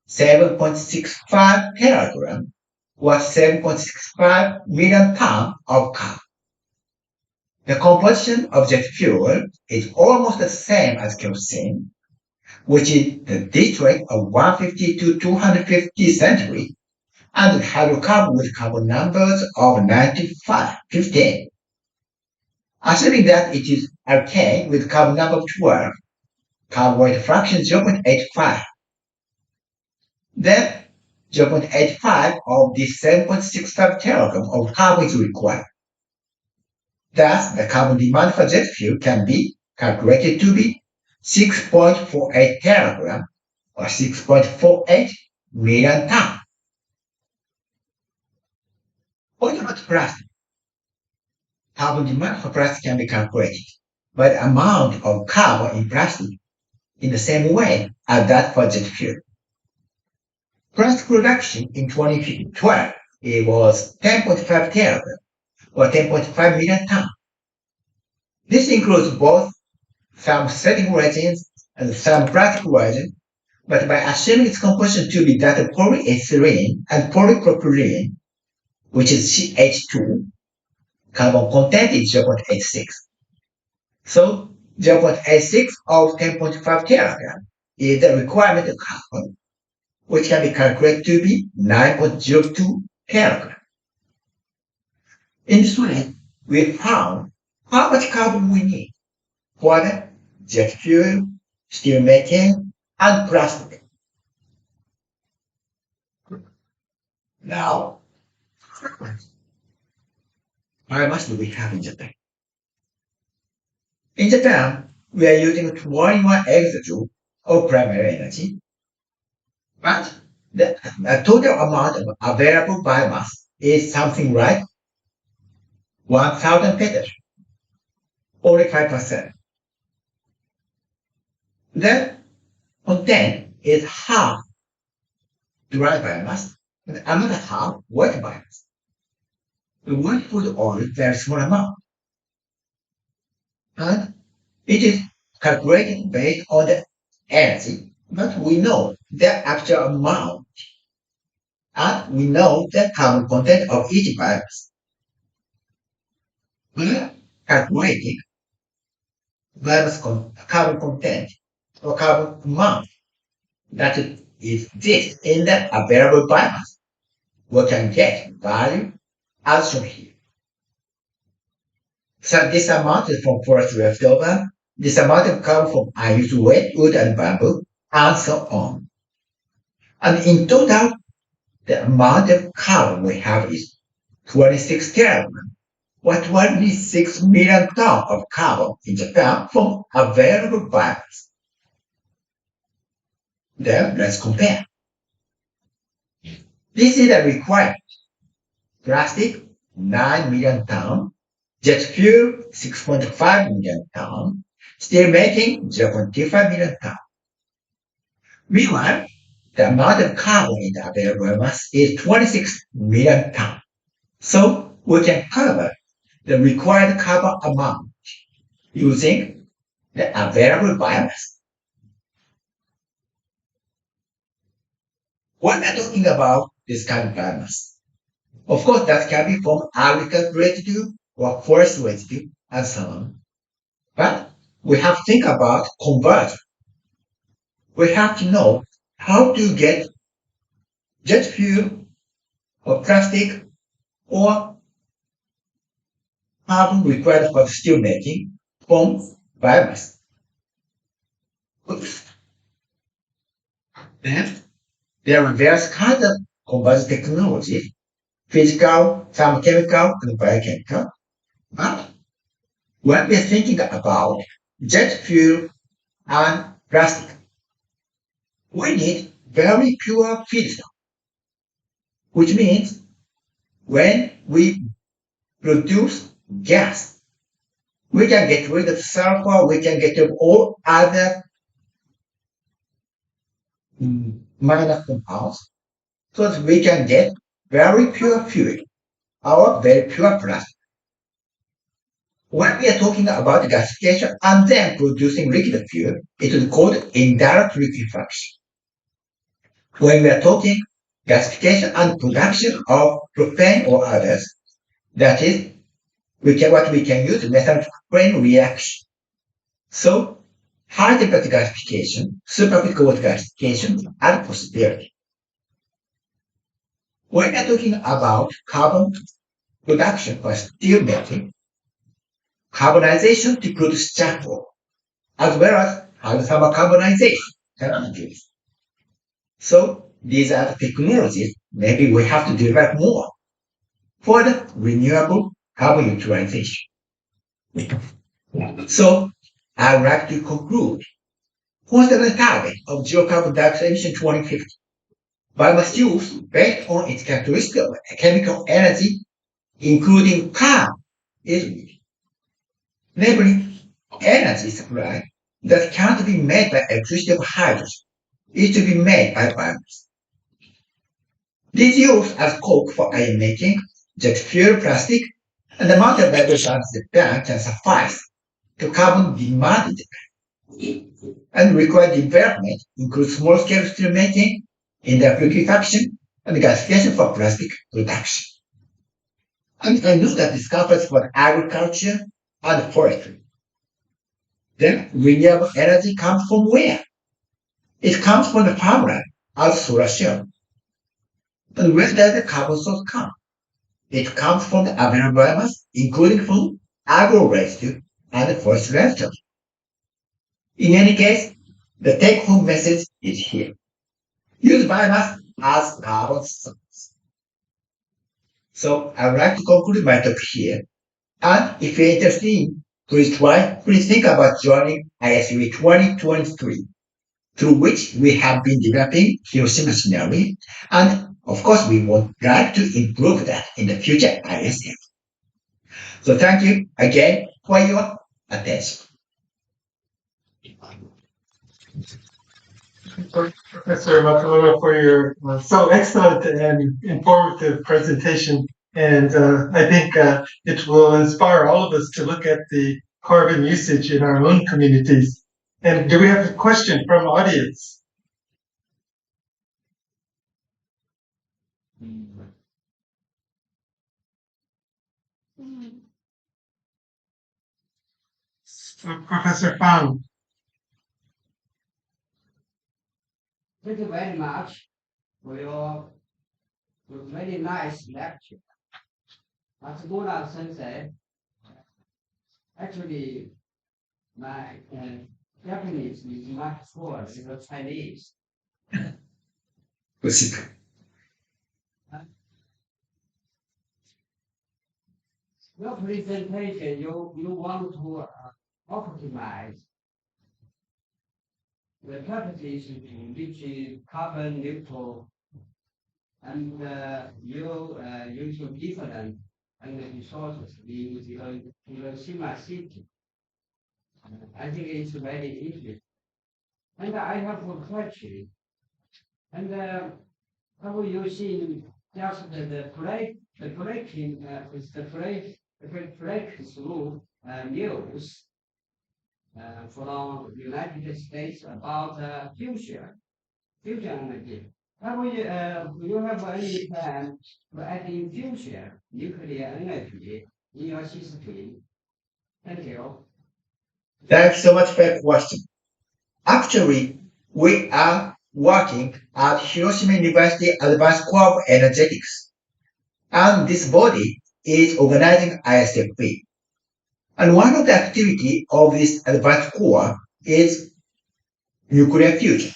7.65 teragram or 7.65 million tons of carbon. The composition of jet fuel is almost the same as kerosene, which is the distillate of 150 to 250 centigrade, and hydrocarbon with carbon numbers of 15. Assuming that it is alkane with carbon number 12, carbon weight fraction 0.85. Then 0.85 of this 7.65 teragram of carbon is required. Thus, the carbon demand for jet fuel can be calculated to be 6.48 teragram or 6.48 million tons. What about plastic? Carbon demand for plastic can be calculated by the amount of carbon in plastic in the same way as that for jet fuel. Plastic production in 2012 it was 10.5 teragram or 10.5 million tons. This includes both thermostatic resins and thermoplastic resin, but by assuming its composition to be that of polyethylene and polypropylene, which is CH2, carbon content is 0.86. So 0.86 of 10.5 teragram is the requirement of carbon, which can be calculated to be 9.02 teragram. In this way, we found how much carbon we need for the jet fuel, steel making, and plastic. Now, how much do we have in Japan? In Japan, we are using 21 exajoule of primary energy, but the total amount of available biomass is something like 1,000 peters, only 5%. Then content is half dry biomass and another half wet biomass. The wet food oil, very small amount. And it is calculated based on the energy, but we know the actual amount, and we know the carbon content of each biomass. By calculating biomass carbon content or carbon amount that is this in the available biomass, we can get value as shown here. So this amount is from forest leftover, this amount of carbon from unused wood, wood and bamboo, and so on. And in total, the amount of carbon we have is 26 teragram, or 26 million tons of carbon in Japan from available biomass. Then let's compare. This is the requirement. Plastic, 9 million tons, jet fuel, 6.5 million tons, steel making, 0.25 million tons. Meanwhile, the amount of carbon in the available mass is 26 million tons. So we can cover the required carbon amount using the available biomass. When we're talking about this kind of biomass, of course, that can be from agricultural residue or forest residue and so on. But we have to think about conversion. We have to know how to get jet fuel or plastic or carbon required for steel making from biomass. Then there are various kinds of conversion technologies, physical, thermochemical, and biochemical. But when we're thinking about jet fuel and plastic, we need very pure feedstock, which means when we produce gas, we can get rid of sulfur, we can get rid of all other minor compounds, so that we can get very pure fuel or very pure plastic. When we are talking about gasification and then producing liquid fuel, it is called indirect liquefaction. When we are talking gasification and production of propane or others, that is, what we can use methane reaction. So, high temperature gasification, supercritical water gasification are a possibility. When we are talking about carbon production for steel making, carbonization to produce charcoal, as well as hydrothermal carbonization can be used. So these are the technologies maybe we have to develop more for the renewable carbon utilization. So I would like to conclude. What's the target of zero carbon dioxide emission 2050? Biomass use based on its characteristic of chemical energy, including carbon, is needed. Namely, energy supply that can't be made by electricity of hydrogen is to be made by biomass. This used as coke for iron making, jet fuel, plastic, and the amount of biomass Japan can suffice to carbon demand in Japan. And required development includes small-scale steel making, industrial liquefaction, and gasification for plastic production. And I know that this covers for agriculture and forestry. Then renewable energy comes from where? It comes from the farmland as solar cell. And where does the carbon source come? It comes from the available biomass, including from agro residue and forest leftovers. In any case, the take-home message is here. Use biomass as carbon source. So I would like to conclude my talk here. And if you're interested in please think about joining ISV 2023, through which we have been developing Hiroshima scenario, and of course we would like to improve that in the future ISF. So thank you again for your attention. Professor Makamura, for your so excellent and informative presentation. And I think it will inspire all of us to look at the carbon usage in our own communities. And do we have a question from audience? Professor Fang. Thank you very much for your very nice lecture. Matsumura Sensei, actually, my Japanese is much poor than the Chinese. Your presentation, you want to optimize the purposes to reach carbon neutral, and you use different energy sources in Hiroshima city. I think it's very interesting. And I have a question. And how you see just the breaking through news from United States about fusion energy. How you have any plan to add in fusion nuclear energy in your system? Thank you. Thanks so much for your question. Actually, we are working at Hiroshima University Advanced Core of Energetics, and this body is organizing ISFP. And one of the activity of this advanced core is nuclear fusion.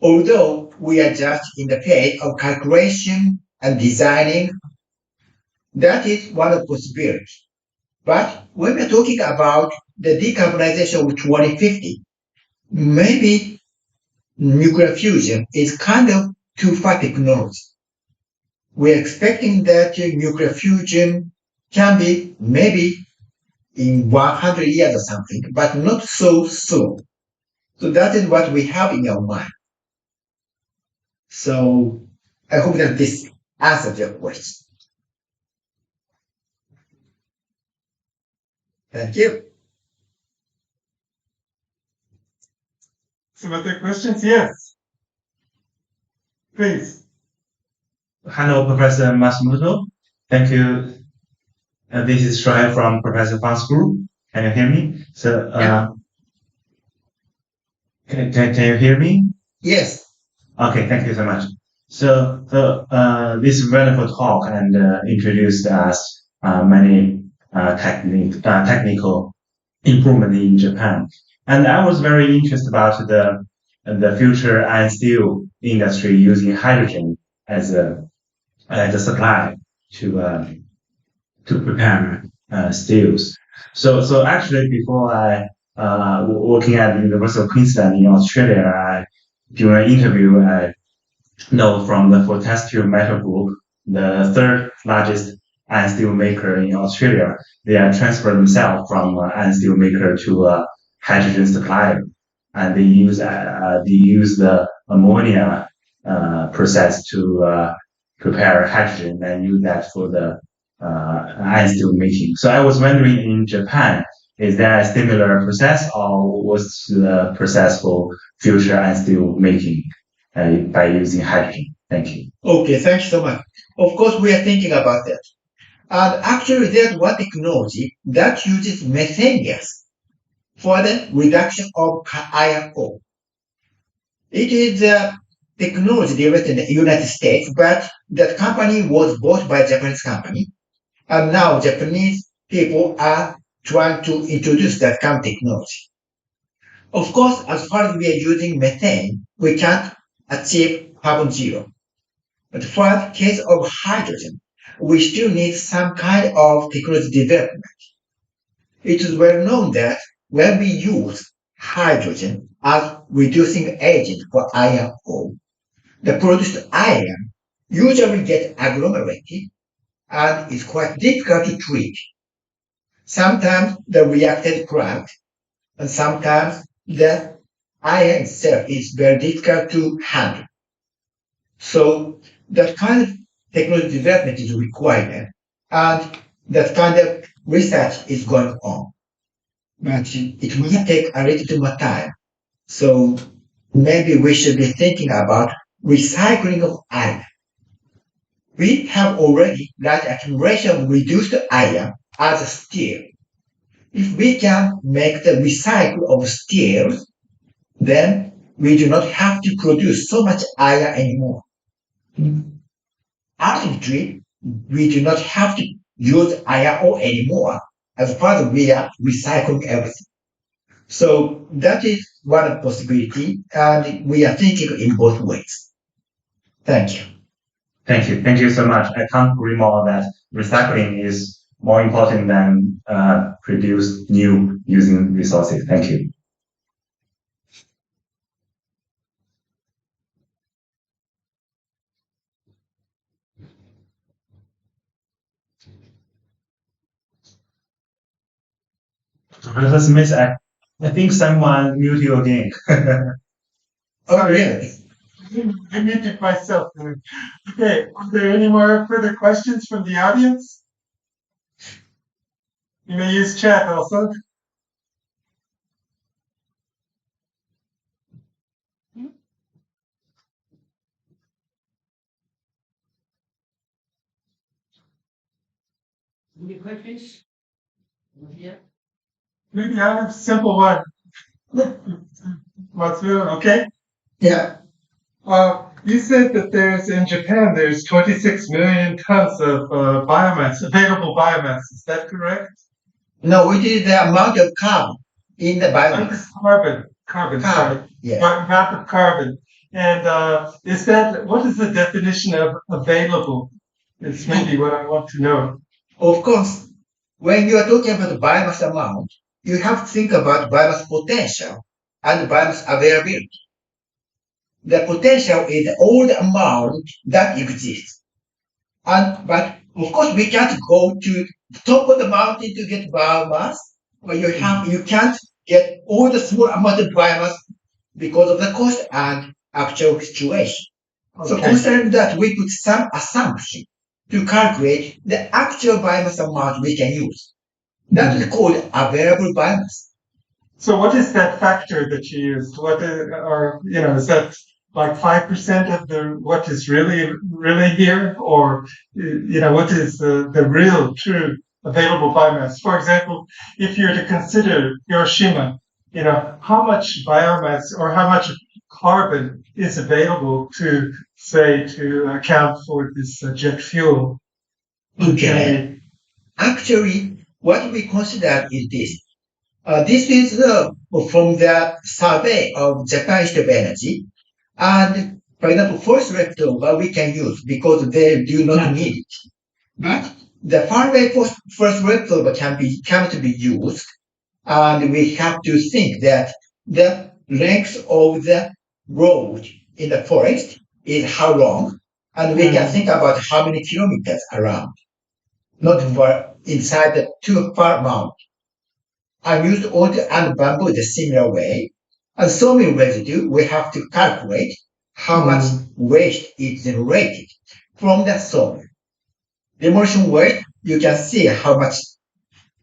Although we are just in the phase of calculation and designing, that is one of the possibilities. But when we're talking about the decarbonization of 2050, maybe nuclear fusion is kind of too far technology. We're expecting that nuclear fusion can be maybe in 100 years or something, but not so soon. So that is what we have in our mind. So I hope that this answers your question. Thank you. Some other questions? Yes. Please. Hello, Professor Matsumoto. Thank you. This is Shohei from Professor Fang's group. Can you hear me? So, can you hear me? Yes. Okay, thank you so much. So this wonderful talk and introduced us many technical improvement in Japan. And I was very interested about the future iron steel industry using hydrogen as a supply to prepare steels. So actually, before I working at the University of Queensland in Australia, during an interview, I know from the Fortescue Metal Group, the third largest iron steel maker in Australia, they are transferred themselves from iron steel maker to a hydrogen supplier, and they use the ammonia process to prepare hydrogen and use that for the iron steel making. So I was wondering, in Japan, is there a similar process, or what's the process for future iron steel making by using hydrogen? Thank you. Okay, thanks so much. Of course, we are thinking about that. And actually, there's one technology that uses methane gas for the reduction of iron ore. It is a technology developed in the United States, but that company was bought by a Japanese company. And now Japanese people are trying to introduce that kind of technology. Of course, as far as we are using methane, we can't achieve carbon zero. But for the case of hydrogen, we still need some kind of technology development. It is well known that when we use hydrogen as reducing agent for iron ore, the produced iron usually gets agglomerated and is quite difficult to treat. Sometimes the reactant cracked, and sometimes the iron itself is very difficult to handle. So that kind of technology development is required, and that kind of research is going on. But it will take a little bit more time. So maybe we should be thinking about recycling of iron. We have already large accumulation of reduced iron as steel. If we can make the recycle of steel, then we do not have to produce so much iron anymore. Ultimately, we do not have to use iron ore anymore as far as we are recycling everything. So that is one possibility, and we are thinking in both ways. Thank you. Thank you. Thank you so much. I can't agree more that recycling is more important than produce new using resources. Thank you. Professor Smith, I think someone mute you again. Oh, really? I muted myself. Okay, are there any more further questions from the audience? You may use chat also. Any questions? Yeah. Maybe I have a simple one. Okay? Yeah. You said that in Japan, there's 26 million tons of biomass, available biomass. Is that correct? No, it is the amount of carbon in the biomass. Carbon, sorry. Yes. Amount of carbon. And what is the definition of available? It's maybe what I want to know. Of course, when you are talking about the biomass amount, you have to think about biomass potential and biomass availability. The potential is all the amount that exists. But of course, we can't go to the top of the mountain to get biomass, or you can't get all the small amount of biomass because of the cost and actual situation. So considering that, we put some assumption to calculate the actual biomass amount we can use. That is called available biomass. So what is that factor that you used? Is that like 5% of what is really here, or what is the real true available biomass? For example, if you're to consider Hiroshima, how much biomass or how much carbon is available to account for this jet fuel? Okay. Actually, what we consider is this. This is from the survey of Japan Institute of Energy. And for example, forest leftover we can use because they do not need it. But the faraway forest leftover cannot be used. And we have to think that the length of the road in the forest is how long. And we can think about how many kilometers around, not for inside the too far mountain. I used wood and bamboo the similar way. And sawmill residue, we have to calculate how much waste is generated from the sawmill. Demolition waste, you can see how much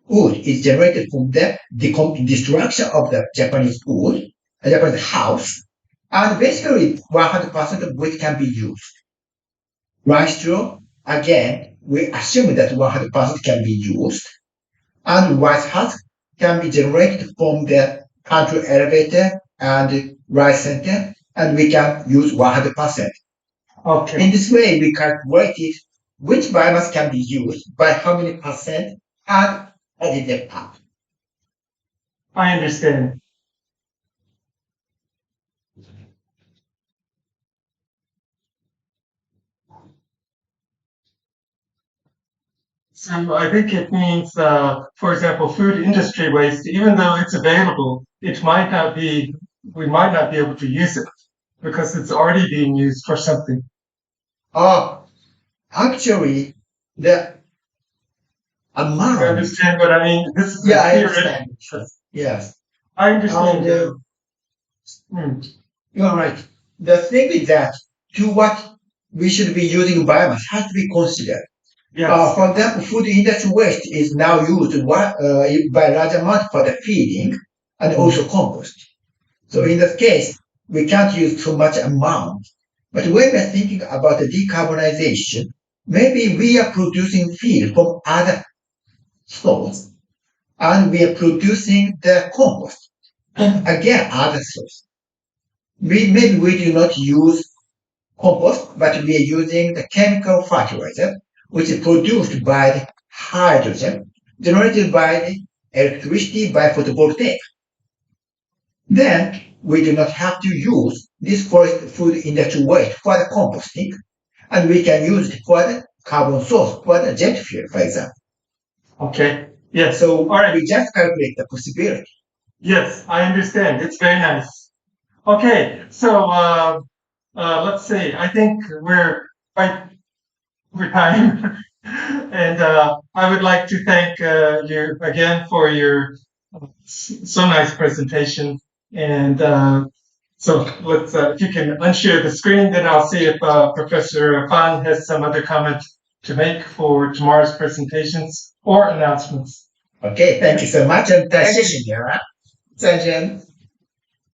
wood is generated from the destruction of the Japanese wood, a Japanese house. And basically, 100% of which can be used. Rice straw, again, we assume that 100% can be used. And rice husk can be generated from the pantry elevator and rice center, and we can use 100%. Okay. In this way, we calculated which biomass can be used by how many percent and added them up. I understand. So I think it means, for example, food industry waste, even though it's available, we might not be able to use it because it's already being used for something. Actually, the amount. You understand what I mean? This is I understand. Yes. I understand. You're right. The thing is that to what we should be using biomass has to be considered. Yes. For example, food industry waste is now used by large amount for the feeding and also compost. So in this case, we can't use too much amount. But when we're thinking about the decarbonization, maybe we are producing feed from other source, and we are producing the compost from again other source. Maybe we do not use compost, but we are using the chemical fertilizer, which is produced by the hydrogen, generated by the electricity by photovoltaic. Then we do not have to use this forest food industry waste for the composting, and we can use it for the carbon source, for the jet fuel, for example. Okay. Yes. So we just calculate the possibility. Yes, I understand. It's very nice. Okay, so let's see. I think we're quite over time, and I would like to thank you again for your so nice presentation. And so let's, if you can unshare the screen, then I'll see if Professor Fan has some other comment to make for tomorrow's presentations or announcements. Okay, thank you so much, and 谢谢你啊，再见。